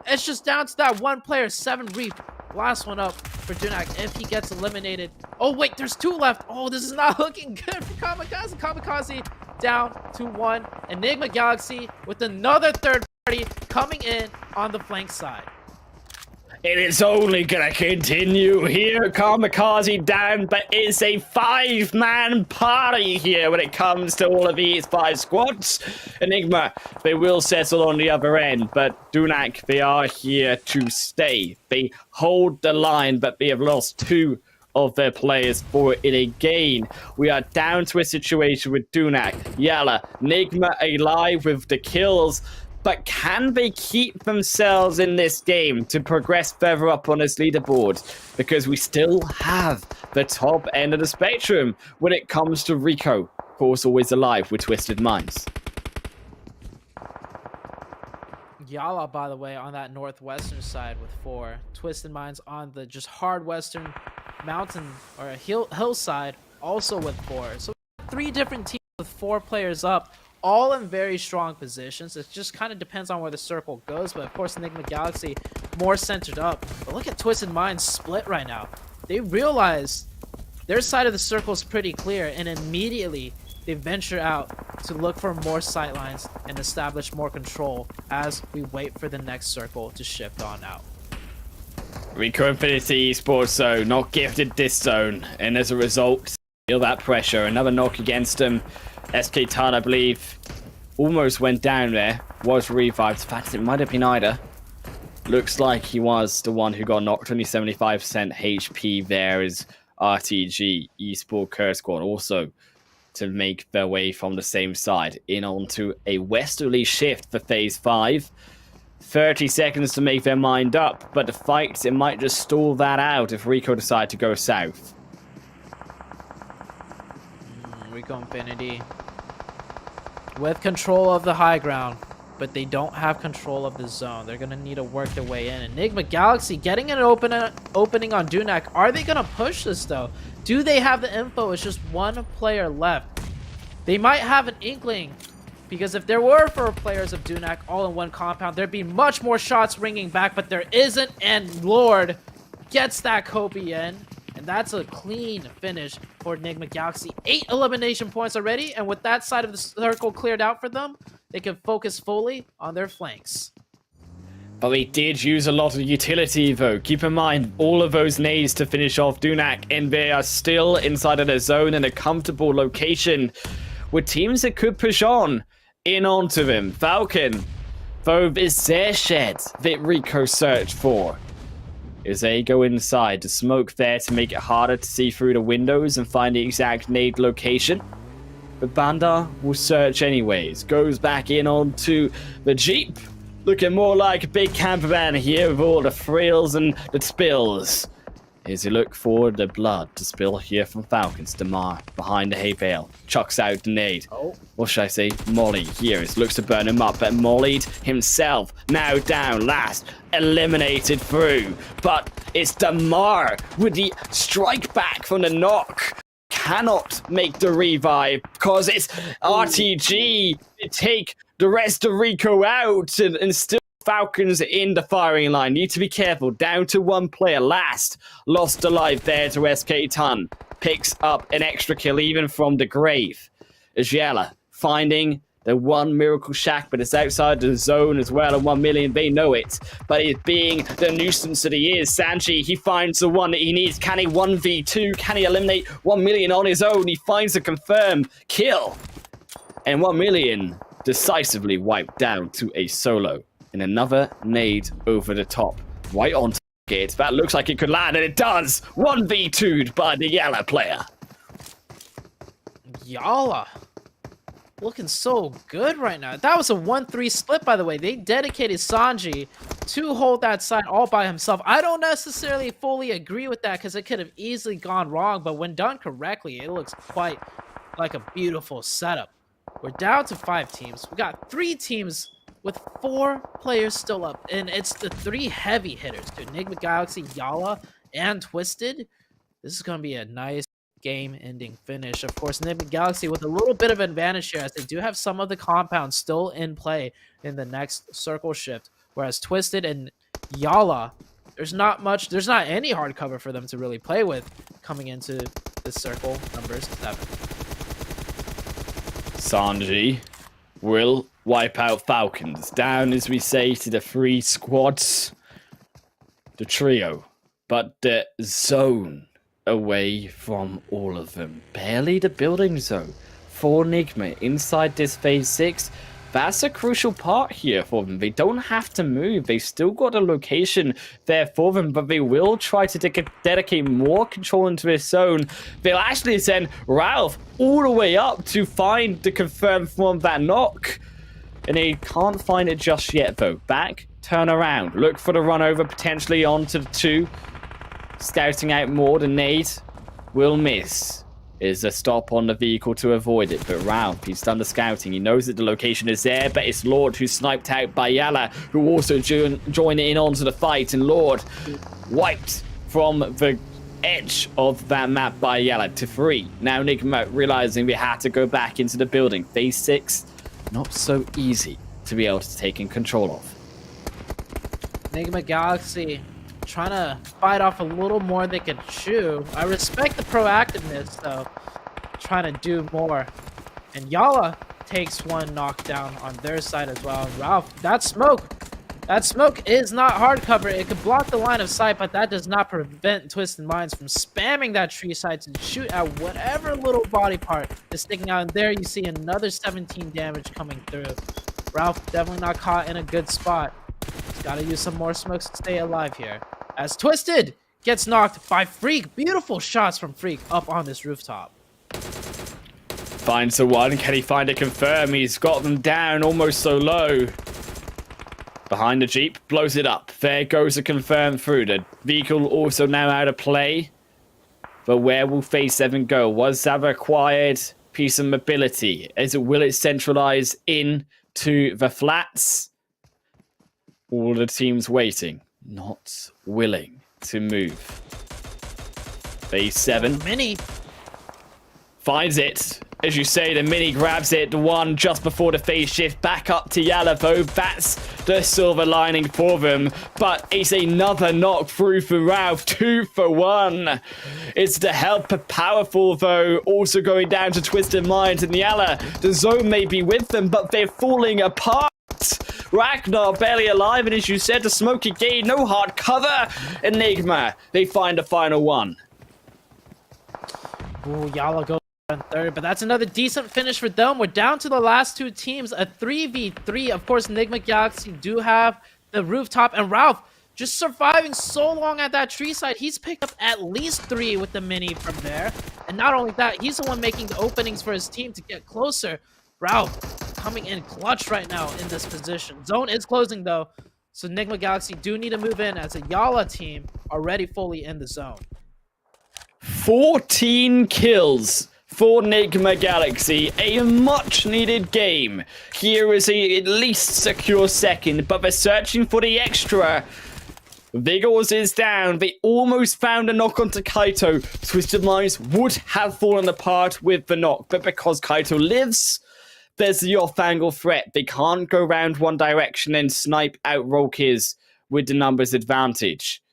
It's just down to that 1 player, 7 Reap. Last one up for Dunak if he gets eliminated. Oh wait, there's 2 left. Oh, this is not looking good for KAMIKAZE. KAMIKAZE down to 1. Enigma Galaxy with another third party coming in on the flank side. And it's only gonna continue here. KAMIKAZE down, but it's a 5-man party here when it comes to all of these 5 squads. Enigma, they will settle on the other end, but Dunak, they are here to stay. They hold the line, but they have lost 2 of their players for it again. We are down to a situation with Dunak, YaLLa, Nigma alive with the kills. But can they keep themselves in this game to progress further up on this leaderboard? Because we still have the top end of the spectrum when it comes to Rico, of course, always alive with Twisted Minds. YaLLa, by the way, on that northwestern side with 4. Twisted Minds on the just hard western mountain or a hillside also with 4. So 3 different teams with 4 players up. all in very strong positions. It just kind of depends on where the circle goes. But of course, Nigma Galaxy more centered up. But look at Twisted Minds split right now. They realize their side of the circle is pretty clear, and immediately they venture out to look for more sightlines and establish more control as we wait for the next circle to shift on out. Rico Infinity Esports, though, not gifted this zone, and as a result, feel that pressure. Another knock against him. SK Tan, I believe, almost went down there. Was revived. In fact, it might have been either. Looks like he was the one who got knocked. Only 75% HP there is RTG, eSport KURDSQUAD, also to make their way from the same side in onto a westerly shift for phase 5. 30 seconds to make their mind up, but the fight, it might just stall that out if Rico decide to go south. Rico Infinity with control of the high ground, but they don't have control of the zone. They're gonna need to work their way in. Enigma Galaxy getting an opening on Dunak. Are they gonna push this though? Do they have the info? It's just one player left. They might have an inkling, because if there were 4 players of Dunak all in one compound, there'd be much more shots ringing back, but there isn't, and Lord gets that Kobe in. And that's a clean finish for Nigma Galaxy. 8 elimination points already, and with that side of the circle cleared out for them, they can focus fully on their flanks. But they did use a lot of utility, though. Keep in mind, all of those nades to finish off Dunak, and they are still inside of their zone in a comfortable location with teams that could push on in onto them. Falcon, though, is their shed that Rico searched for. As they go inside, the smoke there to make it harder to see through the windows and find the exact nade location. But Bandar will search anyways. Goes back in onto the Jeep. Looking more like a big camper van here with all the frills and the spills. As you look for the blood to spill here from Falcons. Damar behind the hay bale. Chucks out the nade. What should I say? Molly here. It looks to burn him up, but mollied himself. Now down last. Eliminated through. But it's Damar with the strike back from the knock. Cannot make the revive because it's RTG to take the rest of Rico out, and still Falcons in the firing line. Need to be careful. Down to 1 player. Last lost alive there to SK Tan. Picks up an extra kill even from the grave. As YaLLa finding the 1 miracle shack, but it's outside the zone as well, and 1 million, they know it. But he's being the nuisance that he is. Sanji, he finds the one that he needs. Can he 1v2? Can he eliminate 1 million on his own? He finds a confirm kill. And 1 million decisively wiped down to a solo. And another nade over the top. Right on target. That looks like it could land, and it does! 1v2'd by the YaLLa player. YaLLa looking so good right now. That was a 1-3 split, by the way. They dedicated Sanji to hold that side all by himself. I don't necessarily fully agree with that because it could have easily gone wrong, but when done correctly, it looks quite like a beautiful setup. We're down to 5 teams. We got 3 teams with 4 players still up, and it's the 3 heavy hitters, dude. Nigma Galaxy, YaLLa, and Twisted. This is going to be a nice game-ending finish. Of course, Nigma Galaxy with a little bit of advantage here, as they do have some of the compounds still in play in the next circle shift, whereas Twisted and YaLLa, there's not any hard cover for them to really play with coming into this circle number 7. Sanji will wipe out Falcons. Down, as we say, to the 3 squads. The trio. But the zone away from all of them. Barely the building zone. For Nigma inside this phase 6. That's a crucial part here for them. They don't have to move. They've still got a location there for them, but they will try to dedicate more control into this zone. They'll actually send Ralph all the way up to find the confirmed from that knock. And they can't find it just yet, though. Back, turn around. Look for the run over potentially onto the 2. Scouting out more. The nade will miss. Is a stop on the vehicle to avoid it, but Ralph, he's done the scouting. He knows that the location is there, but it's Lord who's sniped out by YaLLa, who also join in onto the fight, and Lord wiped from the edge of that map by YaLLa to 3. Now Nigma realizing we had to go back into the building. Phase 6 not so easy to be able to take in control of. Nigma Galaxy trying to fight off a little more they could chew. I respect the proactiveness, though. Trying to do more. And YaLLa takes one knockdown on their side as well. And Ralph, that smoke is not hard cover. It could block the line of sight, but that does not prevent Twisted Minds from spamming that tree side to shoot at whatever little body part is sticking out. And there you see another 17 damage coming through. Ralph definitely not caught in a good spot. He's got to use some more smokes to stay alive here. As Twisted gets knocked by Freak. Beautiful shots from Freak up on this rooftop. Finds the one. Can he find a confirm? He's got them down almost so low. Behind the Jeep, blows it up. There goes a confirm through. The vehicle also now out of play. But where will Phase 7 go? Was that required piece of mobility? Will it centralize into the flats? All the teams waiting, not willing to move. Phase 7. Mini Finds it. As you say, the Mini grabs it. The one just before the phase shift. Back up to YaLLa, though. That's the silver lining for them. But it's another knock through for Ralph. 2 for 1. It's the help of Powerful, though. Also going down to Twisted Minds and YaLLa. The zone may be with them, but they're falling apart. Ragnar barely alive, and as you said, the smoke again. No hard cover. Enigma, they find a final one. Ooh, YaLLa goes on third, but that's another decent finish for them. We're down to the last two teams, a 3v3. Of course, Nigma Galaxy do have the rooftop, and Ralph just surviving so long at that tree side. He's picked up at least 3 with the Mini from there. And not only that, he's the one making the openings for his team to get closer. Ralph coming in clutch right now in this position. Zone is closing, though, so Nigma Galaxy do need to move in as a YaLLa team already fully in the zone. 14 kills for Nigma Galaxy. A much-needed game. Here is a at least secure second, but they're searching for the extra. Vigors is down. They almost found a knock onto Kaito. Twisted Minds would have fallen apart with the knock, but because Kaito lives, there's the off-angle threat. They can't go round one direction and snipe out Rolkiz with the numbers advantage.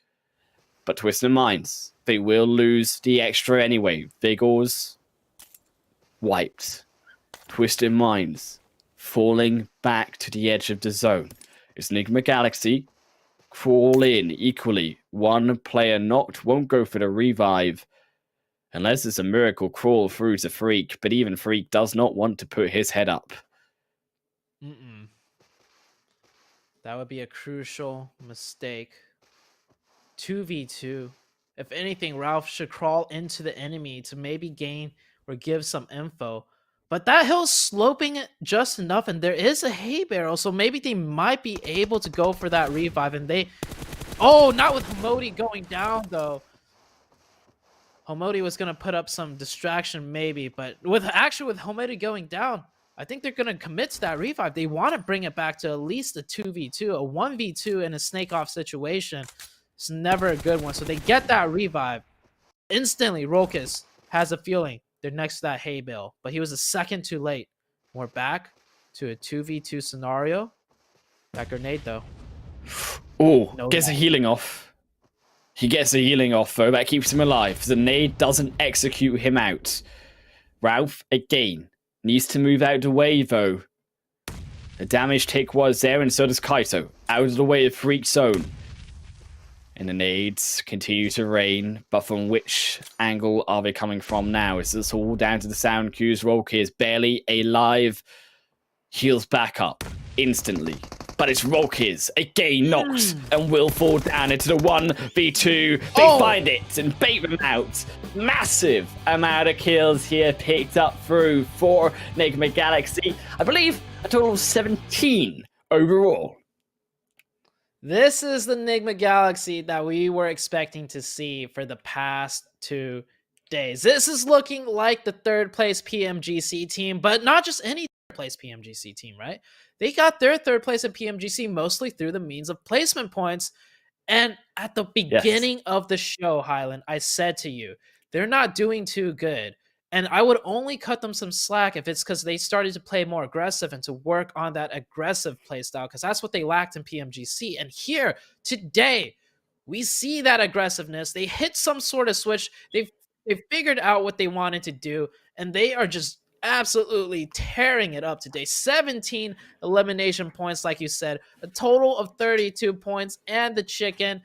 But Twisted Minds, they will lose the extra anyway. Vigors wiped. Twisted Minds falling back to the edge of the zone. It's Nigma Galaxy crawl in equally. One player knocked, won't go for the revive unless it's a miracle crawl through to Freak, but even Freak does not want to put his head up. That would be a crucial mistake. 2v2. If anything, Ralph should crawl into the enemy to maybe gain or give some info. But that hill's sloping just enough, and there is a hay barrel, so maybe they might be able to go for that revive. And they... Oh, not with Homodi going down, though. Homodi was going to put up some distraction, maybe. But with Homodi going down, I think they're going to commit to that revive. They want to bring it back to at least a 2v2. A 1v2 in a snake-off situation. It's never a good one. So they get that revive. Instantly, Rolkiz has a feeling they're next to that hay bale. But he was a second too late. We're back to a 2v2 scenario. That grenade, though. Oh, No gets a doubt. healing off. He gets a healing off, though. That keeps him alive. The nade doesn't execute him out. Ralph, again, needs to move out of the way, though. The damage tick was there, and so does Kaito. Out of the way of Freak Zone. And the nades continue to rain, but from which angle are they coming from now? Is this all down to the sound cues? Rolkiz barely alive. Heals back up instantly. But it's Rolkiz, again knocked, and will fall down into the 1v2. They find it and bait them out. Massive amount of kills here picked up through for Nigma Galaxy. I believe a total of 17 overall. This is the Nigma Galaxy that we were expecting to see for the past 2 days. This is looking like the third place PMGC team, but not just any third place PMGC team, right? They got their third place at PMGC mostly through the means of placement points. And at the beginning of the show, Highland, I said to you, they're not doing too good And I would only cut them some slack if it's because they started to play more aggressive and to work on that aggressive play style, because that's what they lacked in PMGC. And here today, we see that aggressiveness. They hit some sort of switch. They've figured out what they wanted to do, and they are just absolutely tearing it up today. 17 elimination points, like you said, a total of 32 points, and the chicken.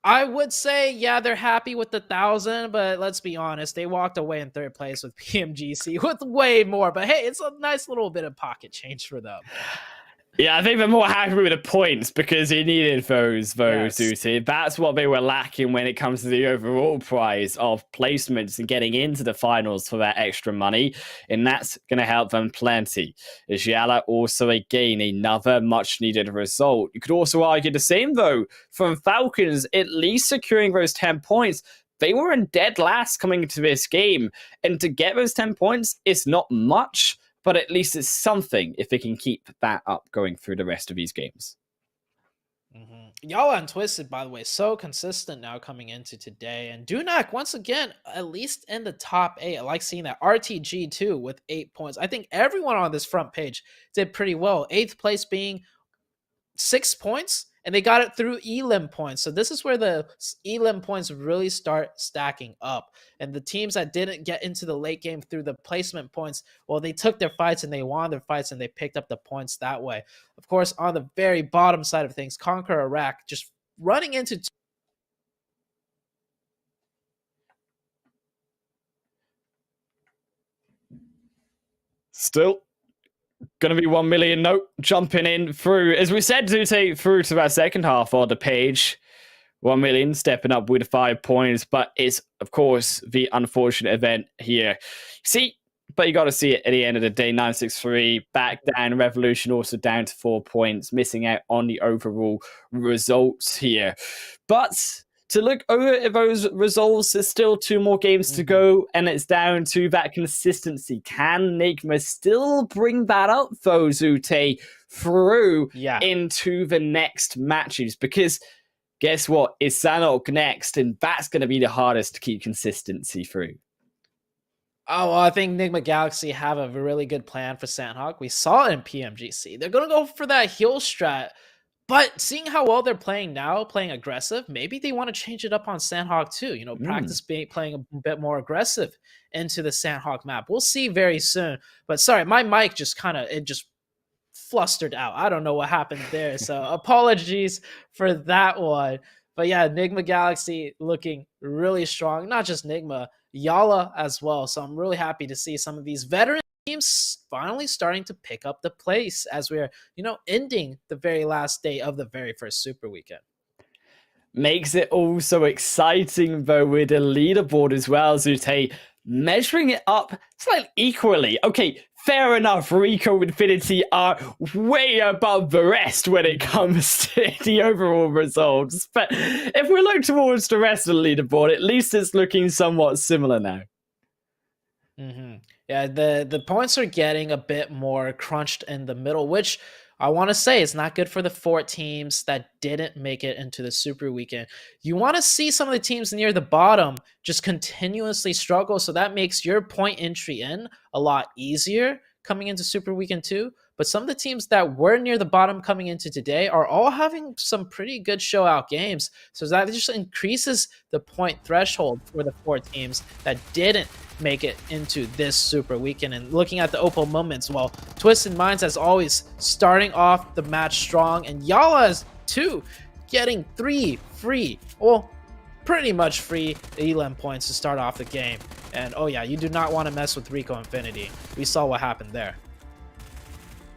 I would say, yeah, they're happy with the 1,000, but let's be honest, they walked away in 3rd place with PMGC with way more. But hey, it's a nice little bit of pocket change for them. Yeah, I think they're more happy with the points because they needed those Yes. Zuti. That's what they were lacking when it comes to the overall prize of placements and getting into the finals for that extra money. And that's going to help them plenty. As YaLLa also again another much needed result. You could also argue the same though from Falcons, at least securing those 10 points. They were in dead last coming into this game. And to get those 10 points, it's not much. But at least it's something if they can keep that up going through the rest of these games. YaLLa and Twisted, by the way, so consistent now coming into today. And Dunak, once again, at least in the top 8. I like seeing that. RTG, too, with 8 points. I think everyone on this front page did pretty well. 8th place being 6 points, and they got it through elim points. So this is where the elim points really start stacking up. And the teams that didn't get into the late game through the placement points, well, they took their fights and they won their fights and they picked up the points that way. Of course, on the very bottom side of things, Conqueror Iraq just running into Still going to be 1 million. Nope, jumping in through, as we said, Zute, through to that second half of the page. 1 million stepping up with 5 points, but it's, of course, the unfortunate event here. See, but you got to see it at the end of the day. 963 back down. Revolution also down to 4 points, missing out on the overall results here. But to look over at those results, there's still 2 more games to go, and it's down to that consistency. Can Nigma still bring that up, though, Zute, through into the next matches? Because guess what? It's Sanhok next, and that's going to be the hardest to keep consistency through. Oh, well, I think Nigma Galaxy have a really good plan for Sanhok. We saw it in PMGC. They're going to go for that heal strat. But seeing how well they're playing now, playing aggressive, maybe they want to change it up on Sanhok too. You know, practice playing a bit more aggressive into the Sanhok map. We'll see very soon. But sorry, my mic just just flustered out. I don't know what happened there. So apologies for that one. But yeah, Nigma Galaxy looking really strong. Not just Nigma, YaLLa as well. So I'm really happy to see some of these veteran teams finally starting to pick up the place as we're, ending the very last day of the very first Super Weekend. Makes it all so exciting, though, with the leaderboard as well, Zute. Measuring it up slightly equally. Okay, fair enough, Rico and Infinity are way above the rest when it comes to the overall results. But if we look towards the rest of the leaderboard, at least it's looking somewhat similar now. Yeah, the points are getting a bit more crunched in the middle, which I want to say is not good for the 4 teams that didn't make it into the Super Weekend. You want to see some of the teams near the bottom just continuously struggle, so that makes your point entry in a lot easier coming into Super Weekend 2. But some of the teams that were near the bottom coming into today are all having some pretty good show-out games. So that just increases the point threshold for the 4 teams that didn't make it into this Super Weekend. And looking at the Opal moments, well, Twisted Minds, as always, starting off the match strong. And YaLLa is, too, getting 3 free, well, pretty much free elim points to start off the game. And, oh yeah, you do not want to mess with Rico Infinity. We saw what happened there.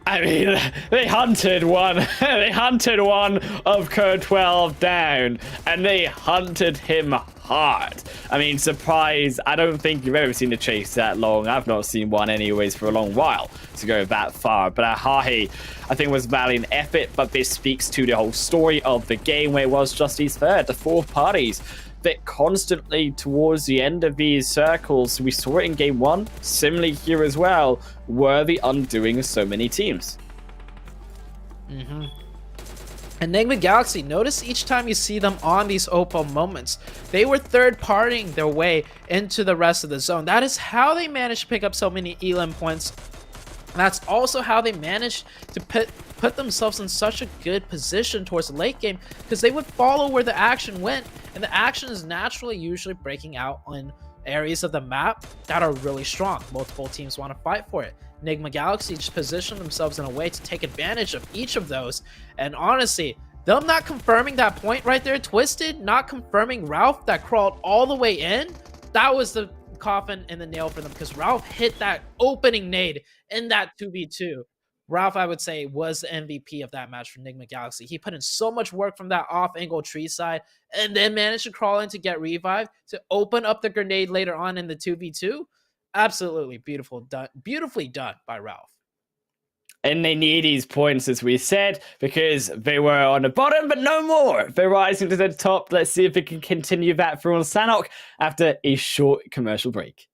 I mean, they hunted one. They hunted one of KURD 12 down, and they hunted him hard. I mean, surprise, I don't think you've ever seen a chase that long. I've not seen one anyways for a long while to go that far. But Ahahi, I think, was valiant effort, but this speaks to the whole story of the game where it was just these third, the 4 parties that constantly towards the end of these circles, we saw it in game 1, similarly here as well, were the undoing of so many teams. And Nigma Galaxy, notice each time you see them on these Opal moments, they were third-partying their way into the rest of the zone. That is how they managed to pick up so many elim points. That's also how they managed to put themselves in such a good position towards the late game, because they would follow where the action went, and the action is naturally usually breaking out in areas of the map that are really strong. Multiple teams want to fight for it. Nigma Galaxy just positioned themselves in a way to take advantage of each of those, and honestly, them not confirming that point right there, Twisted not confirming Ralph that crawled all the way in, that was the coffin in the nail for them, because Ralph hit that opening nade in that 2v2. Ralph, I would say, was the MVP of that match for Nigma Galaxy. He put in so much work from that off-angle tree side and then managed to crawl in to get revived to open up the grenade later on in the 2v2. Absolutely beautifully done by Ralph. And they need these points, as we said, because they were on the bottom, but no more. They're rising to the top. Let's see if they can continue that through on Sanhok after a short commercial break.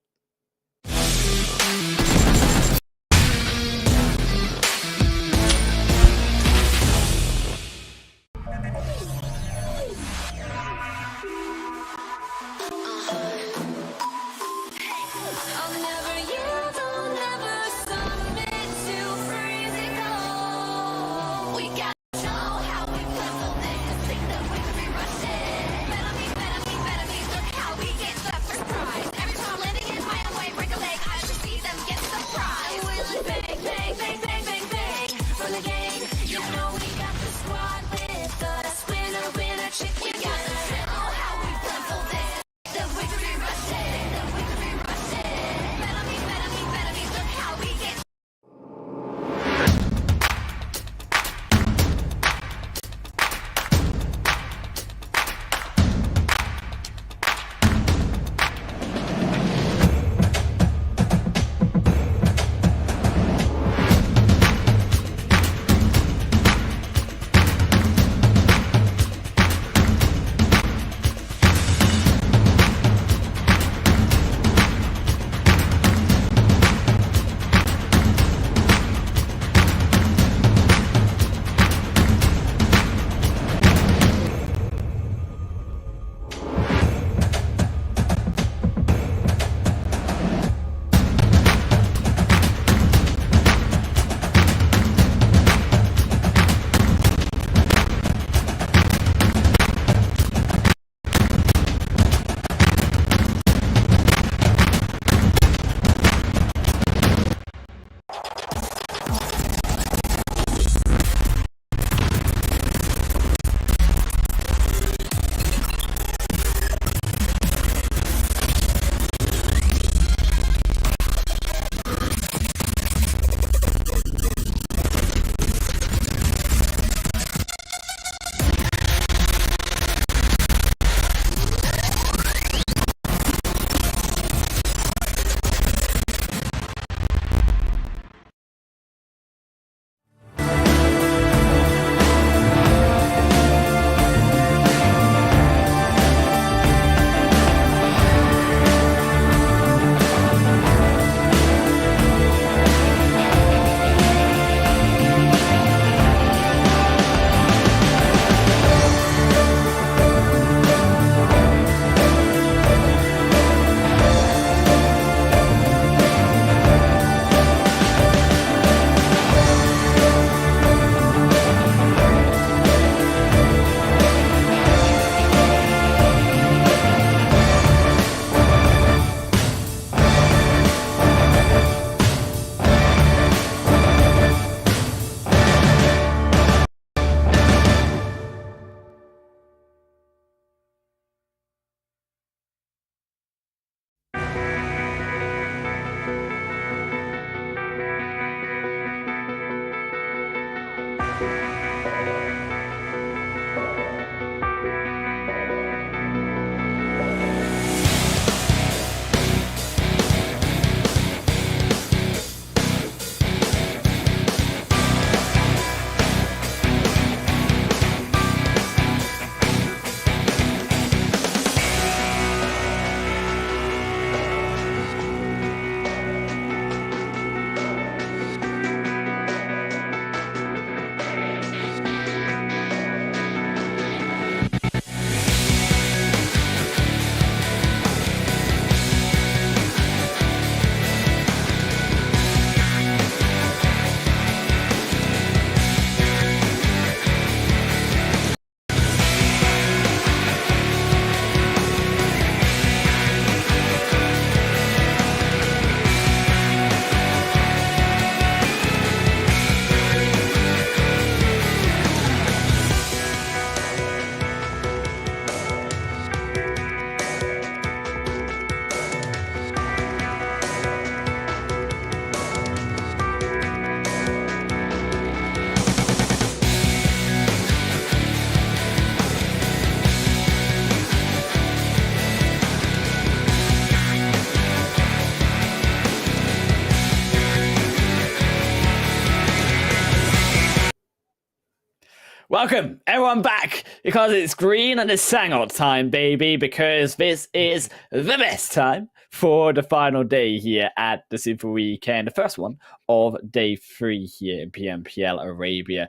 Welcome, everyone, back, because it's green and it's Sanhok time, baby, because this is the best time for the final day here at the Super Weekend, the first one of day 3 here in PMPL Arabia.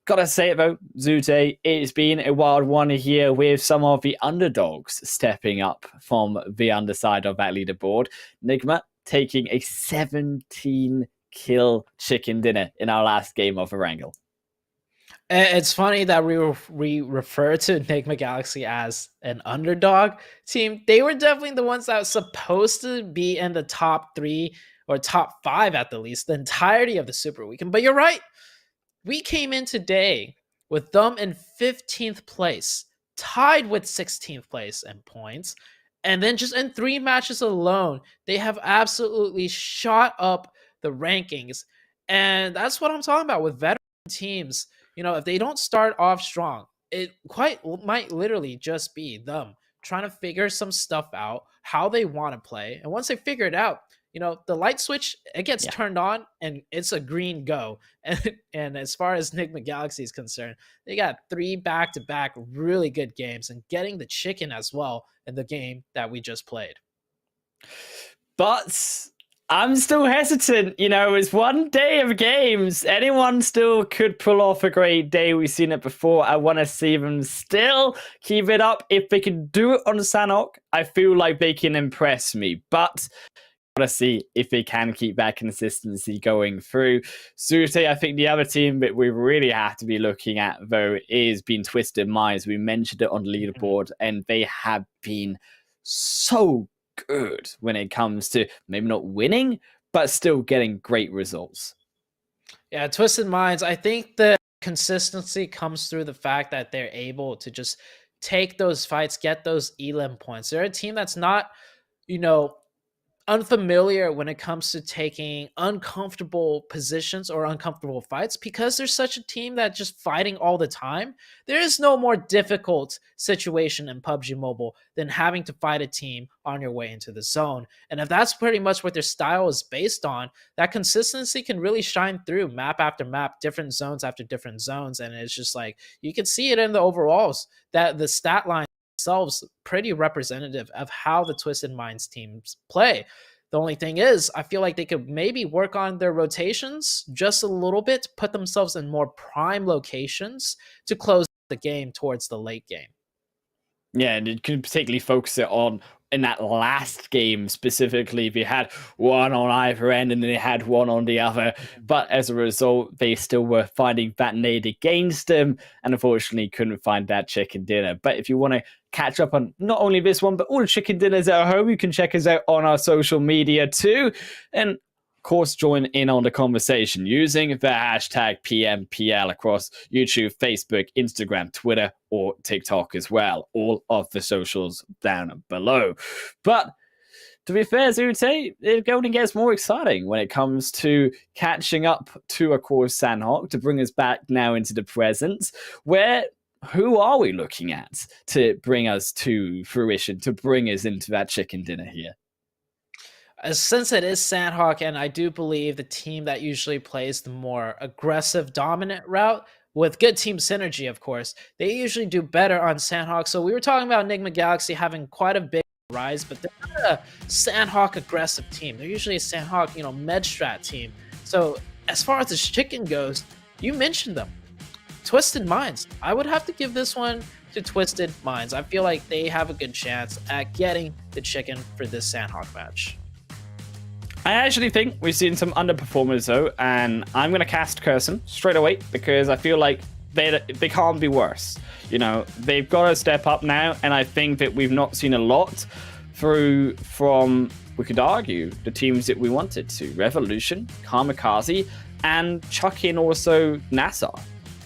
Gotta say it though, Zute, it's been a wild one here with some of the underdogs stepping up from the underside of that leaderboard. Nigma taking a 17-kill chicken dinner in our last game of Erangel. It's funny that we refer to Nigma Galaxy as an underdog team. They were definitely the ones that were supposed to be in the top 3 or top 5 at the least, the entirety of the Super Weekend. But you're right. We came in today with them in 15th place, tied with 16th place in points. And then just in 3 matches alone, they have absolutely shot up the rankings. And that's what I'm talking about with veteran teams. You know, if they don't start off strong, it might literally just be them trying to figure some stuff out, how they want to play. And once they figure it out, you know, the light switch, it gets turned on and it's a green go. And as far as Nigma Galaxy is concerned, they got 3 back-to-back really good games and getting the chicken as well in the game that we just played. But I'm still hesitant. You know, it's one day of games. Anyone still could pull off a great day. We've seen it before. I want to see them still keep it up. If they can do it on Sanhok, I feel like they can impress me. But gotta see if they can keep that consistency going through. Zute, I think the other team that we really have to be looking at, though, is being Twisted Minds. We mentioned it on the leaderboard, and they have been so good when it comes to maybe not winning, but still getting great results. Yeah, Twisted Minds, I think the consistency comes through the fact that they're able to just take those fights, get those elim points. They're a team that's not, you know, unfamiliar when it comes to taking uncomfortable positions or uncomfortable fights, because there's such a team that just fighting all the time. There is no more difficult situation in PUBG Mobile than having to fight a team on your way into the zone. And if that's pretty much what their style is based on, that consistency can really shine through map after map, different zones after different zones. And it's just like, you can see it in the overalls that the stat line themselves pretty representative of how the Twisted Minds teams play. The only thing is, I feel like they could maybe work on their rotations just a little bit, put themselves in more prime locations to close the game towards the late game. Yeah, and it could particularly focus it on in that last game specifically. They had one on either end and then they had one on the other, but as a result they still were finding that nade against them and unfortunately couldn't find that chicken dinner. But if you want to catch up on not only this one but all the chicken dinners at home, you can check us out on our social media too, and of course join in on the conversation using the hashtag PMPL across YouTube, Facebook, Instagram, Twitter, or TikTok as well. All of the socials down below. But to be fair, Zute, it only gets more exciting when it comes to catching up to, of course, Sanhok, to bring us back now into the present, where who are we looking at to bring us to fruition, to bring us into that chicken dinner here? Since it is Sanhok, and I do believe the team that usually plays the more aggressive, dominant route, with good team synergy, of course, they usually do better on Sanhok. So we were talking about Nigma Galaxy having quite a big rise, but they're not a Sanhok aggressive team. They're usually a Sanhok, you know, med strat team. So as far as the chicken goes, you mentioned them. Twisted Minds. I would have to give this one to Twisted Minds. I feel like they have a good chance at getting the chicken for this Sanhok match. I actually think we've seen some underperformers though, and I'm going to cast Curson straight away because I feel like they can't be worse. You know, they've got to step up now, and I think that we've not seen a lot from, we could argue, the teams that we wanted to. Revolution, KAMIKAZE, and chuck in also NASR.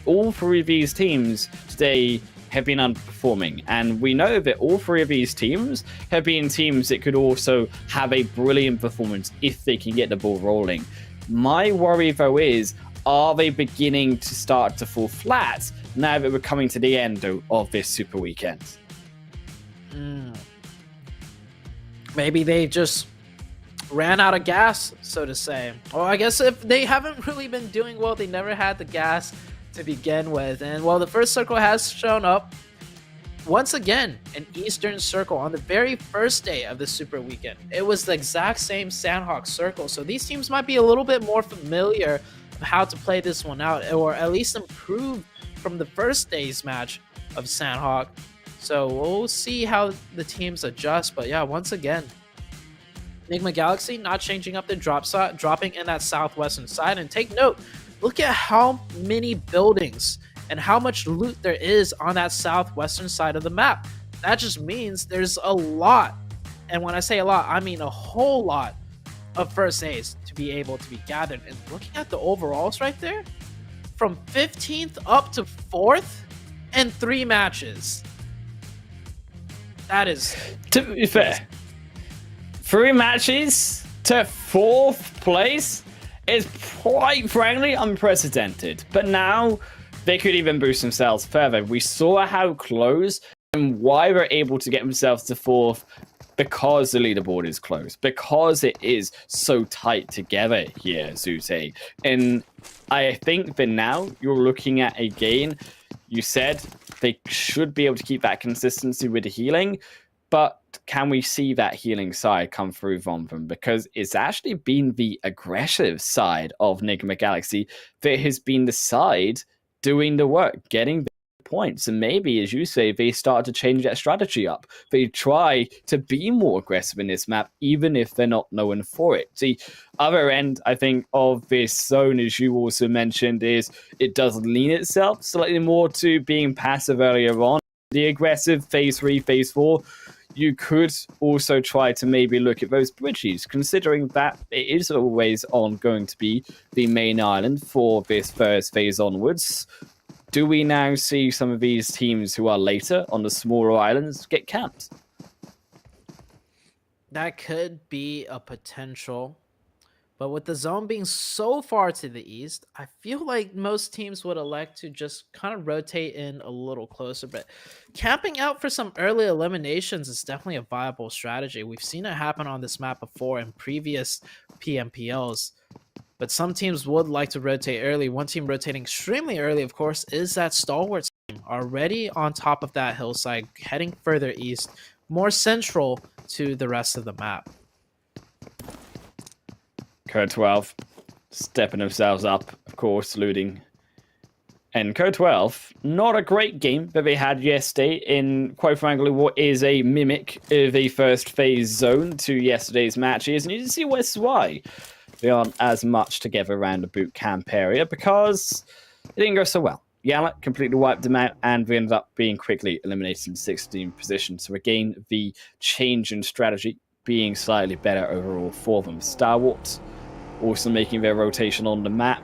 All 3 of these teams today have been underperforming, and we know that all 3 of these teams have been teams that could also have a brilliant performance if they can get the ball rolling. My worry though is, are they beginning to start to fall flat now that we're coming to the end of this Super Weekend? Maybe they just ran out of gas, so to say. Or I guess if they haven't really been doing well, they never had the gas to begin with. And well, the first circle has shown up once again, an Eastern Circle on the very first day of the Super Weekend. It was the exact same Sanhok Circle, so these teams might be a little bit more familiar of how to play this one out, or at least improve from the first day's match of Sanhok. So we'll see how the teams adjust, but yeah, once again, Nigma Galaxy not changing up their drop spot, dropping in that southwestern side. And take note, look at how many buildings and how much loot there is on that southwestern side of the map. That just means there's a lot, and when I say a lot, I mean a whole lot of first aids to be able to be gathered. And looking at the overalls right there, from 15th up to 4th in 3 matches. That is... To be fair, 3 matches to 4th place is quite frankly unprecedented. But now they could even boost themselves further. We saw how close and why they're able to get themselves to 4th, because the leaderboard is close, because it is so tight together here, Zute. And I think that now you're looking at a game, you said they should be able to keep that consistency with the healing, but can we see that healing side come through from them? Because it's actually been the aggressive side of Nigma Galaxy that has been the side doing the work, getting the points. And maybe, as you say, they start to change that strategy up. They try to be more aggressive in this map, even if they're not known for it. The other end, I think, of this zone, as you also mentioned, is it does lean itself slightly more to being passive earlier on. The aggressive phase 3, phase 4, you could also try to maybe look at those bridges, considering that it is always going to be the main island for this first phase onwards. Do we now see some of these teams who are later on the smaller islands get camped? That could be a potential. But with the zone being so far to the east, I feel like most teams would elect to just kind of rotate in a little closer. But camping out for some early eliminations is definitely a viable strategy. We've seen it happen on this map before in previous PMPLs. But some teams would like to rotate early. One team rotating extremely early, of course, is that Stalwart team, already on top of that hillside, heading further east, more central to the rest of the map. Code 12 stepping themselves up, of course, looting. And Code 12, not a great game that they had yesterday in, quite frankly, what is a mimic of a first phase zone to yesterday's matches. And you can see why they aren't as much together around the boot camp area, because it didn't go so well. YaLLa completely wiped them out, and they ended up being quickly eliminated in 16th position. So again, the change in strategy being slightly better overall for them. Stalwart also making their rotation on the map,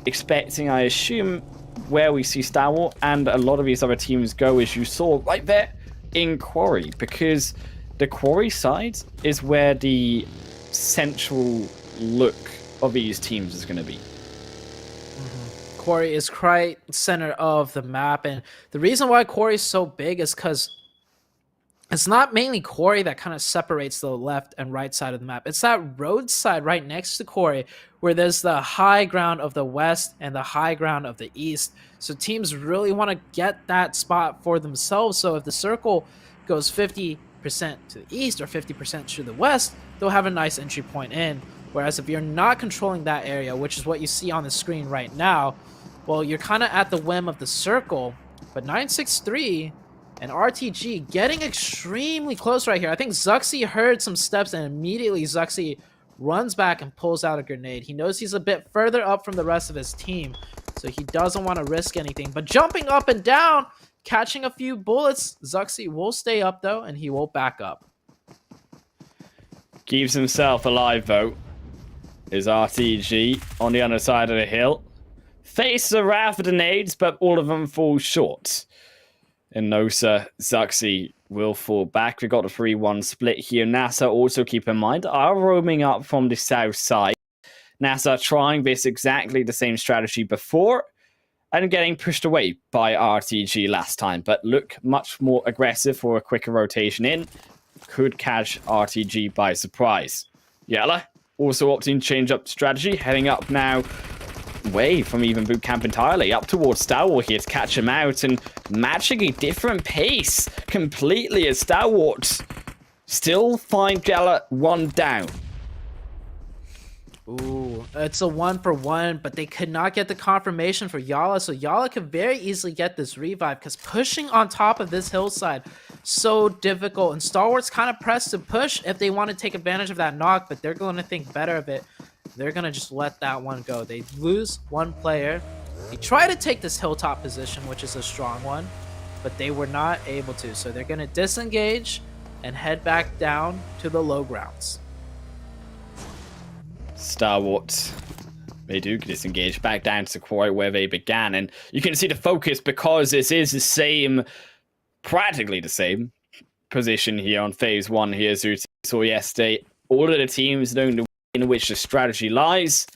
expecting, I assume, where we see Stalwart and a lot of these other teams go, as you saw right there in Quarry, because the Quarry side is where the central look of these teams is going to be. Quarry is right center of the map, and the reason why Quarry is so big is because it's not mainly Quarry that kind of separates the left and right side of the map. It's that road side right next to Quarry where there's the high ground of the west and the high ground of the east. So teams really want to get that spot for themselves. So if the circle goes 50% to the east or 50% to the west, they'll have a nice entry point in. Whereas if you're not controlling that area, which is what you see on the screen right now, well, you're kind of at the whim of the circle. But 963 and RTG getting extremely close right here. I think Zuxi heard some steps, and immediately Zuxi runs back and pulls out a grenade. He knows he's a bit further up from the rest of his team, so he doesn't want to risk anything. But jumping up and down, catching a few bullets, Zuxi will stay up though, and he will back up. Keeps himself alive though, is RTG on the other side of the hill. Faces a raft of grenades, but all of them fall short. And NASR Zuxi will fall back. We've got a 3-1 split here. NASR, also keep in mind, are roaming up from the south side. NASR trying this exactly the same strategy before and getting pushed away by RTG last time, but look much more aggressive for a quicker rotation in. Could catch RTG by surprise. YaLLa also opting to change up strategy, heading up now away from even boot camp entirely, up towards Stalwart here to catch him out and matching a different pace completely as Stalwart still find YaLLa one down. Ooh, it's a 1-for-1, but they could not get the confirmation for YaLLa, so YaLLa could very easily get this revive, because pushing on top of this hillside, so difficult, and Stalwart's kind of pressed to push if they want to take advantage of that knock, but they're going to think better of it. They're going to just let that one go. They lose one player. They try to take this hilltop position, which is a strong one, but they were not able to, so they're going to disengage and head back down to the low grounds. Stalwart, they do disengage back down to Quarry where they began, and you can see the focus because this is the same, practically the same position here on phase 1 here as we saw yesterday. All of the teams knowing the way in which the strategy lies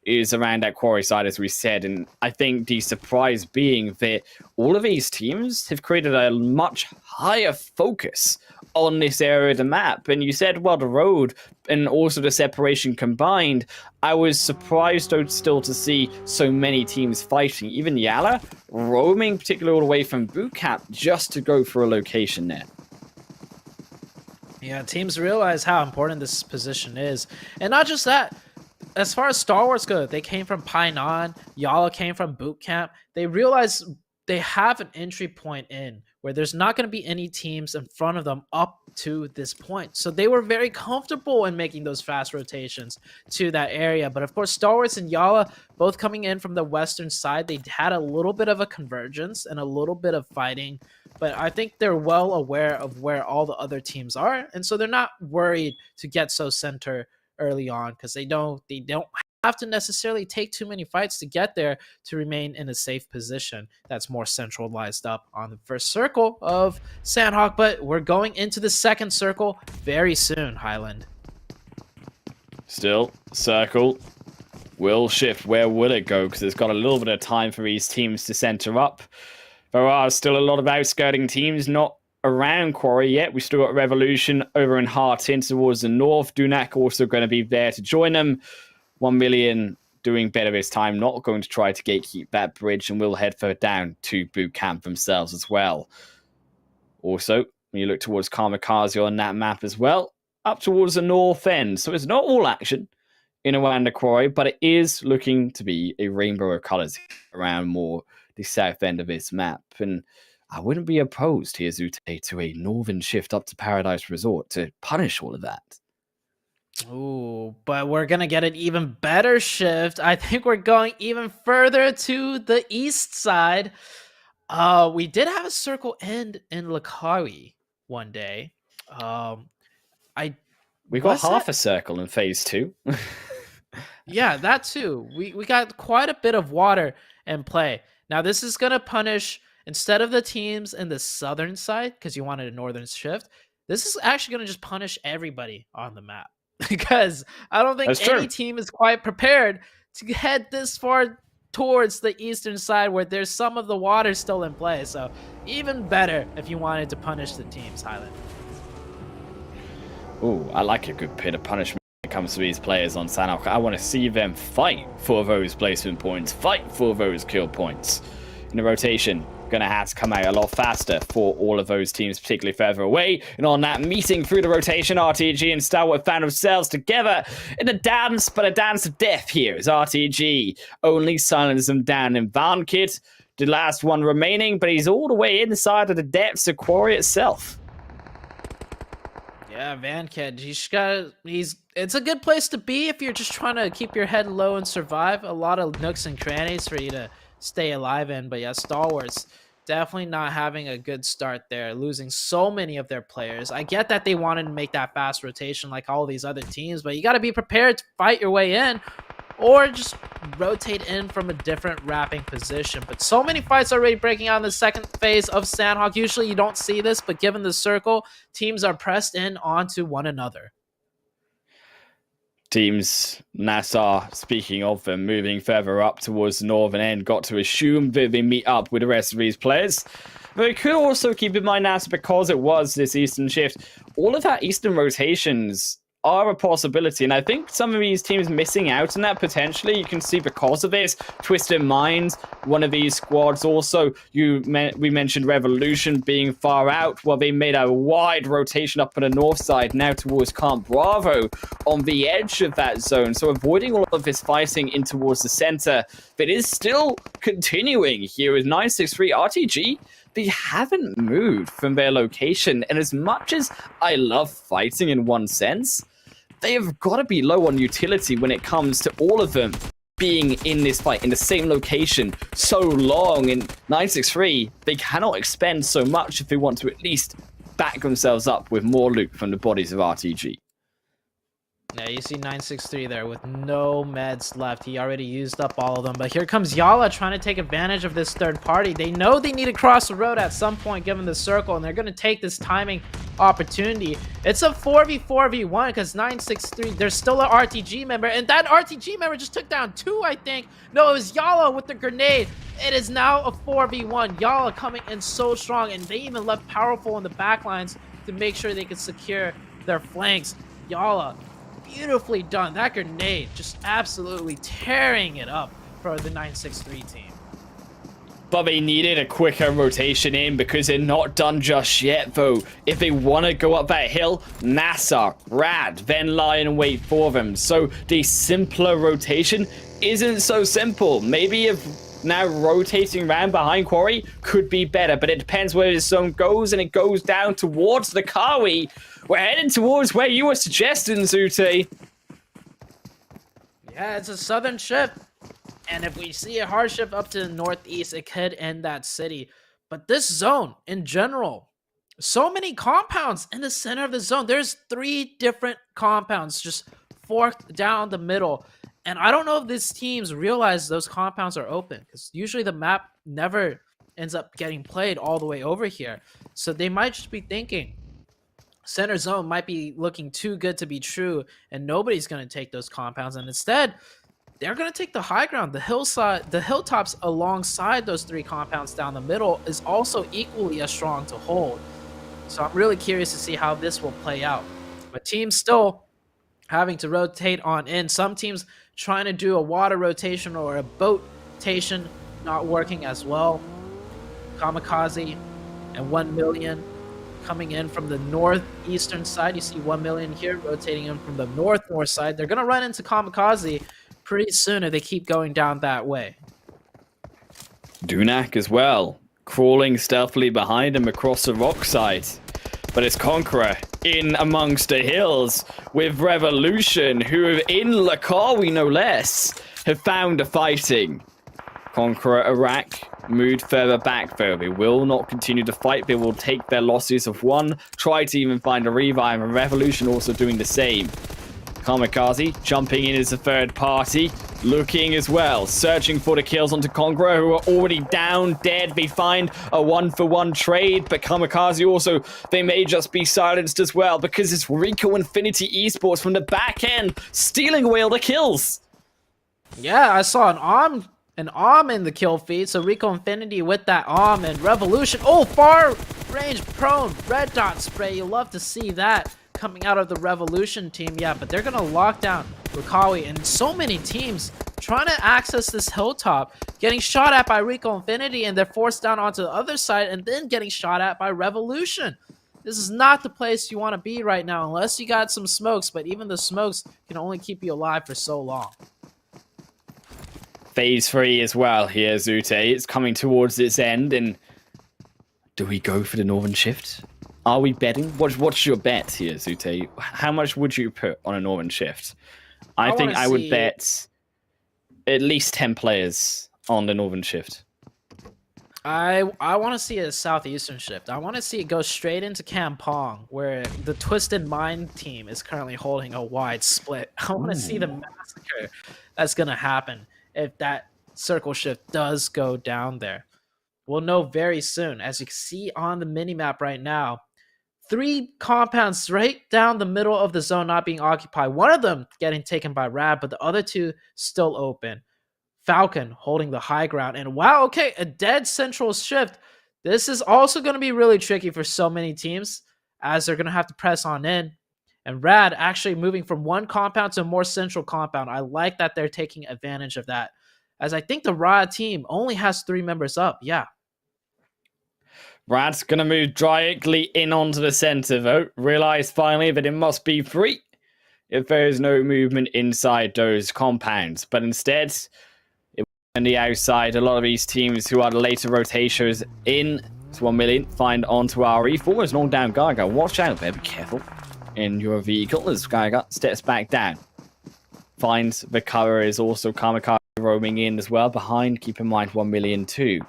is around that Quarry side, as we said, and I think the surprise being that all of these teams have created a much higher focus on this area of the map. And you said, well, the road and also the separation combined, I was surprised though still to see so many teams fighting. Even YaLLa roaming, particularly all the way from boot camp, just to go for a location there. Yeah, teams realize how important this position is. And not just that, as far as Stalwarts go, they came from Painan, YaLLa came from boot camp. They realize they have an entry point in where there's not going to be any teams in front of them up to this point. So they were very comfortable in making those fast rotations to that area. But of course, Stalwarts and YaLLa, both coming in from the western side, they had a little bit of a convergence and a little bit of fighting. But I think they're well aware of where all the other teams are. And so they're not worried to get so center early on, because they don't have to necessarily take too many fights to get there to remain in a safe position that's more centralized up on the first circle of Sanhok. But we're going into the second circle very soon, Highland. Still, circle will shift. Where will it go? Because it's got a little bit of time for these teams to center up. There are still a lot of outskirting teams not around Quarry yet. We still got Revolution over in Hartin towards the north. Dunak also going to be there to join them. 1Million doing better this time, not going to try to gatekeep that bridge, and will head further down to boot camp themselves as well. Also, when you look towards KAMIKAZE on that map as well, up towards the north end. So it's not all action in around the Quarry, but it is looking to be a rainbow of colors around more the south end of this map. And I wouldn't be opposed here, Zute, to a northern shift up to Paradise Resort to punish all of that. Ooh, but we're going to get an even better shift. I think we're going even further to the east side. We did have a circle end in Lakawi one day. We got half a circle in phase 2. Yeah, that too. We got quite a bit of water in play. Now, this is going to punish, instead of the teams in the southern side, because you wanted a northern shift, this is actually going to just punish everybody on the map. Because I don't think any team is quite prepared to head this far towards the eastern side where there's some of the water still in play. So even better if you wanted to punish the teams, Highland. Ooh, I like a good bit of punishment when it comes to these players on Sanhok. I want to see them fight for those placement points, fight for those kill points. In the rotation, going to have to come out a lot faster for all of those teams, particularly further away. And on that meeting through the rotation, RTG and Stalwart found themselves together in a dance, but a dance of death here as RTG only silences them down. And VanKid, the last one remaining, but he's all the way inside of the depths of Quarry itself. Yeah, VanKid, it's a good place to be if you're just trying to keep your head low and survive. A lot of nooks and crannies for you to stay alive in. But yeah, Stalwarts definitely not having a good start there, losing so many of their players. I get that they wanted to make that fast rotation like all these other teams, but you got to be prepared to fight your way in or just rotate in from a different wrapping position. But so many fights already breaking out in the second phase of Sanhok. Usually you don't see this, but given the circle, teams are pressed in onto one another. Teams, NASR, speaking of them, moving further up towards the northern end, got to assume that they meet up with the rest of these players. But we could also keep in mind, NASR, because it was this eastern shift, all of that eastern rotations are a possibility, and I think some of these teams missing out on that potentially. You can see because of this, Twisted Minds, one of these squads. Also, we mentioned Revolution being far out. Well, they made a wide rotation up on the north side, now towards Camp Bravo, on the edge of that zone. So avoiding all of this fighting in towards the center, but is still continuing here with 963 RTG. They haven't moved from their location, and as much as I love fighting in one sense, they have got to be low on utility when it comes to all of them being in this fight in the same location so long. And 963, they cannot expend so much if they want to at least back themselves up with more loot from the bodies of RTG. Yeah, you see 963 there with no meds left. He already used up all of them. But here comes YaLLa trying to take advantage of this third party. They know they need to cross the road at some point given the circle, and they're going to take this timing opportunity. It's a 4v4v1 because 963, there's still an RTG member, and that RTG member just took down 2, I think. No, it was YaLLa with the grenade. It is now a 4v1. YaLLa coming in so strong, and they even left Powerful in the backlines to make sure they could secure their flanks. YaLLa, beautifully done. That grenade just absolutely tearing it up for the 963 team. But they needed a quicker rotation in because they're not done just yet, though. If they want to go up that hill, NASR, Rad, then lie in wait for them. So the simpler rotation isn't so simple. Maybe if now rotating around behind Quarry could be better, but it depends where the zone goes, and it goes down towards the Kawi. We're heading towards where you were suggesting, Zute. Yeah, it's a southern shift. And if we see a hard shift up to the northeast, it could end that city. But this zone, in general, so many compounds in the center of the zone. There's 3 different compounds just forked down the middle. And I don't know if these teams realize those compounds are open, because usually the map never ends up getting played all the way over here. So they might just be thinking center zone might be looking too good to be true, and nobody's going to take those compounds. And instead, they're going to take the high ground. The hillside, the hilltops alongside those 3 compounds down the middle is also equally as strong to hold. So I'm really curious to see how this will play out. But teams still having to rotate on in. Some teams trying to do a water rotation or a boat rotation, not working as well. KAMIKAZE and 1million coming in from the northeastern side. You see 1million here rotating in from the north side. They're going to run into KAMIKAZE pretty soon if they keep going down that way. Dunak as well, crawling stealthily behind him across the rock side. But it's CONQUEROR in amongst the hills with Revolution, who in Lakawi no less have found a fighting. CONQUEROR Iraq moved further back though. They will not continue to fight. They will take their losses of 1, try to even find a revive, and Revolution also doing the same. KAMIKAZE jumping in as a third party, looking as well, searching for the kills onto CONQUEROR, who are already down, dead. They find a 1-for-1 trade, but KAMIKAZE also, they may just be silenced as well, because it's Rico Infinity Esports from the back end, stealing away all the kills. Yeah, I saw an arm in the kill feed, so Rico Infinity with that arm, and Revolution, oh, far range prone, red dot spray, you love to see that coming out of the Revolution team. Yeah, but they're gonna lock down Rukawi, and so many teams trying to access this hilltop, getting shot at by Rico Infinity, and they're forced down onto the other side and then getting shot at by Revolution. This is not the place you want to be right now unless you got some smokes, but even the smokes can only keep you alive for so long. Phase 3 as well here, Zute. It's coming towards its end, and do we go for the Northern Shift? Are we betting? What's your bet here, Zute? How much would you put on a Northern Shift? I think I would bet at least 10 players on the Northern Shift. I want to see a Southeastern Shift. I want to see it go straight into Kampong, where the Twisted Mind team is currently holding a wide split. I want to see the massacre that's going to happen if that circle shift does go down there. We'll know very soon. As you can see on the minimap right now, 3 compounds right down the middle of the zone not being occupied. One of them getting taken by Rad, but the other 2 still open. Falcon holding the high ground. And wow, okay, a dead central shift. This is also going to be really tricky for so many teams, as they're going to have to press on in And Rad actually moving from one compound to a more central compound. I like that they're taking advantage of that, as I think the Rad team only has 3 members up. Yeah. Rad's going to move directly in onto the center, though. Realize finally that it must be 3 if there is no movement inside those compounds. But instead, on the outside, a lot of these teams who are the later rotations in 1million find onto RE. Almost knocked down Gaga. Watch out there, be careful in your vehicle as Gaga steps back down. Finds the cover is also KAMIKAZE roaming in as well behind. Keep in mind 1million too.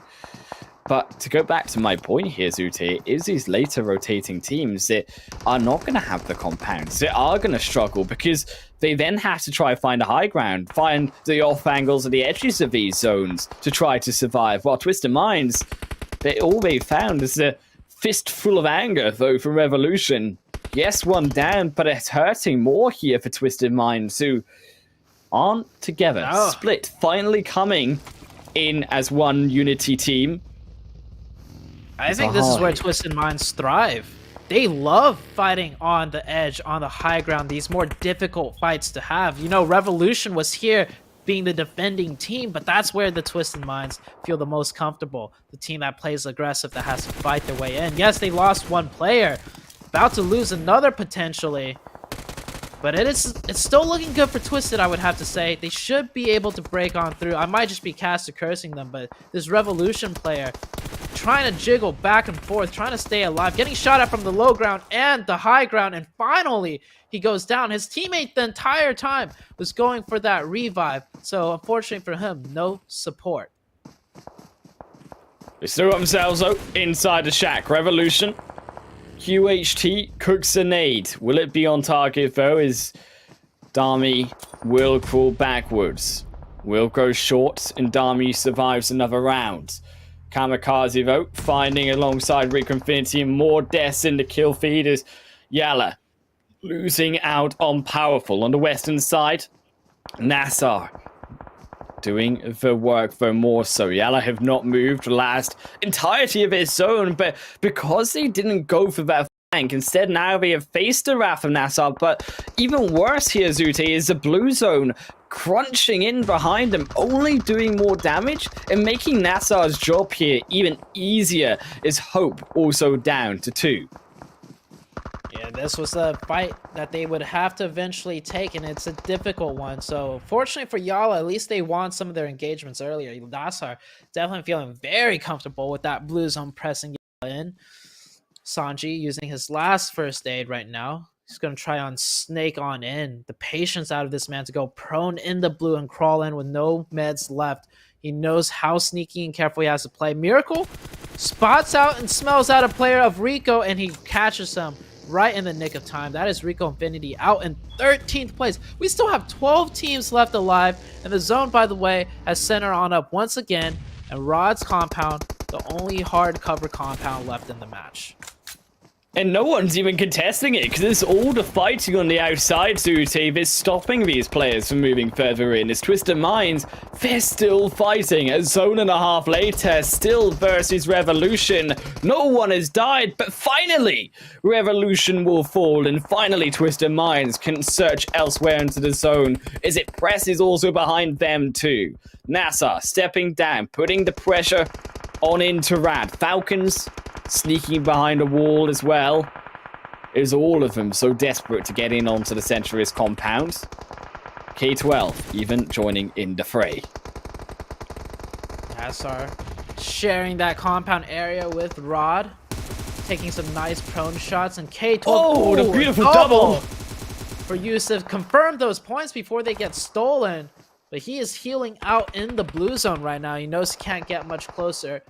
But to go back to my point here, Zute, is these later rotating teams that are not going to have the compounds. They are going to struggle because they then have to try to find a high ground, find the off angles at the edges of these zones to try to survive. While Twisted Minds, all they found is a fistful of anger, though, from Revolution. Yes, one down, but it's hurting more here for Twisted Minds, who aren't together. Oh. Split finally coming in as one unity team. I think this is where Twisted Minds thrive. They love fighting on the edge, on the high ground, these more difficult fights to have. You know, Revolution was here being the defending team, but that's where the Twisted Minds feel the most comfortable. The team that plays aggressive, that has to fight their way in. Yes, they lost 1 player. About to lose another potentially. But it's still looking good for Twisted, I would have to say. They should be able to break on through. I might just be caster cursing them, but this Revolution player trying to jiggle back and forth, trying to stay alive, getting shot at from the low ground and the high ground, and finally he goes down. His teammate the entire time was going for that revive, so unfortunately for him, no support. They threw themselves out inside the shack. Revolution. QHT cooks a nade. Will it be on target though? Is Dami will crawl backwards. Will go short and Dami survives another round. KAMIKAZE though, finding alongside Rico Infinity more deaths in the kill feed is YaLLa losing out on Powerful on the western side. NASR doing the work though more so. YaLLa have not moved the last entirety of his zone, but because they didn't go for that flank, instead now they have faced the wrath of NASR. But even worse here, Zute, is the blue zone crunching in behind them, only doing more damage and making NASR's job here even easier. Is Hope also down to 2. Yeah, this was a fight that they would have to eventually take, and it's a difficult one. So, fortunately for YaLLa, at least they won some of their engagements earlier. NASR definitely feeling very comfortable with that blue zone pressing YaLLa in. Sanji using his last first aid right now. He's going to try on snake on in. The patience out of this man to go prone in the blue and crawl in with no meds left. He knows how sneaky and careful he has to play. Miracle spots out and smells out a player of Rico, and he catches him right in the nick of time. That is Rico Infinity out in 13th place. We still have 12 teams left alive, and the zone, by the way, has center on up once again, and Rod's compound, the only hard cover compound left in the match. And no one's even contesting it, because it's all the fighting on the outside, Zute, is stopping these players from moving further in. It's Twisted Minds, they're still fighting. A zone and a half later, still versus Revolution. No one has died, but finally, Revolution will fall, and finally Twisted Minds can search elsewhere into the zone, as it presses also behind them too. NASR stepping down, putting the pressure on into Rad. Falcons sneaking behind a wall as well. Is all of them so desperate to get in onto the Century's compound? K12 even joining in the fray. NASR sharing that compound area with Rod, taking some nice prone shots, and K12. Oh, the beautiful double for Yusuf. Confirmed those points before they get stolen, but he is healing out in the blue zone right now. He knows he can't get much closer,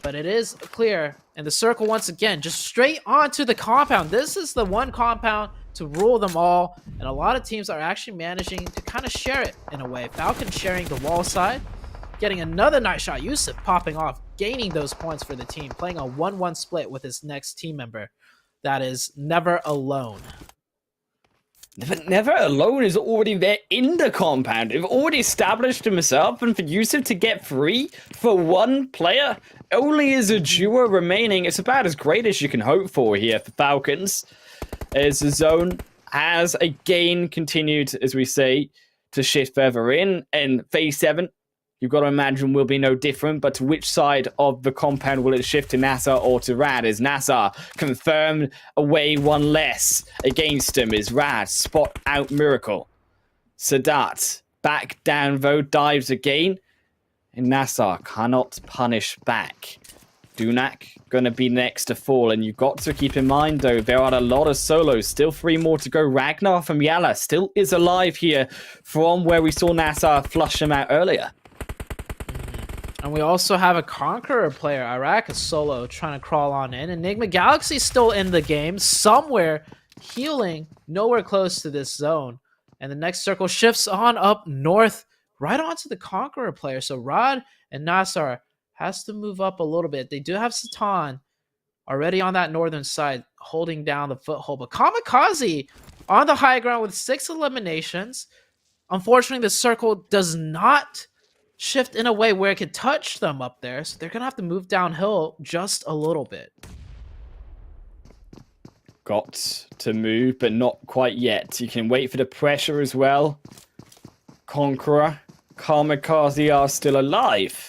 but it is clear. And the circle once again, just straight onto the compound. This is the one compound to rule them all. And a lot of teams are actually managing to kind of share it in a way. Falcon sharing the wall side, getting another nice shot. Yusuf popping off, gaining those points for the team, playing a 1-1 split with his next team member. That is Never Alone. Never Alone is already there in the compound. They've already established himself, and for Yusuf to get free for one player, only is a duo remaining. It's about as great as you can hope for here for Falcons. As the zone has again continued, as we say, to shift further in. And phase 7, you've got to imagine, will be no different. But to which side of the compound will it shift, to NASR or to Rad? Is NASR confirmed away one less against him? Is Rad spot out Miracle? Sadat back down though, dives again. And NASR cannot punish back. Dunak going to be next to fall. And you've got to keep in mind, though, there are a lot of solos. Still 3 more to go. Ragnar from YaLLa still is alive here from where we saw NASR flush him out earlier. And we also have a Conqueror player, Iraq, a solo, trying to crawl on in. And Nigma Galaxy still in the game, somewhere healing, nowhere close to this zone. And the next circle shifts on up north, right onto the Conqueror player. So Rod and NASR has to move up a little bit. They do have Satan already on that northern side, holding down the foothold. But KAMIKAZE on the high ground with 6 eliminations. Unfortunately, the circle does not shift in a way where it could touch them up there. So they're going to have to move downhill just a little bit. Got to move, but not quite yet. You can wait for the pressure as well. Conqueror, KAMIKAZE are still alive.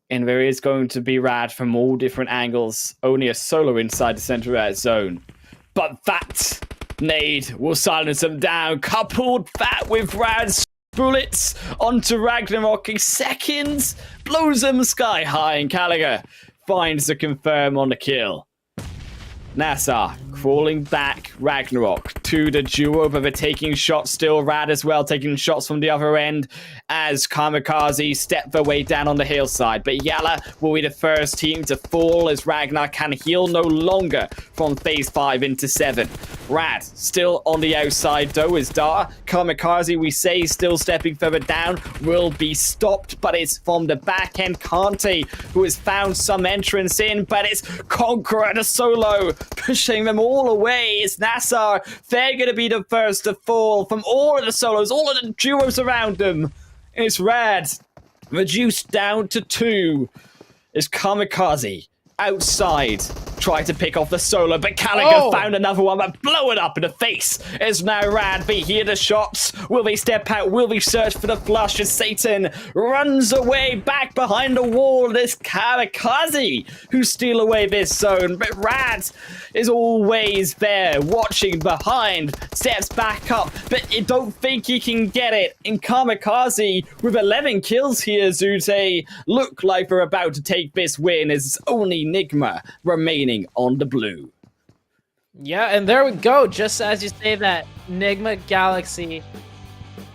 And there is going to be Rad from all different angles. Only a solo inside the center of that zone. But that nade will silence them down. Coupled that with Rad's bullets onto Ragnarok in seconds. Blows them sky high, and Gallagher finds the confirm on the kill. NASR crawling back Ragnarok to the duo, but they're taking shots still. Rad as well, taking shots from the other end as KAMIKAZE step their way down on the hillside. But YaLLa will be the first team to fall as Ragnar can heal no longer from phase 5 into 7. Rad still on the outside though as Dar. KAMIKAZE, we say, still stepping further down, will be stopped, but it's from the back end Kante who has found some entrance in, but it's Conqueror the solo pushing them all away. It's NASR. They're going to be the first to fall from all of the solos, all of the duos around them. It's Rad reduced down to 2. It's KAMIKAZE outside, try to pick off the solo, but Gallagher found another one, but blow it up in the face. It's now Rad. They hear the shots. Will they step out? Will they search for the flush as Satan runs away back behind the wall? This KAMIKAZE who steal away this zone, but Rad is always there, watching behind, steps back up, but you don't think he can get it. And KAMIKAZE with 11 kills here, Zute, look like they're about to take this win as it's only Nigma remaining on the blue. Yeah, and there we go. Just as you say that, Nigma Galaxy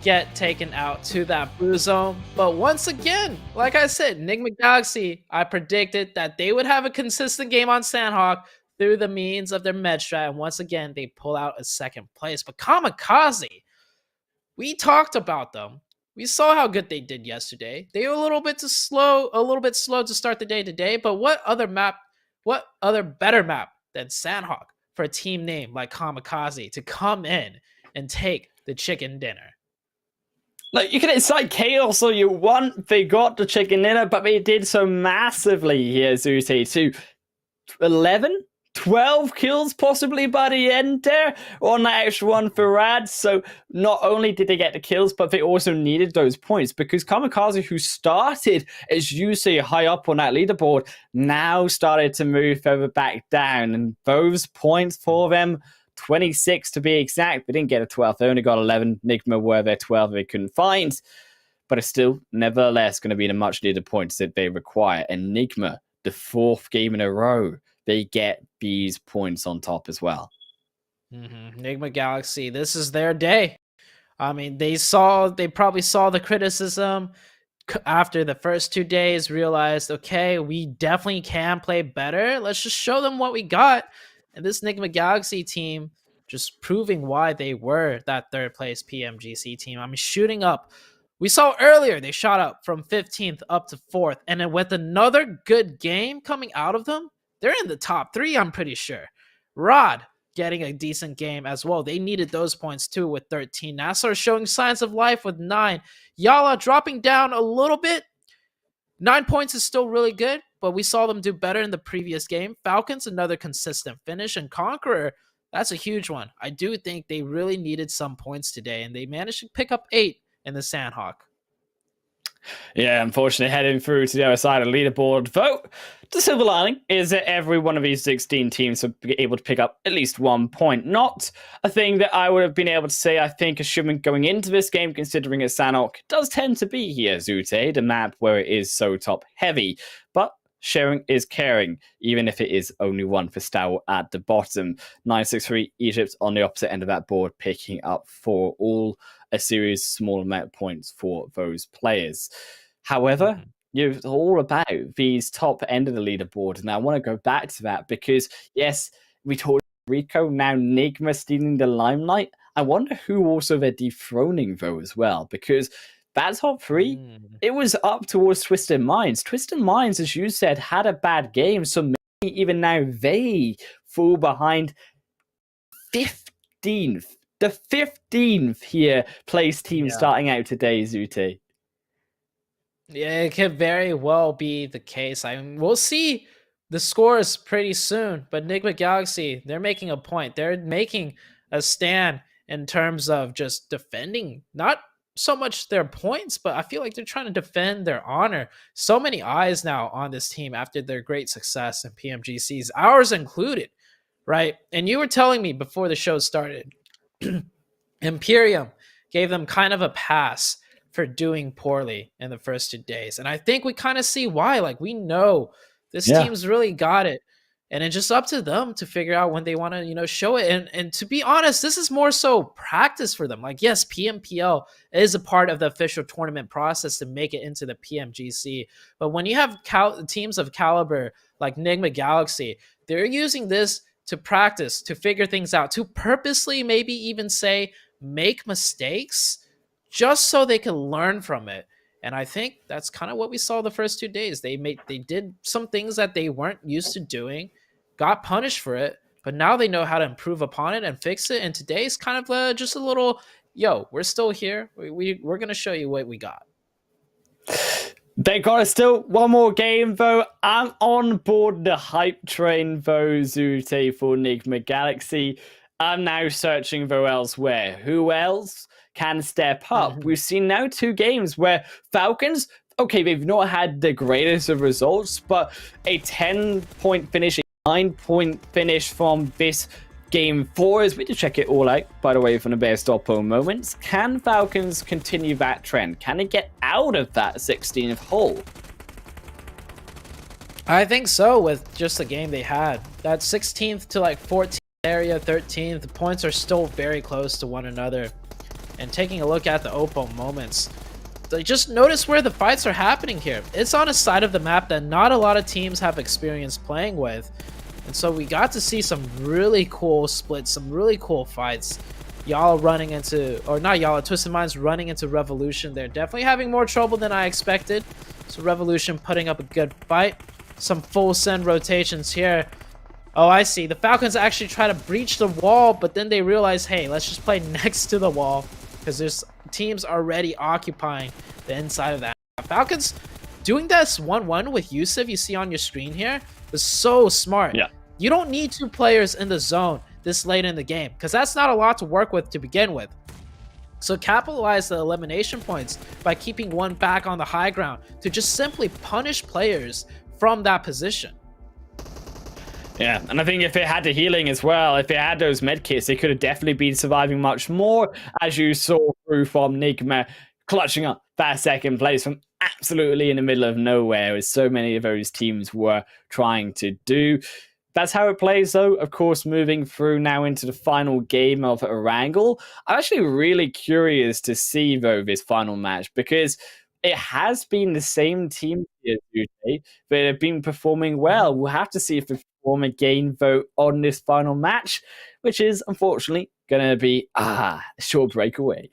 get taken out to that blue zone. But once again, like I said, Nigma Galaxy, I predicted that they would have a consistent game on Sanhok through the means of their med strat. And once again, they pull out a 2nd place. But KAMIKAZE, we talked about them. We saw how good they did yesterday. They were a little bit slow to start the day today, but what other better map than Sanhok for a team name like KAMIKAZE to come in and take the chicken dinner? Like, you can incite chaos all you want. They got the chicken dinner, but they did so massively here, Zute, to 11? 12 kills possibly by the end there on that extra one for Rad. So not only did they get the kills, but they also needed those points because KAMIKAZE, who started, as you say, high up on that leaderboard, now started to move further back down. And those points for them, 26 to be exact, they didn't get a 12th. They only got 11. Nigma were their 12 they couldn't find. But it's still, nevertheless, going to be the much needed points that they require. And Nigma, the 4th game in a row, they get these points on top as well. Nigma Galaxy, this is their day. I mean, they probably saw the criticism after the first 2 days, realized, okay, we definitely can play better. Let's just show them what we got. And this Nigma Galaxy team just proving why they were that 3rd place PMGC team. I mean, shooting up. We saw earlier they shot up from 15th up to 4th. And then with another good game coming out of them, they're in the top 3, I'm pretty sure. Rod getting a decent game as well. They needed those points too with 13. NASR showing signs of life with 9. YaLLa dropping down a little bit. 9 points is still really good, but we saw them do better in the previous game. Falcons, another consistent finish. And Conqueror, That's a huge one. I do think they really needed some points today, and they managed to pick up 8 in the Sanhok. Yeah, unfortunately, heading through to the other side of the leaderboard vote, the silver lining is that every one of these 16 teams will be able to pick up at least 1 point. Not a thing that I would have been able to say, I think, assuming going into this game, considering that Sanhok does tend to be here, Zute, the map where it is so top-heavy. But sharing is caring, even if it is only 1 for Stalwart at the bottom. 963 Egypt on the opposite end of that board, picking up for all a series small amount of points for those players. However, it's all about these top end of the leaderboard, and I want to go back to that because, yes, we talked about Rico, now Nigma stealing the limelight. I wonder who also they're dethroning, though, as well, because that top 3, it was up towards Twisted Minds. Twisted Minds, as you said, had a bad game, so maybe even now they fall behind 15th. The 15th here place team starting out today, Zute. Yeah, it could very well be the case. I mean, we'll see the scores pretty soon, but Nigma Galaxy, they're making a point. They're making a stand in terms of just defending, not so much their points, but I feel like they're trying to defend their honor. So many eyes now on this team after their great success in PMGCs, ours included, right? And you were telling me before the show started, Imperium gave them kind of a pass for doing poorly in the first 2 days. And I think we kind of see why. Like, we know this team's really got it. And it's just up to them to figure out when they want to, show it. And to be honest, this is more so practice for them. Like, yes, PMPL is a part of the official tournament process to make it into the PMGC. But when you have teams of caliber like Nigma Galaxy, they're using this to practice, to figure things out, to purposely maybe even say make mistakes just so they can learn from it. And I think that's kind of what we saw the first 2 days. They did some things that they weren't used to doing, got punished for it, but now they know how to improve upon it and fix it. And today's kind of just a little, we're still here. We're going to show you what we got. They got us still one more game, though. I'm on board the hype train, though, Zute, for Nigma Galaxy. I'm now searching, though, elsewhere. Who else can step up? We've seen now 2 games where Falcons, okay, they've not had the greatest of results, but a 10-point finish, a 9-point finish from this Game 4, as we did check it all out, by the way, from the best oppo moments. Can Falcons continue that trend? Can it get out of that 16th hole? I think so, with just the game they had. That 16th to 14th area, 13th, the points are still very close to one another. And taking a look at the oppo moments, just notice where the fights are happening here. It's on a side of the map that not a lot of teams have experience playing with. And so we got to see some really cool splits, some really cool fights. YaLLa running into, or not YaLLa, Twisted Minds running into Revolution. They're definitely having more trouble than I expected. So Revolution putting up a good fight. Some full send rotations here. Oh, I see. The Falcons actually try to breach the wall, but then they realize, hey, let's just play next to the wall because there's teams already occupying the inside of that. Falcons doing this 1-1 with Yusuf you see on your screen here was so smart. Yeah. You don't need 2 players in the zone this late in the game because that's not a lot to work with to begin with. So capitalize the elimination points by keeping one back on the high ground to just simply punish players from that position. Yeah, and I think if it had the healing as well, if it had those medkits, it could have definitely been surviving much more, as you saw through from Nigma clutching up that 2nd place from absolutely in the middle of nowhere, as so many of those teams were trying to do. That's how it plays, though. Of course, moving through now into the final game of Erangel. I'm actually really curious to see, though, this final match, because it has been the same team here today that have been performing well. We'll have to see if they perform again, though, on this final match, which is, unfortunately, going to be a short breakaway.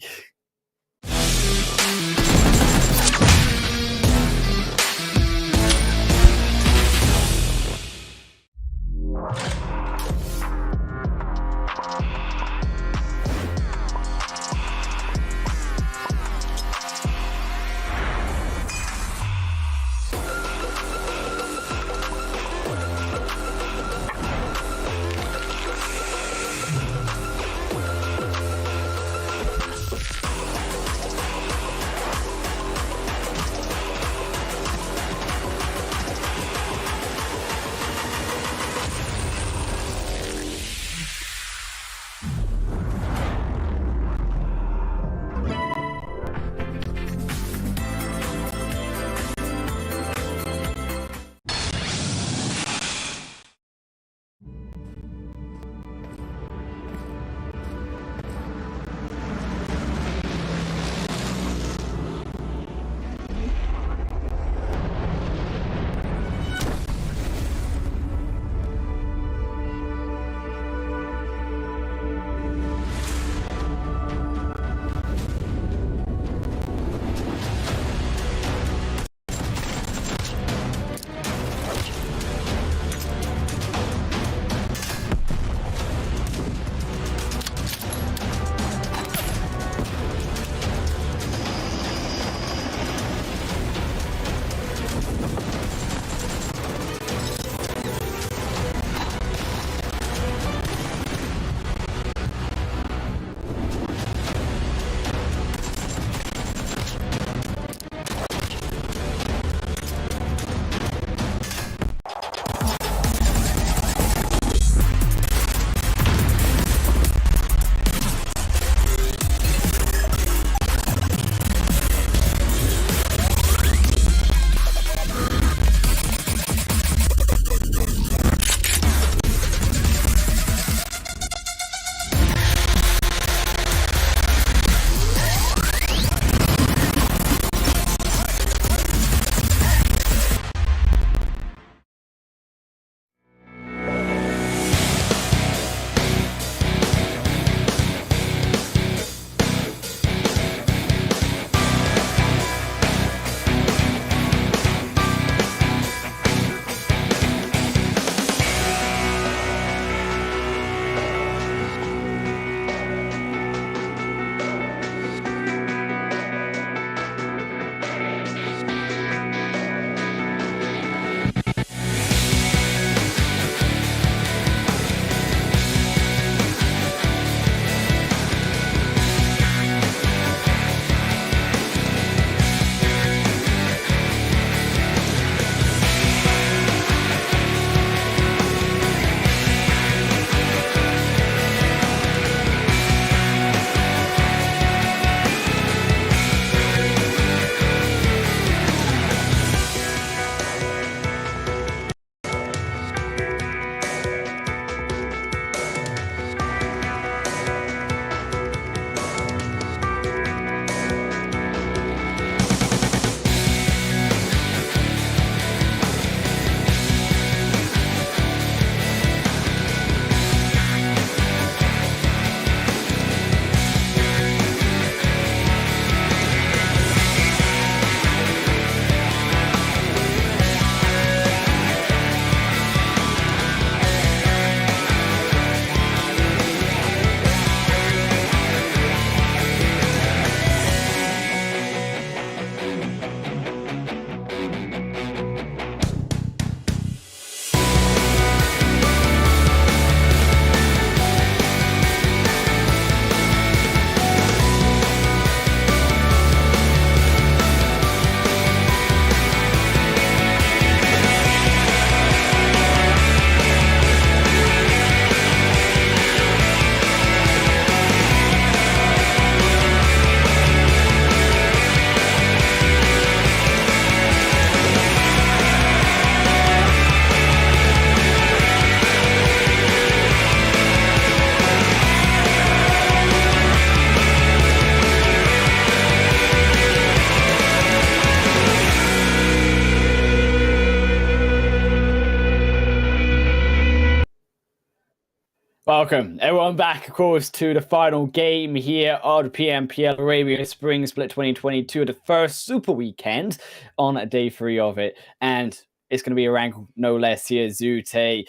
Welcome, everyone, back, of course, to the final game here on PMPL Arabia Spring Split 2022, the first Super Weekend on day 3 of it. And it's going to be a rank no less here, Zute.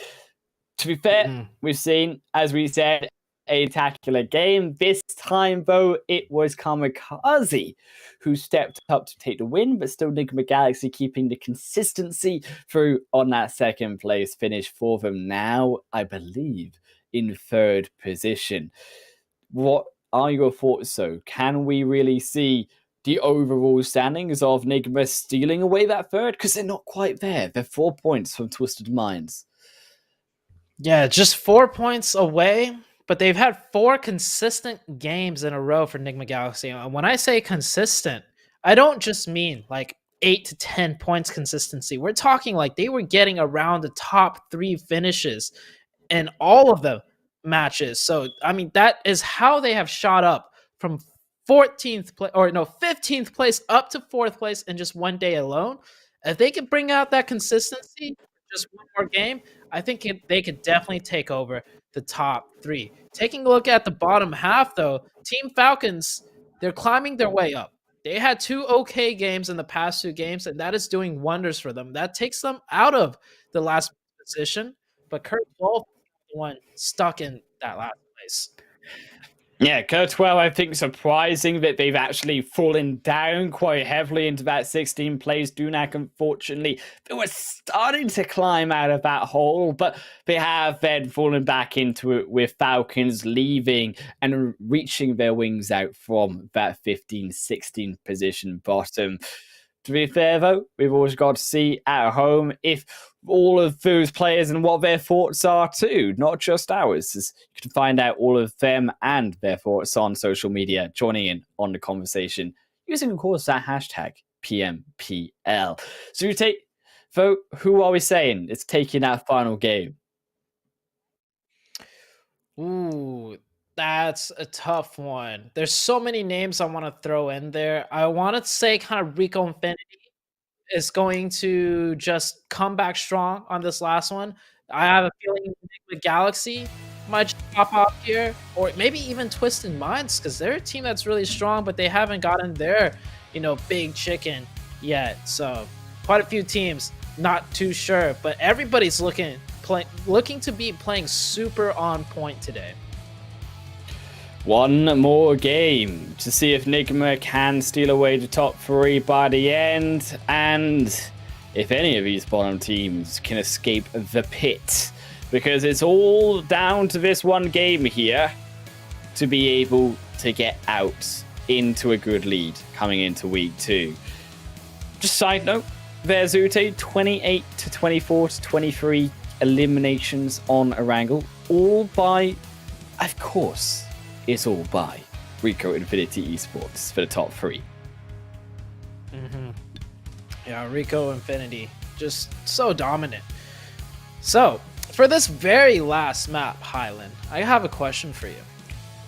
To be fair, we've seen, as we said, a spectacular game. This time, though, it was KAMIKAZE who stepped up to take the win, but still Nigma Galaxy keeping the consistency through on that second place finish for them now, I believe, in 3rd position. What are your thoughts, though? Can we really see the overall standings of Nigma stealing away that 3rd? Because they're not quite there. They're 4 points from Twisted Minds. Yeah, just 4 points away, but they've had 4 consistent games in a row for Nigma Galaxy. And when I say consistent, I don't just mean like 8 to 10 points consistency. We're talking like they were getting around the top 3 finishes in all of the matches. So, I mean, that is how they have shot up from 15th place up to 4th place in just one day alone. If they could bring out that consistency, just one more game, I think they could definitely take over the top 3. Taking a look at the bottom half, though, Team Falcons, they're climbing their way up. They had 2 okay games in the past 2 games, and that is doing wonders for them. That takes them out of the last position, but KURD one stuck in that last place. Yeah, KURD, I think surprising that they've actually fallen down quite heavily into that 16th place. Dunak, unfortunately, they were starting to climb out of that hole, but they have then fallen back into it with Falcons leaving and reaching their wings out from that 15th, 16th position bottom. To be fair, though, we've always got to see at home if all of those players and what their thoughts are too, not just ours. You can find out all of them and their thoughts on social media, joining in on the conversation using, of course, that hashtag PMPL. So you take, vote, who are we saying is taking that final game? Ooh, that's a tough one. There's so many names I want to throw in there. I want to say kind of Rico Infinity is going to just come back strong on this last one. I have a feeling Nigma Galaxy might just pop off here, or maybe even Twisted Minds, because they're a team that's really strong, but they haven't gotten their, big chicken yet. So quite a few teams, not too sure, but everybody's looking to be playing super on point today. One more game to see if Nigma can steal away the top 3 by the end, and if any of these bottom teams can escape the pit, because it's all down to this one game here to be able to get out into a good lead coming into week 2. Just side note, there's Zute, 28 to 24 to 23 eliminations on Erangel, all by, of course, it's all by Rico Infinity Esports for the top 3. Yeah, Rico Infinity, just so dominant. So, for this very last map, Highland, I have a question for you.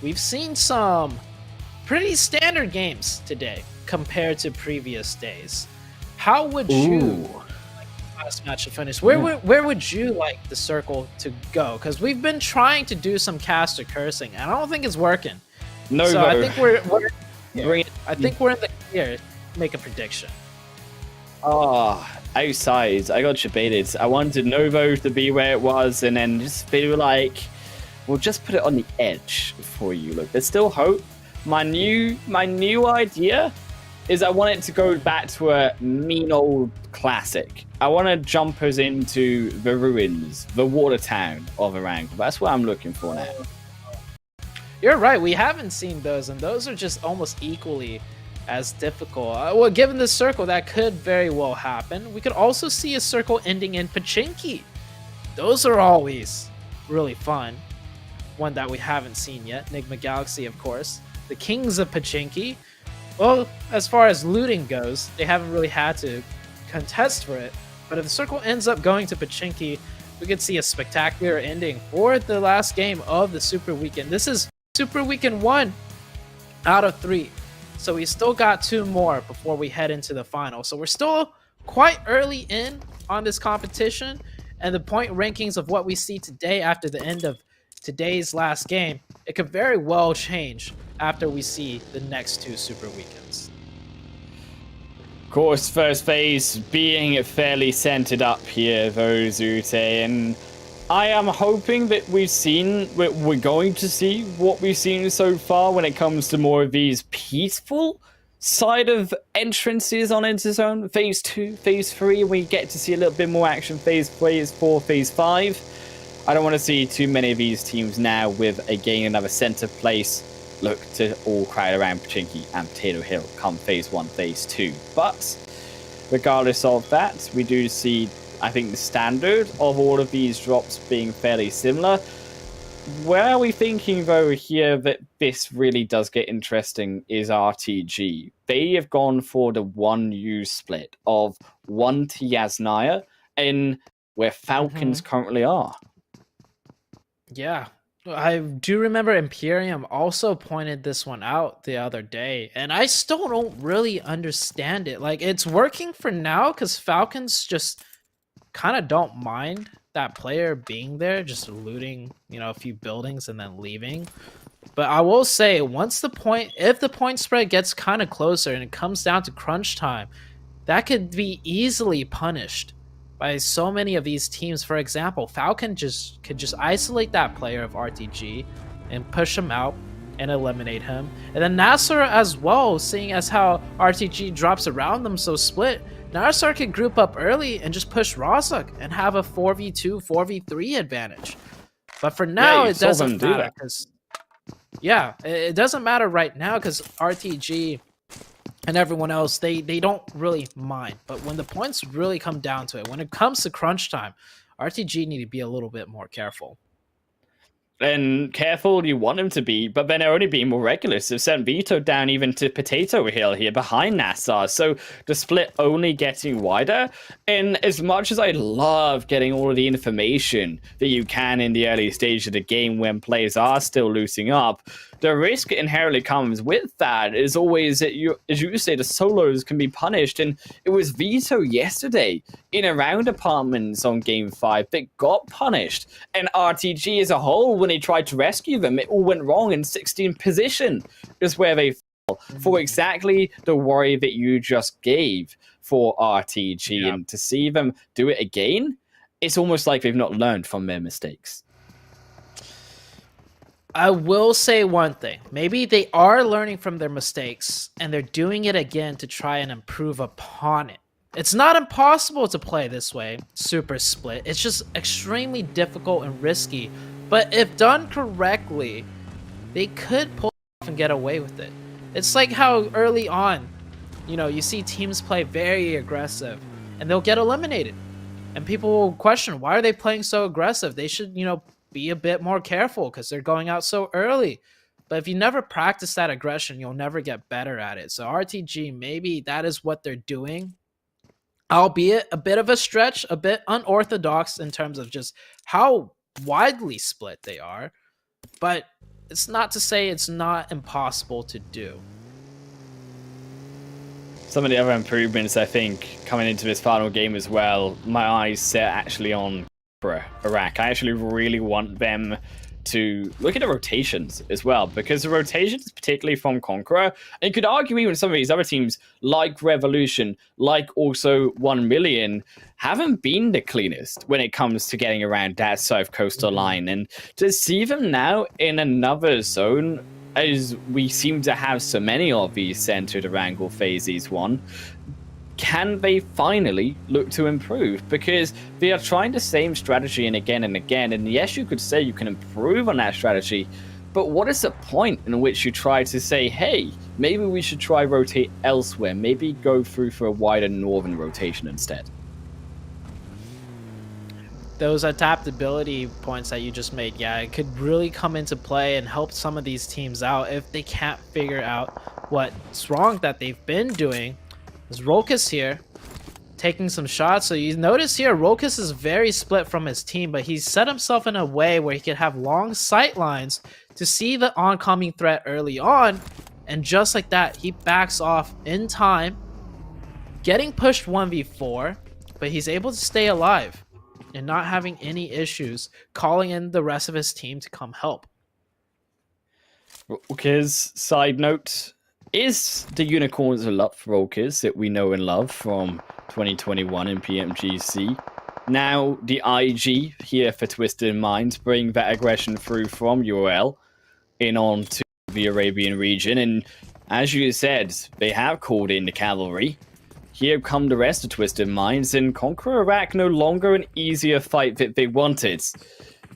We've seen some pretty standard games today compared to previous days. How would you like the last match to finish? Where would you like the circle to go? Because we've been trying to do some caster cursing, and I don't think it's working. No, so I think we're Bring it. I think we're in the clear to make a prediction. Outside, I got debated. I wanted Novo to be where it was, and then just feel like we'll just put it on the edge for you. Look, there's still hope. My new idea is I want it to go back to a mean old classic. I want to jump us into the ruins, the water town of Erangel. That's what I'm looking for now. You're right. We haven't seen those, and those are just almost equally as difficult. Well, given this circle, that could very well happen. We could also see a circle ending in Pachinki. Those are always really fun. One that we haven't seen yet, Nigma Galaxy, of course. The Kings of Pachinki. Well, as far as looting goes, they haven't really had to contest for it. But if the circle ends up going to Pachinki, we could see a spectacular ending for the last game of the Super Weekend. This is Super Weekend 1 out of 3. So we still got 2 more before we head into the final. So we're still quite early in on this competition. And the point rankings of what we see today after the end of today's last game, it could very well change after we see the next 2 super weekends. Of course, first phase being fairly centered up here, though, Zute, and I am hoping that we're going to see what we've seen so far when it comes to more of these peaceful side of entrances on Interzone. Phase 2, Phase 3, we get to see a little bit more action. Phase 4, Phase 5. I don't want to see too many of these teams now with, again, another center place look to all crowd around Pachinki and Potato Hill come Phase 1, Phase 2. But regardless of that, we do see, I think, the standard of all of these drops being fairly similar. Where are we thinking, though, here that this really does get interesting is RTG. They have gone for the 1U split of 1 to Yasnaya in where Falcons currently are. Yeah, I do remember Imperium also pointed this one out the other day, and I still don't really understand it. Like, it's working for now because Falcons just kind of don't mind that player being there, just looting, you know, a few buildings and then leaving. But I will say, if the point spread gets kind of closer and it comes down to crunch time, that could be easily punished by so many of these teams. For example, Falcon could just isolate that player of RTG and push him out and eliminate him. And then NASR as well, seeing as how RTG drops around them so split, NASR could group up early and just push Razak and have a 4v2, 4v3 advantage. But for now, it doesn't matter. It doesn't matter right now because RTG and everyone else, they don't really mind. But when the points really come down to it, when it comes to crunch time, RTG need to be a little bit more careful. And careful you want him to be, but then they're only being more regular. So sent Vito down even to Potato Hill here behind NASR. So the split only getting wider. And as much as I love getting all of the information that you can in the early stage of the game when players are still loosening up, the risk inherently comes with that is always that as you say, the solos can be punished. And it was Vito yesterday in around apartments on Game 5 that got punished. And RTG as a whole, when he tried to rescue them, it all went wrong, in 16th position is where they fell for exactly the worry that you just gave for RTG. Yeah. And to see them do it again, it's almost like they've not learned from their mistakes. I will say one thing. Maybe they are learning from their mistakes and they're doing it again to try and improve upon it. It's not impossible to play this way, super split. It's just extremely difficult and risky. But if done correctly, they could pull off and get away with it. It's like how early on, you know, you see teams play very aggressive and they'll get eliminated. And people will question, why are they playing so aggressive? They should, you know, be a bit more careful because they're going out so early. But if you never practice that aggression, you'll never get better at it. So RTG, maybe that is what they're doing. Albeit a bit of a stretch, a bit unorthodox in terms of just how widely split they are. But it's not to say it's not impossible to do. Some of the other improvements, I think, coming into this final game as well, my eyes set actually on Iraq. I actually really want them to look at the rotations as well, because the rotations, particularly from Conqueror, and you could argue even some of these other teams like Revolution, like also 1Million, haven't been the cleanest when it comes to getting around that South Coastal line. And to see them now in another zone, as we seem to have so many of these centered Erangel phases 1, can they finally look to improve? Because they are trying the same strategy and again, and yes, you could say you can improve on that strategy, but what is the point in which you try to say, hey, maybe we should try rotate elsewhere, maybe go through for a wider northern rotation instead? Those adaptability points that you just made, yeah, it could really come into play and help some of these teams out if they can't figure out what's wrong that they've been doing. There's Rolkis here, taking some shots. So you notice here, Rolkis is very split from his team, but he's set himself in a way where he can have long sight lines to see the oncoming threat early on. And just like that, he backs off in time, getting pushed 1v4, but he's able to stay alive. and not having any issues calling in the rest of his team to come help. Rolkers, side note, is the Unicorns of Luck for Rolkers that we know and love from 2021 in PMGC. Now the IG here for Twisted Minds bring that aggression through from URL in on to the Arabian region, and as you said, they have called in the cavalry. Here come the rest of Twisted Minds, and Conqueror Iraq no longer an easier fight that they wanted.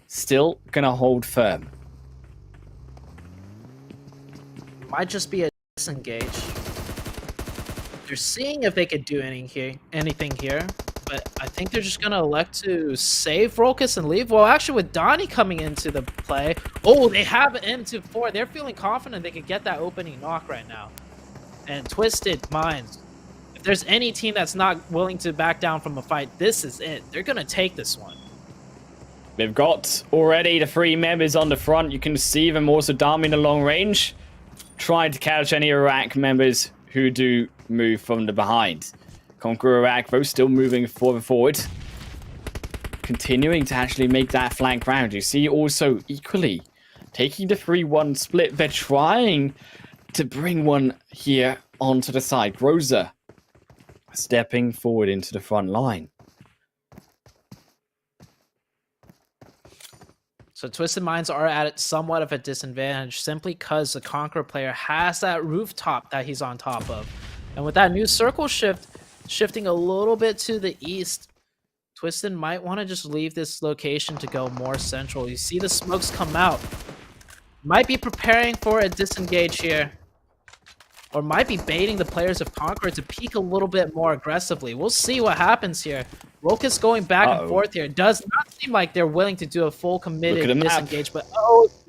Still gonna hold firm. Might just be a disengage. They're seeing if they could do anything here, but I think they're just gonna elect to save Rolkis and leave. Well, actually, with Donnie coming into the play, oh, they have an M24. They're feeling confident they could get that opening knock right now. And Twisted Minds, if there's any team that's not willing to back down from a fight, this is it. They're gonna take this one. They've got already the 3 members on the front. You can see them also darming the long range, trying to catch any Iraq members who do move from the behind. Conqueror Iraq, though, still moving forward. Continuing to actually make that flank round. You see also equally taking the 3-1 split. They're trying to bring one here onto the side. Groza stepping forward into the front line. So Twisted Minds are at somewhat of a disadvantage simply because the Conqueror player has that rooftop that he's on top of. And with that new circle shifting a little bit to the east, Twisted might want to just leave this location to go more central. You see the smokes come out. Might be preparing for a disengage here. Or might be baiting the players of Conqueror to peek a little bit more aggressively. We'll see what happens here. Rokas going back and forth here. Does not seem like they're willing to do a full committed disengage, but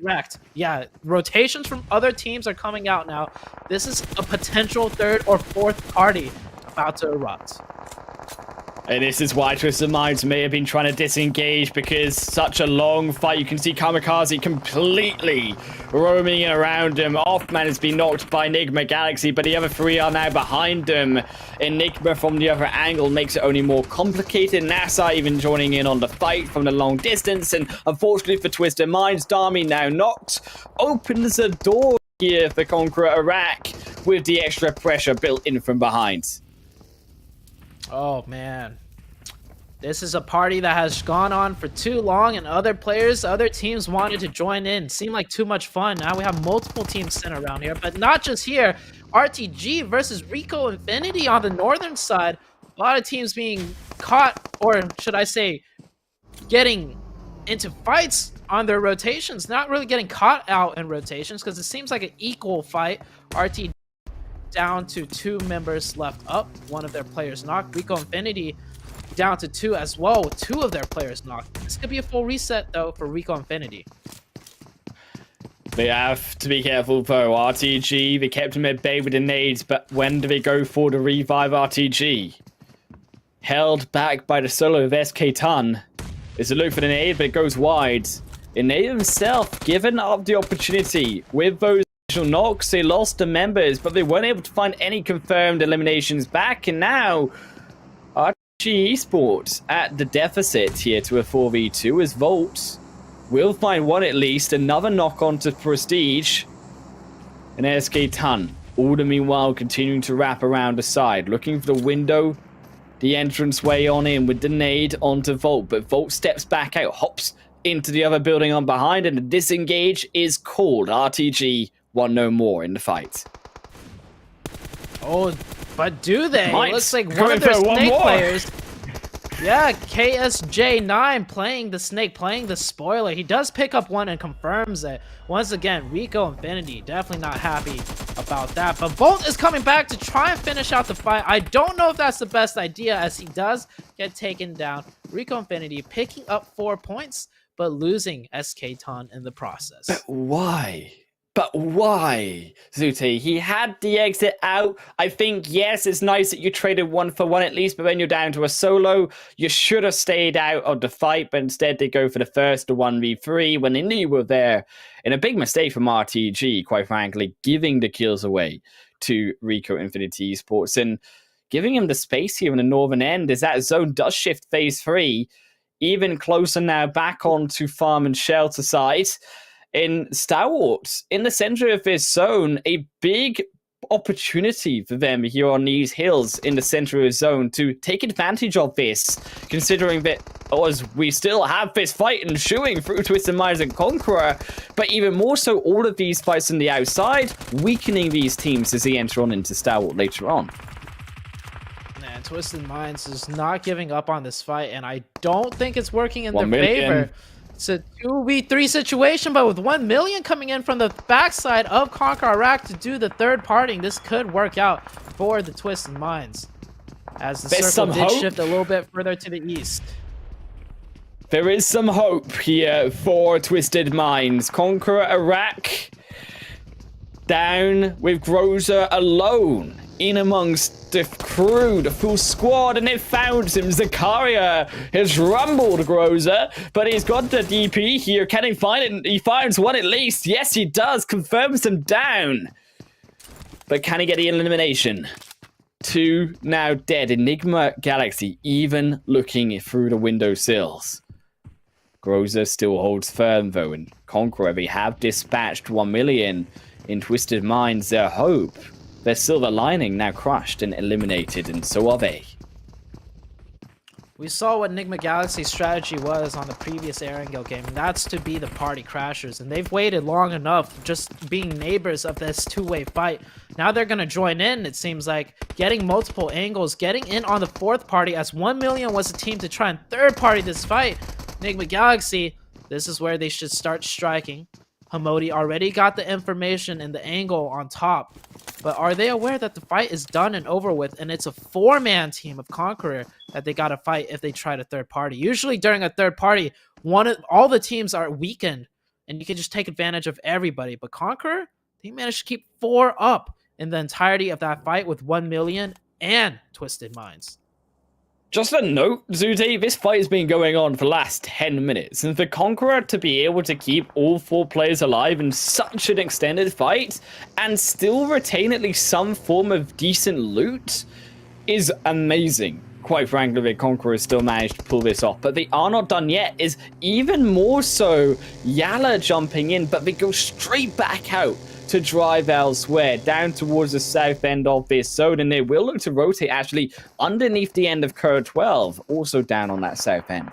correct. Yeah, rotations from other teams are coming out now. This is a potential 3rd or 4th party about to erupt. And this is why Twisted Minds may have been trying to disengage, because such a long fight. You can see KAMIKAZE completely roaming around him. Offman has been knocked by Nigma Galaxy, but the other 3 are now behind him. Enigma from the other angle makes it only more complicated. NASR even joining in on the fight from the long distance. And unfortunately for Twisted Minds, Dami now knocked. Opens the door here for Conqueror Iraq with the extra pressure built in from behind. Oh, man. This is a party that has gone on for too long, and other teams wanted to join in. Seemed like too much fun. Now we have multiple teams sent around here, but not just here. RTG versus Rico Infinity on the northern side. A lot of teams being caught, or should I say, getting into fights on their rotations. Not really getting caught out in rotations, because it seems like an equal fight. RTG down to 2 members left up. One of their players knocked. Rico Infinity down to 2 as well, with 2 of their players knocked. This could be a full reset, though, for Rico Infinity. They have to be careful, though. RTG, they kept him at bay with the nades, but when do they go for the revive RTG? Held back by the solo of SK Ton. It's a look for the nade, but it goes wide. And nade himself, given up the opportunity with those knocks, they lost the members, but they weren't able to find any confirmed eliminations back, and now YaLLa Esports at the deficit here to a 4v2 as Volt will find one at least. Another knock on to Prestige and SK Ton. All the meanwhile continuing to wrap around the side, looking for the window, the entrance way on in with the nade onto Volt, but Volt steps back out, hops into the other building on behind, and the disengage is called. RTG won no more in the fight. Oh, but do they? Might. Looks like one of their Snake players. Yeah, KSJ9 playing the Snake, playing the spoiler. He does pick up one and confirms it. Once again, Rico Infinity definitely not happy about that. But Volt is coming back to try and finish out the fight. I don't know if that's the best idea, as he does get taken down. Rico Infinity picking up 4 points, but losing SK Ton in the process. But why? But why, Zute? He had the exit out. I think, yes, it's nice that you traded 1 for 1 at least, but when you're down to a solo, you should have stayed out of the fight, but instead they go for the first to 1v3 when they knew you were there. And a big mistake from RTG, quite frankly, giving the kills away to Rico Infinity Esports and giving him the space here in the northern end as that zone does shift phase 3. even closer now back onto farm and shelter side. In Stalwart, in the center of this zone, a big opportunity for them here on these hills in the center of the zone to take advantage of this, considering that as we still have this fight ensuing through Twisted Minds and Conqueror, but even more so all of these fights on the outside, weakening these teams as they enter on into Stalwart later on. Man, Twisted Minds is not giving up on this fight, and I don't think it's working in their favor. It's a 2v3 situation, but with 1 million coming in from the backside of Conqueror Iraq to do the third parting, this could work out for the Twisted Minds. As the circle did shift a little bit further to the east. There is some hope here for Twisted Minds. Conqueror Iraq down with Groza alone in amongst the crew, the full squad, and they found him. Zakaria has rumbled Groza, but he's got the DP here. Can he find it? He finds one at least. Yes, he does. Confirms him down. But can he get the elimination? 2 now dead. Nigma Galaxy even looking through the window sills. Groza still holds firm though, and Conqueror, they have dispatched 1 million in Twisted Minds. Their hope, their silver lining now crushed and eliminated, and so are they. We saw what Nigma Galaxy's strategy was on the previous Erangel game, and that's to be the party crashers. And they've waited long enough just being neighbors of this two-way fight. Now they're going to join in, it seems like, getting multiple angles, getting in on the fourth party, as 1 million was a team to try and third party this fight. Nigma Galaxy, this is where they should start striking. Hamodi already got the information and the angle on top. But are they aware that the fight is done and over with, and it's a 4-man team of Conqueror that they got to fight if they try to third party? Usually during a third party, all the teams are weakened, and you can just take advantage of everybody. But Conqueror, they managed to keep 4 up in the entirety of that fight with 1 million and Twisted Minds. Just a note, Zude, this fight has been going on for the last 10 minutes, and for Conqueror to be able to keep all 4 players alive in such an extended fight, and still retain at least some form of decent loot, is amazing. Quite frankly, the Conqueror has still managed to pull this off, but they are not done yet. Is even more so YaLLa jumping in, but they go straight back out to drive elsewhere, down towards the south end of this zone, and they will look to rotate actually underneath the end of KURD 12, also down on that south end.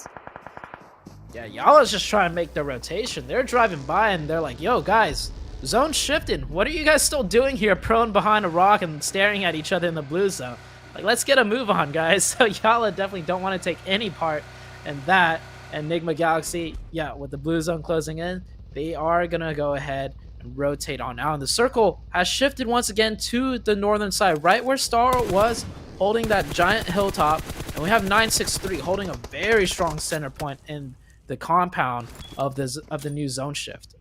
Yeah, YaLLa's just trying to make their rotation. They're driving by and they're like, yo guys, zone shifting. What are you guys still doing here, prone behind a rock and staring at each other in the blue zone? Like, let's get a move on, guys. So YaLLa definitely don't want to take any part in that. And Nigma Galaxy, yeah, with the blue zone closing in, they are gonna go ahead rotate on out, and the circle has shifted once again to the northern side, right where Stalwart was holding that giant hilltop, and we have 963 holding a very strong center point in the compound of the new zone shift.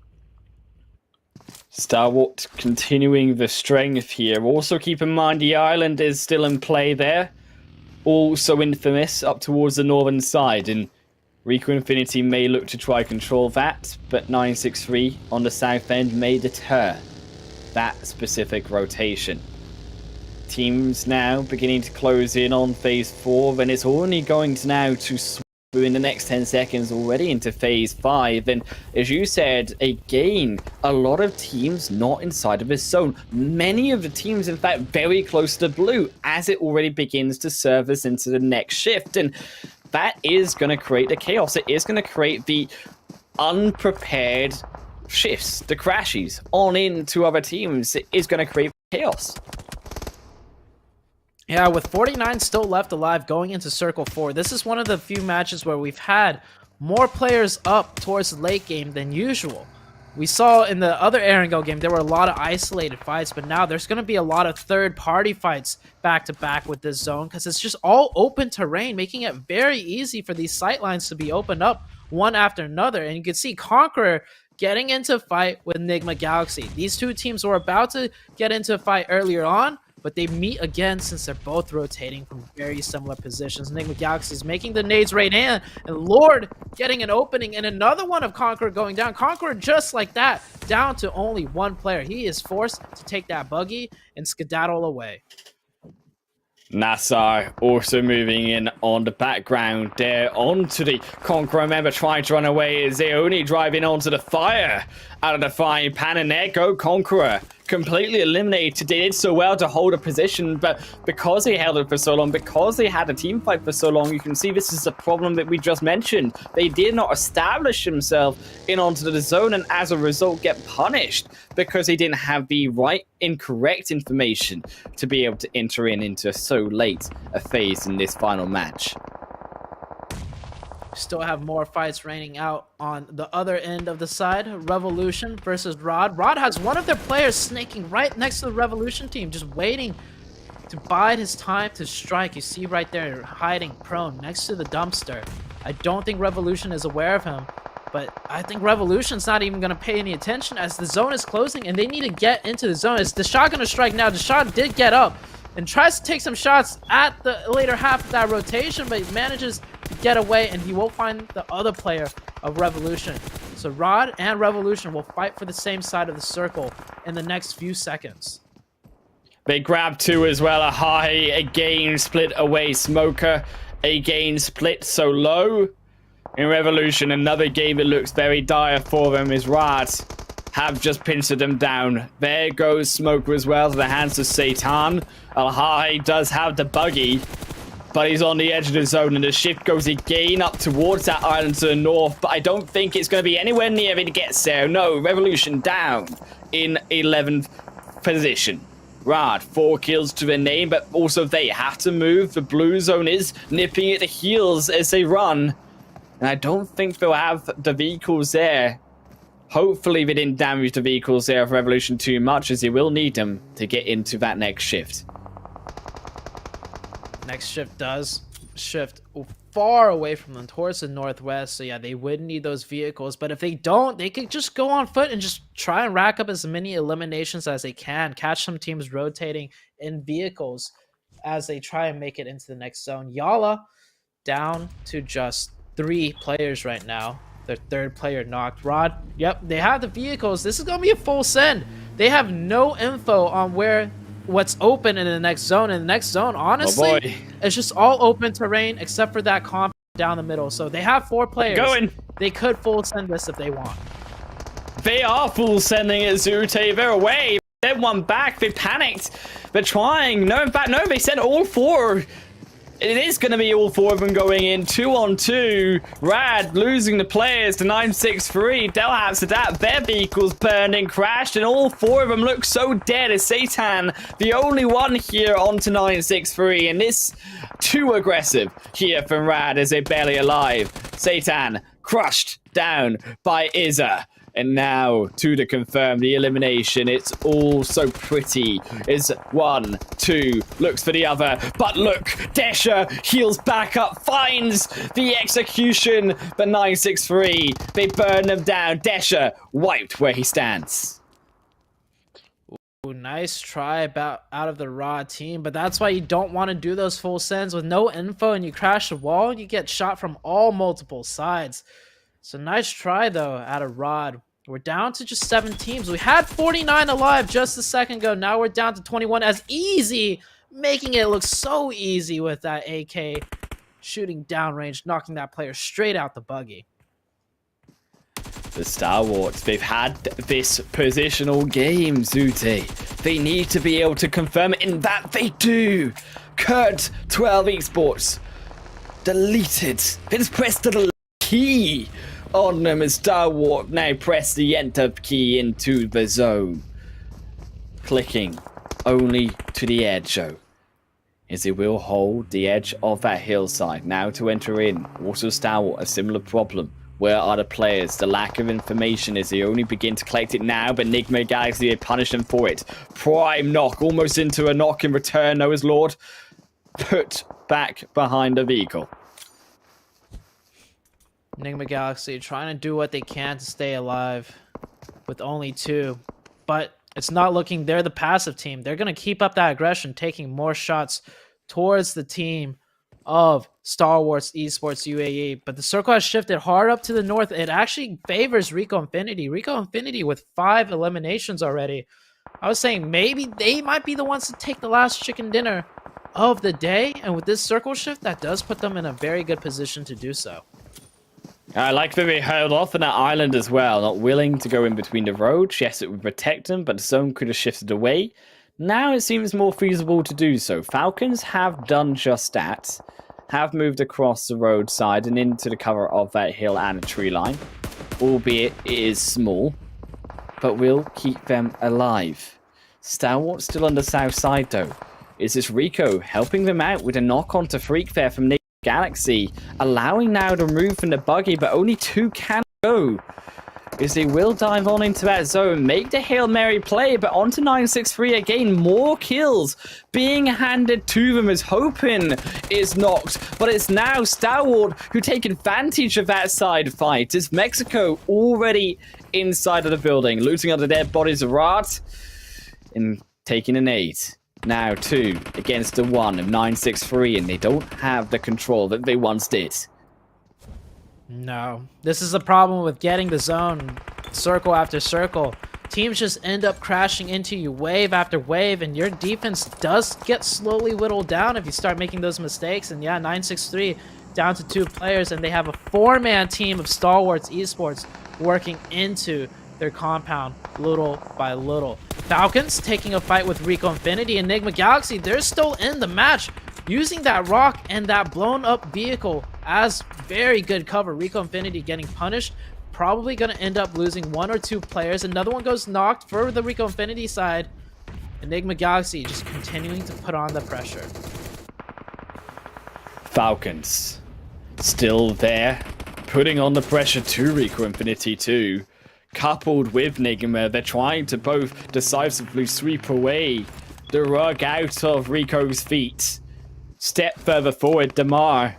Stalwart continuing the strength here. Also keep in mind the island is still in play there, also infamous up towards the northern side, and Rico Infinity may look to try control that, but 963 on the south end may deter that specific rotation. Teams now beginning to close in on phase 4, and it's only going to now to swoop in the next 10 seconds already into phase 5. And as you said, again, a lot of teams not inside of this zone. Many of the teams, in fact, very close to blue as it already begins to service into the next shift. And that is going to create the chaos. It is going to create the unprepared shifts, the crashes on into other teams. It is going to create chaos. Yeah, with 49 still left alive going into Circle 4, this is one of the few matches where we've had more players up towards the late game than usual. We saw in the other Erangel game, there were a lot of isolated fights, but now there's going to be a lot of third-party fights back-to-back with this zone, because it's just all open terrain, making it very easy for these sightlines to be opened up one after another. And you can see Conqueror getting into a fight with Nigma Galaxy. These two teams were about to get into a fight earlier on, but they meet again since they're both rotating from very similar positions. Nigma Galaxy is making the nades rain in, and Lord getting an opening, and another one of Conqueror going down. Conqueror just like that, down to only 1 player. He is forced to take that buggy and skedaddle away. NASR also moving in on the background there onto the Conqueror. Remember, trying to run away as they only driving onto the fire out of the frying pan, and there go Conqueror. Completely eliminated. They did so well to hold a position, but because they held it for so long, because they had a team fight for so long, you can see this is a problem that we just mentioned. They did not establish themselves in onto the zone, and as a result get punished because they didn't have the incorrect information to be able to enter into so late a phase in this final match. Still have more fights raining out on the other end of the side. Revolution versus Rod. Rod has one of their players snaking right next to the Revolution team, just waiting to bide his time to strike. You see right there, hiding prone next to the dumpster. I don't think Revolution is aware of him, but I think Revolution's not even going to pay any attention as the zone is closing and they need to get into the zone. Is Deshad going to strike now? Deshad did get up and tries to take some shots at the later half of that rotation, but he manages to get away, and he will find the other player of Revolution. So Rod and Revolution will fight for the same side of the circle in the next few seconds. They grab two as well. Ahahi again split away Smoker. Again split so low. In Revolution, another game that looks very dire for them is Rad have just pinched them down. There goes Smoker as well to the hands of Satan. Ahahi does have the buggy, but he's on the edge of the zone, and the shift goes again up towards that island to the north, but I don't think it's going to be anywhere near it to get there. No, Revolution down in 11th position. Rad, 4 kills to their name, but also they have to move. The blue zone is nipping at the heels as they run, and I don't think they'll have the vehicles there. Hopefully they didn't damage the vehicles there of Revolution too much, as they will need them to get into that next shift. Next shift does shift far away from them towards the northwest, so yeah, they would need those vehicles, but if they don't, they could just go on foot and just try and rack up as many eliminations as they can, catch some teams rotating in vehicles as they try and make it into the next zone. YaLLa down to just 3 players right now. Their third player knocked. Rod, yep, they have the vehicles. This is gonna be a full send. They have no info on what's open in the next zone. In the next zone, honestly, it's just all open terrain except for that comp down the middle. So they have 4 players. Going. They could full send this if they want. They are full sending it, Zute. They're away. They're one back. They panicked. They're trying. No, in fact, no, they sent all 4. It is going to be all 4 of them going in 2-on-2. Rad losing the players to 963. Delhab Sadat, their vehicles burned and crashed, and all 4 of them look so dead as Satan, the only one here onto 963. And this too aggressive here from Rad as they're barely alive. Satan crushed down by Izza. And now, to confirm the elimination, it's all so pretty. Is 1, 2, looks for the other. But look, Desha heals back up, finds the execution. But 963, they burn them down. Desha wiped where he stands. Ooh, nice try out of the Raw team, but that's why you don't want to do those full sends with no info and you crash the wall. You get shot from all multiple sides. So nice try, though, out of Rod. We're down to just 7 teams. We had 49 alive just a second ago. Now we're down to 21 as Easy, making it look so easy with that AK shooting downrange, knocking that player straight out the buggy. The Stalwarts, they've had this positional game, Zute. They need to be able to confirm it, and that they do. KURD12 Esports deleted. It's pressed the key on them as Stalwart now press the enter key into the zone. Clicking only to the edge, though, as it will hold the edge of that hillside. Now to enter in. Also Stalwart, a similar problem. Where are the players? The lack of information as they only begin to collect it now, but Nigma Galaxy, they punish them for it. Prime knock, almost into a knock in return, though, as Lord put back behind the vehicle. Nigma Galaxy trying to do what they can to stay alive with only 2, but it's not looking. They're the passive team. They're going to keep up that aggression, taking more shots towards the team of StalWar Esports UAE, but the circle has shifted hard up to the north. It actually favors Rico Infinity. Rico Infinity with 5 eliminations already. I was saying maybe they might be the ones to take the last chicken dinner of the day, and with this circle shift, that does put them in a very good position to do so. I like that they held off on that island as well, not willing to go in between the roads. Yes, it would protect them, but the zone could have shifted away. Now it seems more feasible to do so. Falcons have done just that, have moved across the roadside and into the cover of that hill and a tree line, albeit it is small, but will keep them alive. Stalwart still on the south side though. Is this Rico helping them out with a knock on to Freak there from Nigma Galaxy, allowing now to move from the buggy, but only 2 can go. As they will dive on into that zone, make the Hail Mary play, but onto 963 again, more kills being handed to them as Hopin is knocked, but it's now Stalwart who take advantage of that side fight. It's Mexico already inside of the building, looting under their bodies of Rat and taking an 8. Now 2 against the 1 of 963, and they don't have the control that they once did. No, this is the problem with getting the zone circle after circle. Teams just end up crashing into you wave after wave, and your defense does get slowly whittled down if you start making those mistakes. And yeah, 963 down to 2 players, and they have a 4-man team of Stalwart Esports working into their compound little by little. Falcons taking a fight with Rico Infinity and Nigma Galaxy. They're still in the match, using that rock and that blown up vehicle as very good cover. Rico Infinity getting punished, probably going to end up losing 1 or 2 players. Another one goes knocked for the Rico Infinity side. Nigma Galaxy just continuing to put on the pressure. Falcons still there, putting on the pressure to Rico Infinity too. Coupled with Nigma, they're trying to both decisively sweep away the rug out of Rico's feet. Step further forward, Damar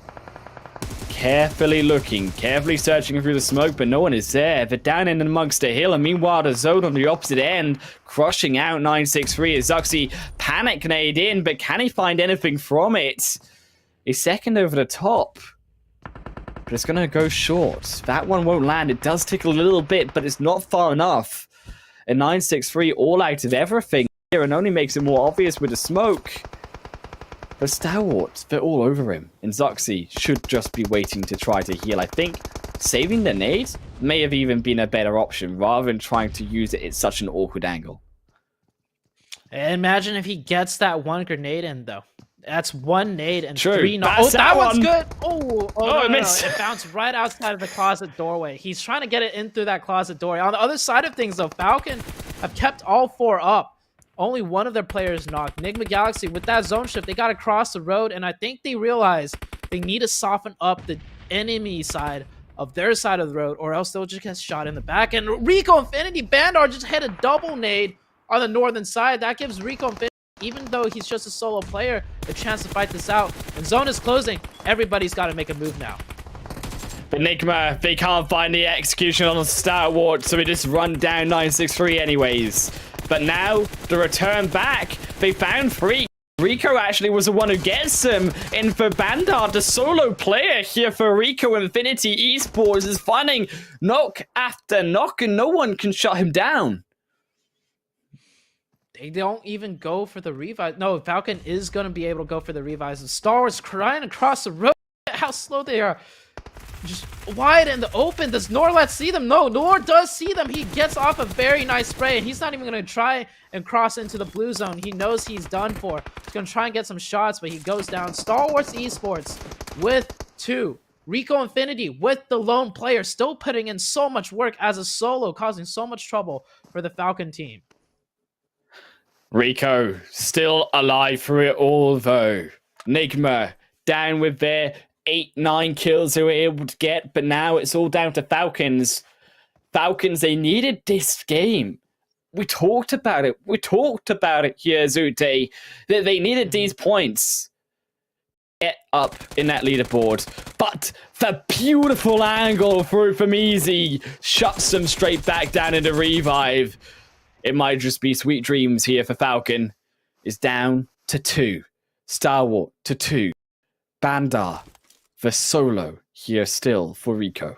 carefully looking, carefully searching through the smoke, but no one is there. They're down in amongst the hill, and meanwhile the zone on the opposite end, crushing out 963 as Zuxi panic nade in, but can he find anything from it? He's second over the top, but it's going to go short. That one won't land. It does tickle a little bit, but it's not far enough. And 963 all out of everything here, and only makes it more obvious with the smoke. But Stalwart, they're all over him. And Zuxi should just be waiting to try to heal. I think saving the nade may have even been a better option, rather than trying to use it at such an awkward angle. Imagine if he gets that 1 grenade in, though. That's 1 nade and True. 3 That's that one. one's good. No, it missed. It bounced right outside of the closet doorway. He's trying to get it in through that closet doorway. On the other side of things, though, Falcon have kept all 4 up. Only one of their players knocked. Nigma Galaxy, with that zone shift, they got to cross the road, and I think they realize they need to soften up the enemy side of their side of the road, or else they'll just get shot in the back. And Rico Infinity Bandar just hit a double nade on the northern side. That gives Rico Infinity, even though he's just a solo player, a chance to fight this out. And zone is closing. Everybody's got to make a move now. But Nigma, they can't find the execution on the Stalwart, so we just run down 963 anyways. But now, the return back, they found Freak. Rico actually was the one who gets him. And for Bandar, the solo player here for Rico Infinity Esports is finding knock after knock, and no one can shut him down. They don't even go for the revive. No, Falcon is going to be able to go for the revives. The Star Wars crying across the road. How slow they are. Just wide in the open. Does Norlet see them? No, Nor does see them. He gets off a very nice spray, and he's not even going to try and cross into the blue zone. He knows he's done for. He's going to try and get some shots, but he goes down. Stalwart Esports with 2. Rico Infinity with the lone player, still putting in so much work as a solo, causing so much trouble for the Falcon team. Rico still alive through it all, though. Nigma down with their 8-9 kills they were able to get, but now it's all down to Falcons. Falcons, they needed this game. We talked about it. We talked about it here, Zute. That they needed these points. Get up in that leaderboard. But the beautiful angle through from Easy shuts them straight back down into revive. It might just be sweet dreams here for Falcon. Is down to 2. Stalwart to 2. Bandar. The solo here still for Rico.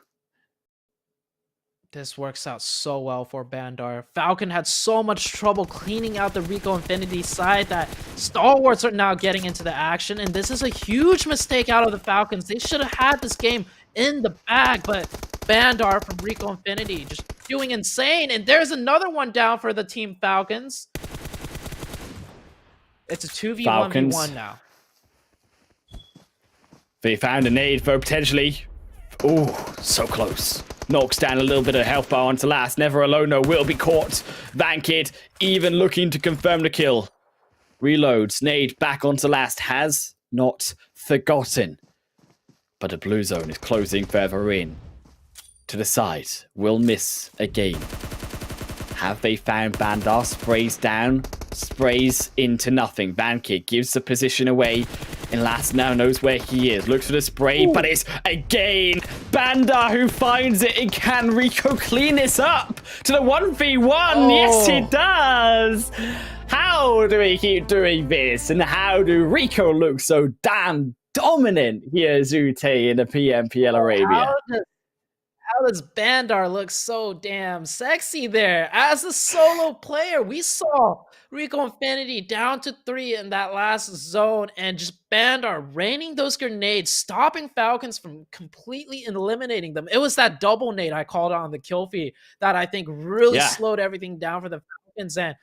This works out so well for Bandar. Falcon had so much trouble cleaning out the Rico Infinity side that Stalwarts are now getting into the action, and this is a huge mistake out of the Falcons. They should have had this game in the bag, but Bandar from Rico Infinity just doing insane, and there's another one down for the Team Falcons. It's a 2v1v1 now. They found a nade for potentially. Oh, so close. Knocks down a little bit of health bar onto last. Never alone, though, will be caught. Vankid even looking to confirm the kill. Reloads. Nade back onto last. Has not forgotten. But the blue zone is closing further in. To the side. Will miss again. Have they found Bandar? Sprays down. Sprays into nothing. Vankid gives the position away. And last now knows where he is. Looks for the spray, but it's again Bandar who finds it. And can Rico clean this up to the 1v1? Yes, he does. How do we keep doing this? And how do Rico look so damn dominant here, Zute, in the PMPL Arabia? How does Bandar look so damn sexy there? As a solo player, we saw Rico Infinity down to 3 in that last zone, and just Bandar raining those grenades, stopping Falcons from completely eliminating them. It was that double nade I called on the kill feed that I think really slowed everything down for the Falcons. And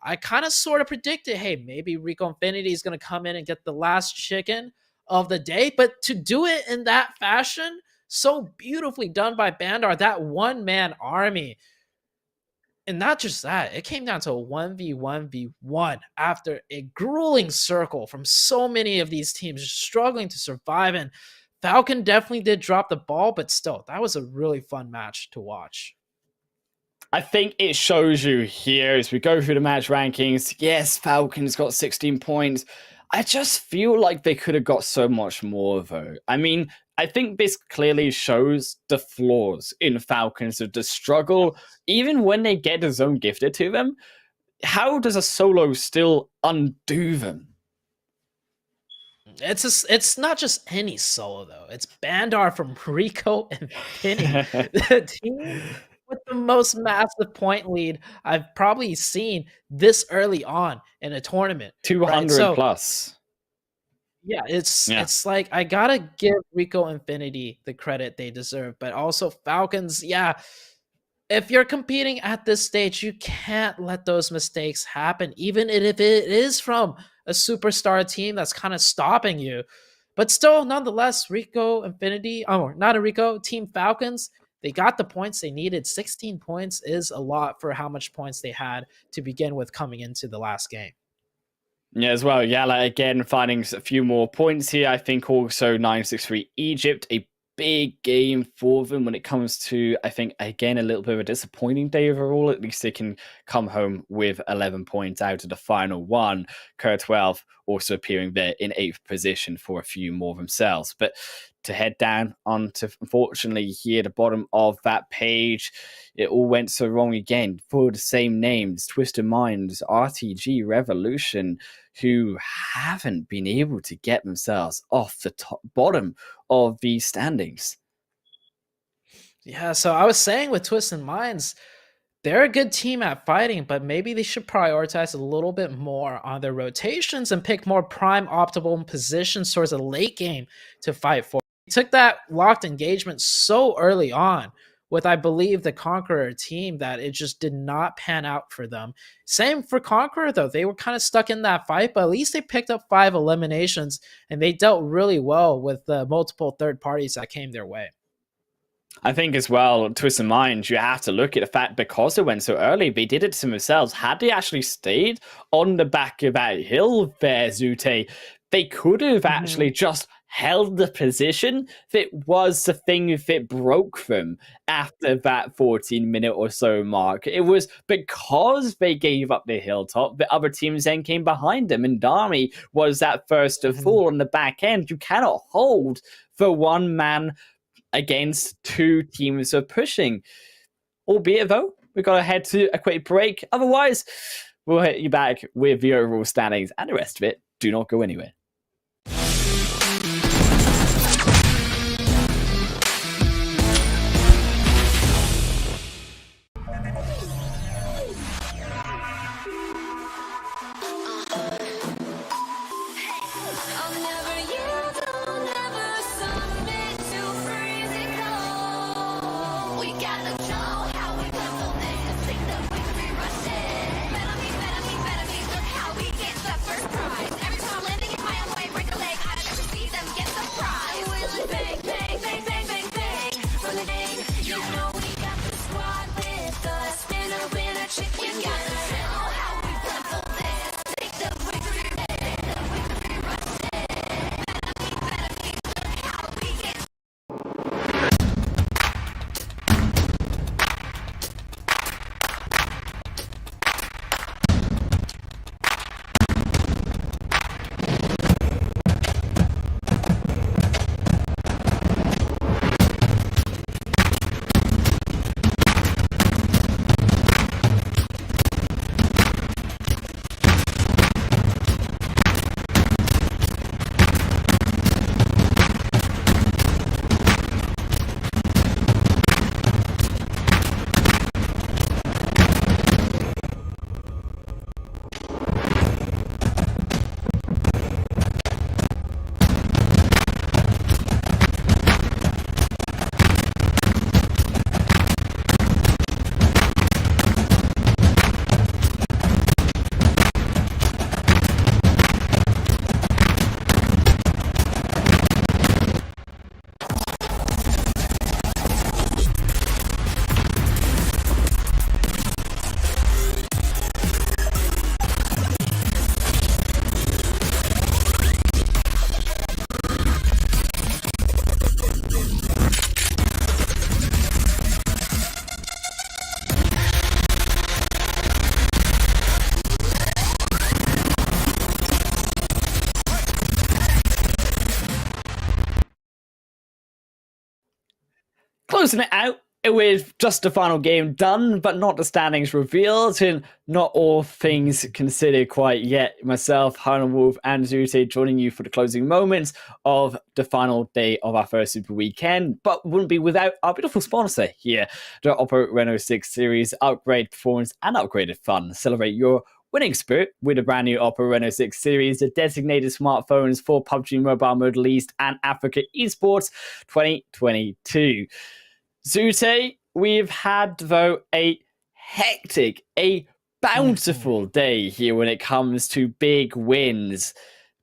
I kind of sort of predicted, hey, maybe Rico Infinity is going to come in and get the last chicken of the day. But to do it in that fashion, so beautifully done by Bandar, that one-man army. And not just that, it came down to a 1v1v1 after a grueling circle from so many of these teams struggling to survive. And Falcon definitely did drop the ball, but still, that was a really fun match to watch. I think it shows you here as we go through the match rankings. Yes, Falcons got 16 points. I just feel like they could have got so much more, though. I mean, I think this clearly shows the flaws in Falcons of the struggle, even when they get the zone gifted to them. How does a solo still undo them? It's not just any solo, though. It's Bandar from Rico and Penny. The team with the most massive point lead I've probably seen this early on in a tournament. 200 plus. Yeah, it's like I gotta give Rico Infinity the credit they deserve, but also Falcons, yeah. If you're competing at this stage, you can't let those mistakes happen, even if it is from a superstar team that's kind of stopping you. But still, nonetheless, Rico Infinity, not a Rico, Team Falcons, they got the points they needed. 16 points is a lot for how much points they had to begin with coming into the last game. Yeah, as well. YaLLa again finding a few more points here. I think also 963 Egypt, a big game for them when it comes to, I think, again, a little bit of a disappointing day overall. At least they can come home with 11 points out of the final one. KURD12 also appearing there in 8th position for a few more themselves. But to head down onto, unfortunately, here, the bottom of that page, it all went so wrong again for the same names. Twisted Minds, RTG, Revolution, who haven't been able to get themselves off the bottom of these standings. Yeah, so I was saying with Twisted Minds, they're a good team at fighting, but maybe they should prioritize a little bit more on their rotations and pick more prime optimal positions towards the late game to fight for. They took that locked engagement so early on with, I believe, the KONQUEROR team that it just did not pan out for them. Same for KONQUEROR, though. They were kind of stuck in that fight, but at least they picked up 5 eliminations, and they dealt really well with the multiple third parties that came their way. I think as well, Twisted Minds, you have to look at the fact because they went so early, they did it to themselves. Had they actually stayed on the back of that hill there, Zute, they could have actually just held the position. That was the thing that broke them after that 14-minute or so mark. It was because they gave up the hilltop, the other teams then came behind them, and Dami was that first to fall on the back end. You cannot hold for one man against 2 teams of pushing. Albeit, though, we've got to head to a quick break. Otherwise, we'll hit you back with the overall standings and the rest of it. Do not go anywhere. closing it out with just the final game done, but not the standings revealed, and not all things considered quite yet. Myself, Harlan Wolf, and Zute joining you for the closing moments of the final day of our first Super Weekend, but wouldn't be without our beautiful sponsor here, the Oppo Reno 6 series. Upgrade performance and upgraded fun. Celebrate your winning spirit with a brand new Oppo Reno 6 series, the designated smartphones for PUBG Mobile, Middle East, and Africa Esports 2022. Zute, we've had, though, a hectic, a bountiful day here when it comes to big wins.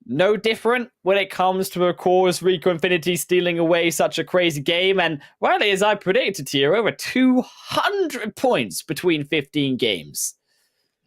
No different when it comes to, of course, Rico Infinity stealing away such a crazy game, and rightly as I predicted here, over 200 points between 15 games.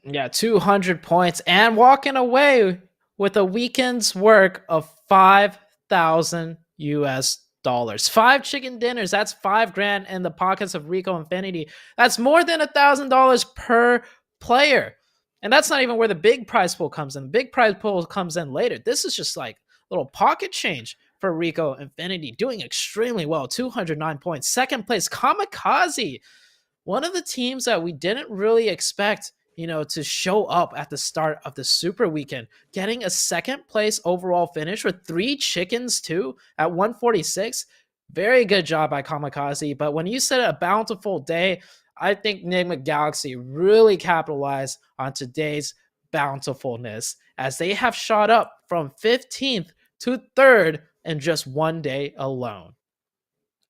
Yeah, 200 points and walking away with a weekend's work of 5,000 US dollars. 5 chicken dinners, that's $5,000 in the pockets of Rico Infinity. That's more than $1,000 per player. And that's not even where the big prize pool comes in. The big prize pool comes in later. This is just like a little pocket change for Rico Infinity, doing extremely well. 209 points. Second place, KAMIKAZE. One of the teams that we didn't really expect, to show up at the start of the Super Weekend, getting a second place overall finish with 3 chickens too at 146. Very good job by KAMIKAZE. But when you said a bountiful day, I think Nigma Galaxy really capitalized on today's bountifulness, as they have shot up from 15th to 3rd in just one day alone.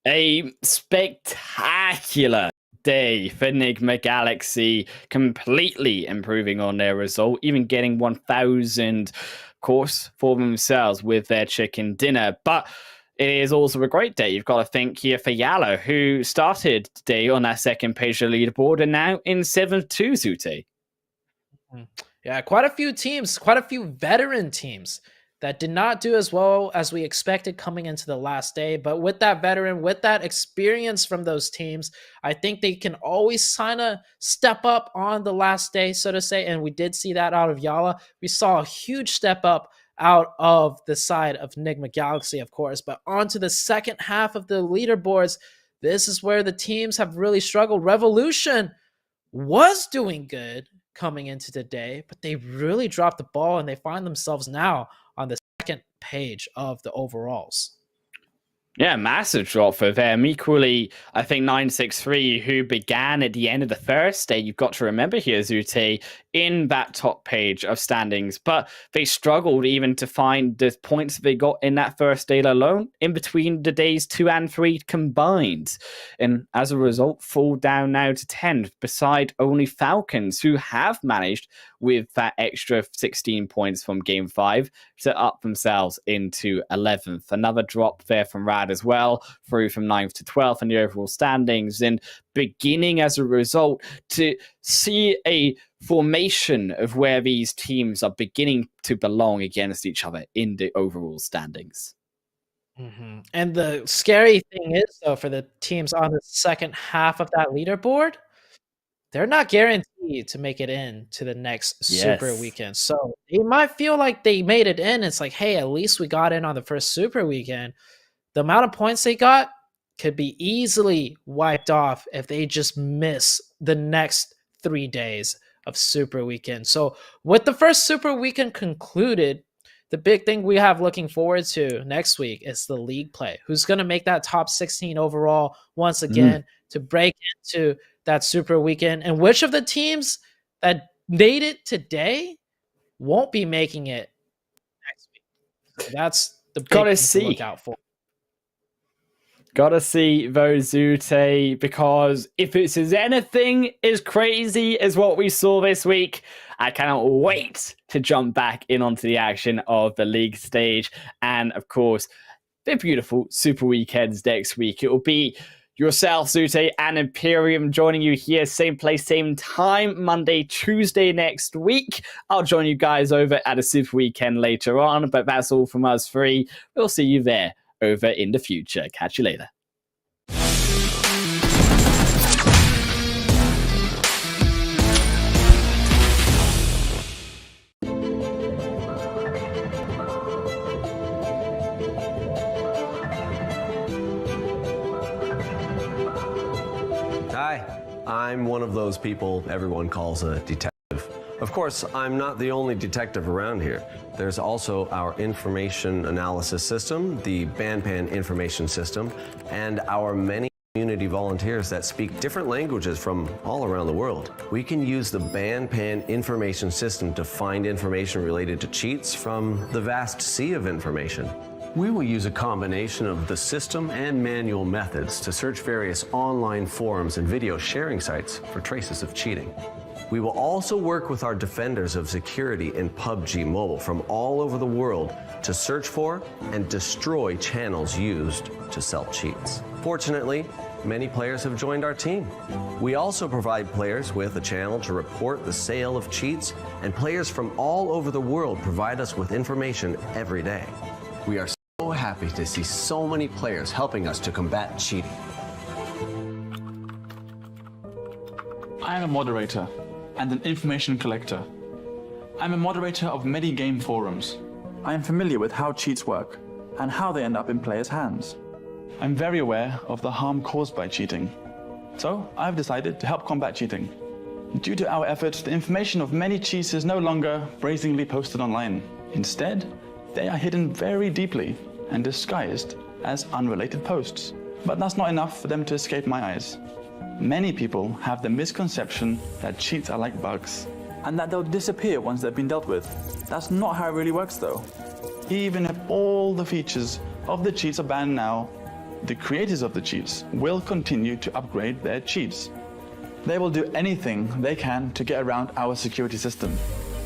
A spectacular day for Nigma Galaxy, completely improving on their result, even getting 1,000 course for themselves with their chicken dinner. But it is also a great day. You've got to think here for YaLLa, who started today on that second page of the leaderboard and now in 7th too, Zute. Yeah, quite a few teams, quite a few veteran teams that did not do as well as we expected coming into the last day. But with that veteran, with that experience from those teams, I think they can always kind of step up on the last day, so to say. And we did see that out of YaLLa. We saw a huge step up out of the side of Nigma Galaxy, of course. But onto the second half of the leaderboards, this is where the teams have really struggled. Revolution was doing good coming into today, but they really dropped the ball, and they find themselves now on the second page of the overalls. Yeah, massive drop for them. Equally, I think 963, who began at the end of the first day, you've got to remember here, Zute, in that top page of standings, but they struggled even to find the points they got in that first day alone in between the days 2 and 3 combined. And as a result, fall down now to 10th, beside only Falcons, who have managed with that extra 16 points from game 5 to up themselves into 11th. Another drop there from Rad as well, through from 9th to 12th in the overall standings, and beginning as a result to see a formation of where these teams are beginning to belong against each other in the overall standings. Mm-hmm. And the scary thing is, though, for the teams on the second half of that leaderboard, they're not guaranteed to make it in to the next Super Weekend. So they might feel like they made it in. It's like, hey, at least we got in on the first Super Weekend. The amount of points they got could be easily wiped off if they just miss the next 3 days of Super Weekend. So with the first Super Weekend concluded, the big thing we have looking forward to next week is the league play. Who's going to make that top 16 overall once again to break into that Super Weekend? And which of the teams that made it today won't be making it next week? So that's the big thing to look out for. Gotta see those, Zute, because if it's as anything as crazy as what we saw this week, I cannot wait to jump back in onto the action of the league stage. And of course, the beautiful Super Weekends next week. It will be yourself, Zute, and Imperium joining you here, same place, same time, Monday, Tuesday next week. I'll join you guys over at a Super Weekend later on, but that's all from us three. We'll see you there over in the future. Catch you later. Hi, I'm one of those people everyone calls a detective. Of course, I'm not the only detective around here. There's also our information analysis system, the BANPAN information system, and our many community volunteers that speak different languages from all around the world. We can use the BANPAN information system to find information related to cheats from the vast sea of information. We will use a combination of the system and manual methods to search various online forums and video sharing sites for traces of cheating. We will also work with our defenders of security in PUBG Mobile from all over the world to search for and destroy channels used to sell cheats. Fortunately, many players have joined our team. We also provide players with a channel to report the sale of cheats, and players from all over the world provide us with information every day. We are so happy to see so many players helping us to combat cheating. I am a moderator and an information collector. I'm a moderator of many game forums. I am familiar with how cheats work and how they end up in players' hands. I'm very aware of the harm caused by cheating. So I've decided to help combat cheating. Due to our efforts, the information of many cheats is no longer brazenly posted online. Instead, they are hidden very deeply and disguised as unrelated posts. But that's not enough for them to escape my eyes. Many people have the misconception that cheats are like bugs and that they'll disappear once they've been dealt with. That's not how it really works though. Even if all the features of the cheats are banned now, the creators of the cheats will continue to upgrade their cheats. They will do anything they can to get around our security system.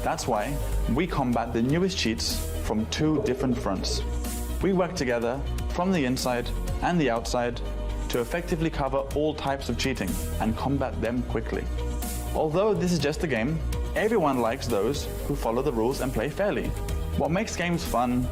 That's why we combat the newest cheats from two different fronts. We work together from the inside and the outside to effectively cover all types of cheating and combat them quickly. Although this is just a game, everyone likes those who follow the rules and play fairly. What makes games fun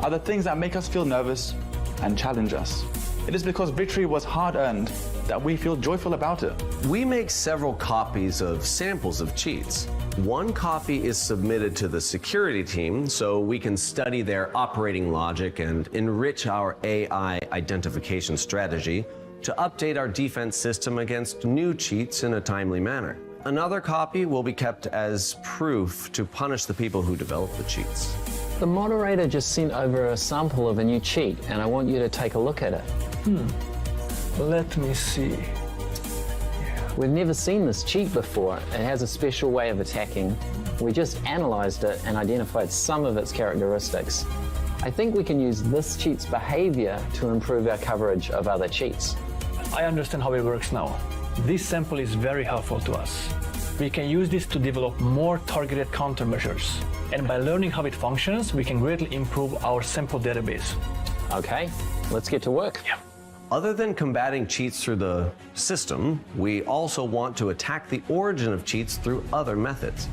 are the things that make us feel nervous and challenge us. It is because victory was hard-earned that we feel joyful about it. We make several copies of samples of cheats. One copy is submitted to the security team so we can study their operating logic and enrich our AI identification strategy to update our defense system against new cheats in a timely manner. Another copy will be kept as proof to punish the people who develop the cheats. The moderator just sent over a sample of a new cheat and I want you to take a look at it. Let me see. We've never seen this cheat before. It has a special way of attacking. We just analyzed it and identified some of its characteristics. I think we can use this cheat's behavior to improve our coverage of other cheats. I understand how it works now. This sample is very helpful to us. We can use this to develop more targeted countermeasures. And by learning how it functions, we can greatly improve our sample database. Okay, let's get to work. Yeah. Other than combating cheats through the system, we also want to attack the origin of cheats through other methods.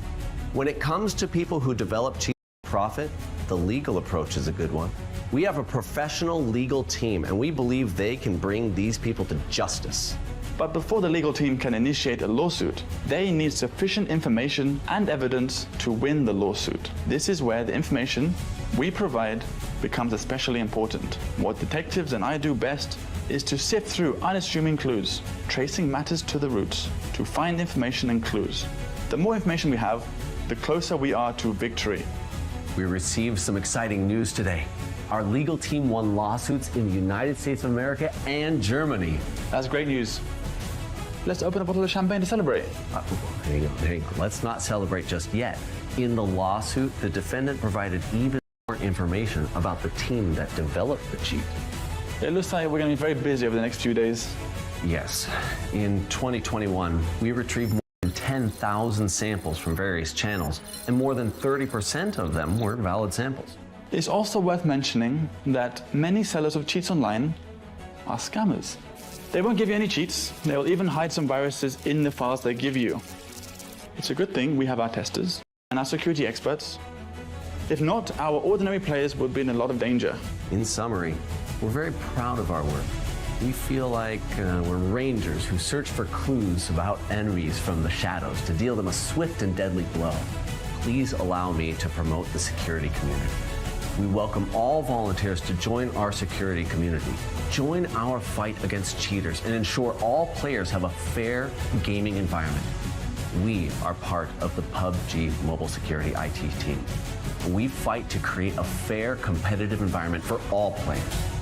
When it comes to people who develop cheats for profit, the legal approach is a good one. We have a professional legal team, and we believe they can bring these people to justice. But before the legal team can initiate a lawsuit, they need sufficient information and evidence to win the lawsuit. This is where the information we provide becomes especially important. What detectives and I do best is to sift through unassuming clues, tracing matters to the roots, to find information and clues. The more information we have, the closer we are to victory. We received some exciting news today. Our legal team won lawsuits in the United States of America and Germany. That's great news. Let's open a bottle of champagne to celebrate. Hang on. Let's not celebrate just yet. In the lawsuit, the defendant provided even more information about the team that developed the cheat. It looks like we're going to be very busy over the next few days. Yes. In 2021, we retrieved more than 10,000 samples from various channels, and more than 30% of them were valid samples. It's also worth mentioning that many sellers of cheats online are scammers. They won't give you any cheats. They will even hide some viruses in the files they give you. It's a good thing we have our testers and our security experts. If not, our ordinary players would be in a lot of danger. In summary, we're very proud of our work. We feel like we're rangers who search for clues about enemies from the shadows to deal them a swift and deadly blow. Please allow me to promote the security community. We welcome all volunteers to join our security community. Join our fight against cheaters and ensure all players have a fair gaming environment. We are part of the PUBG Mobile Security IT team. We fight to create a fair, competitive environment for all players.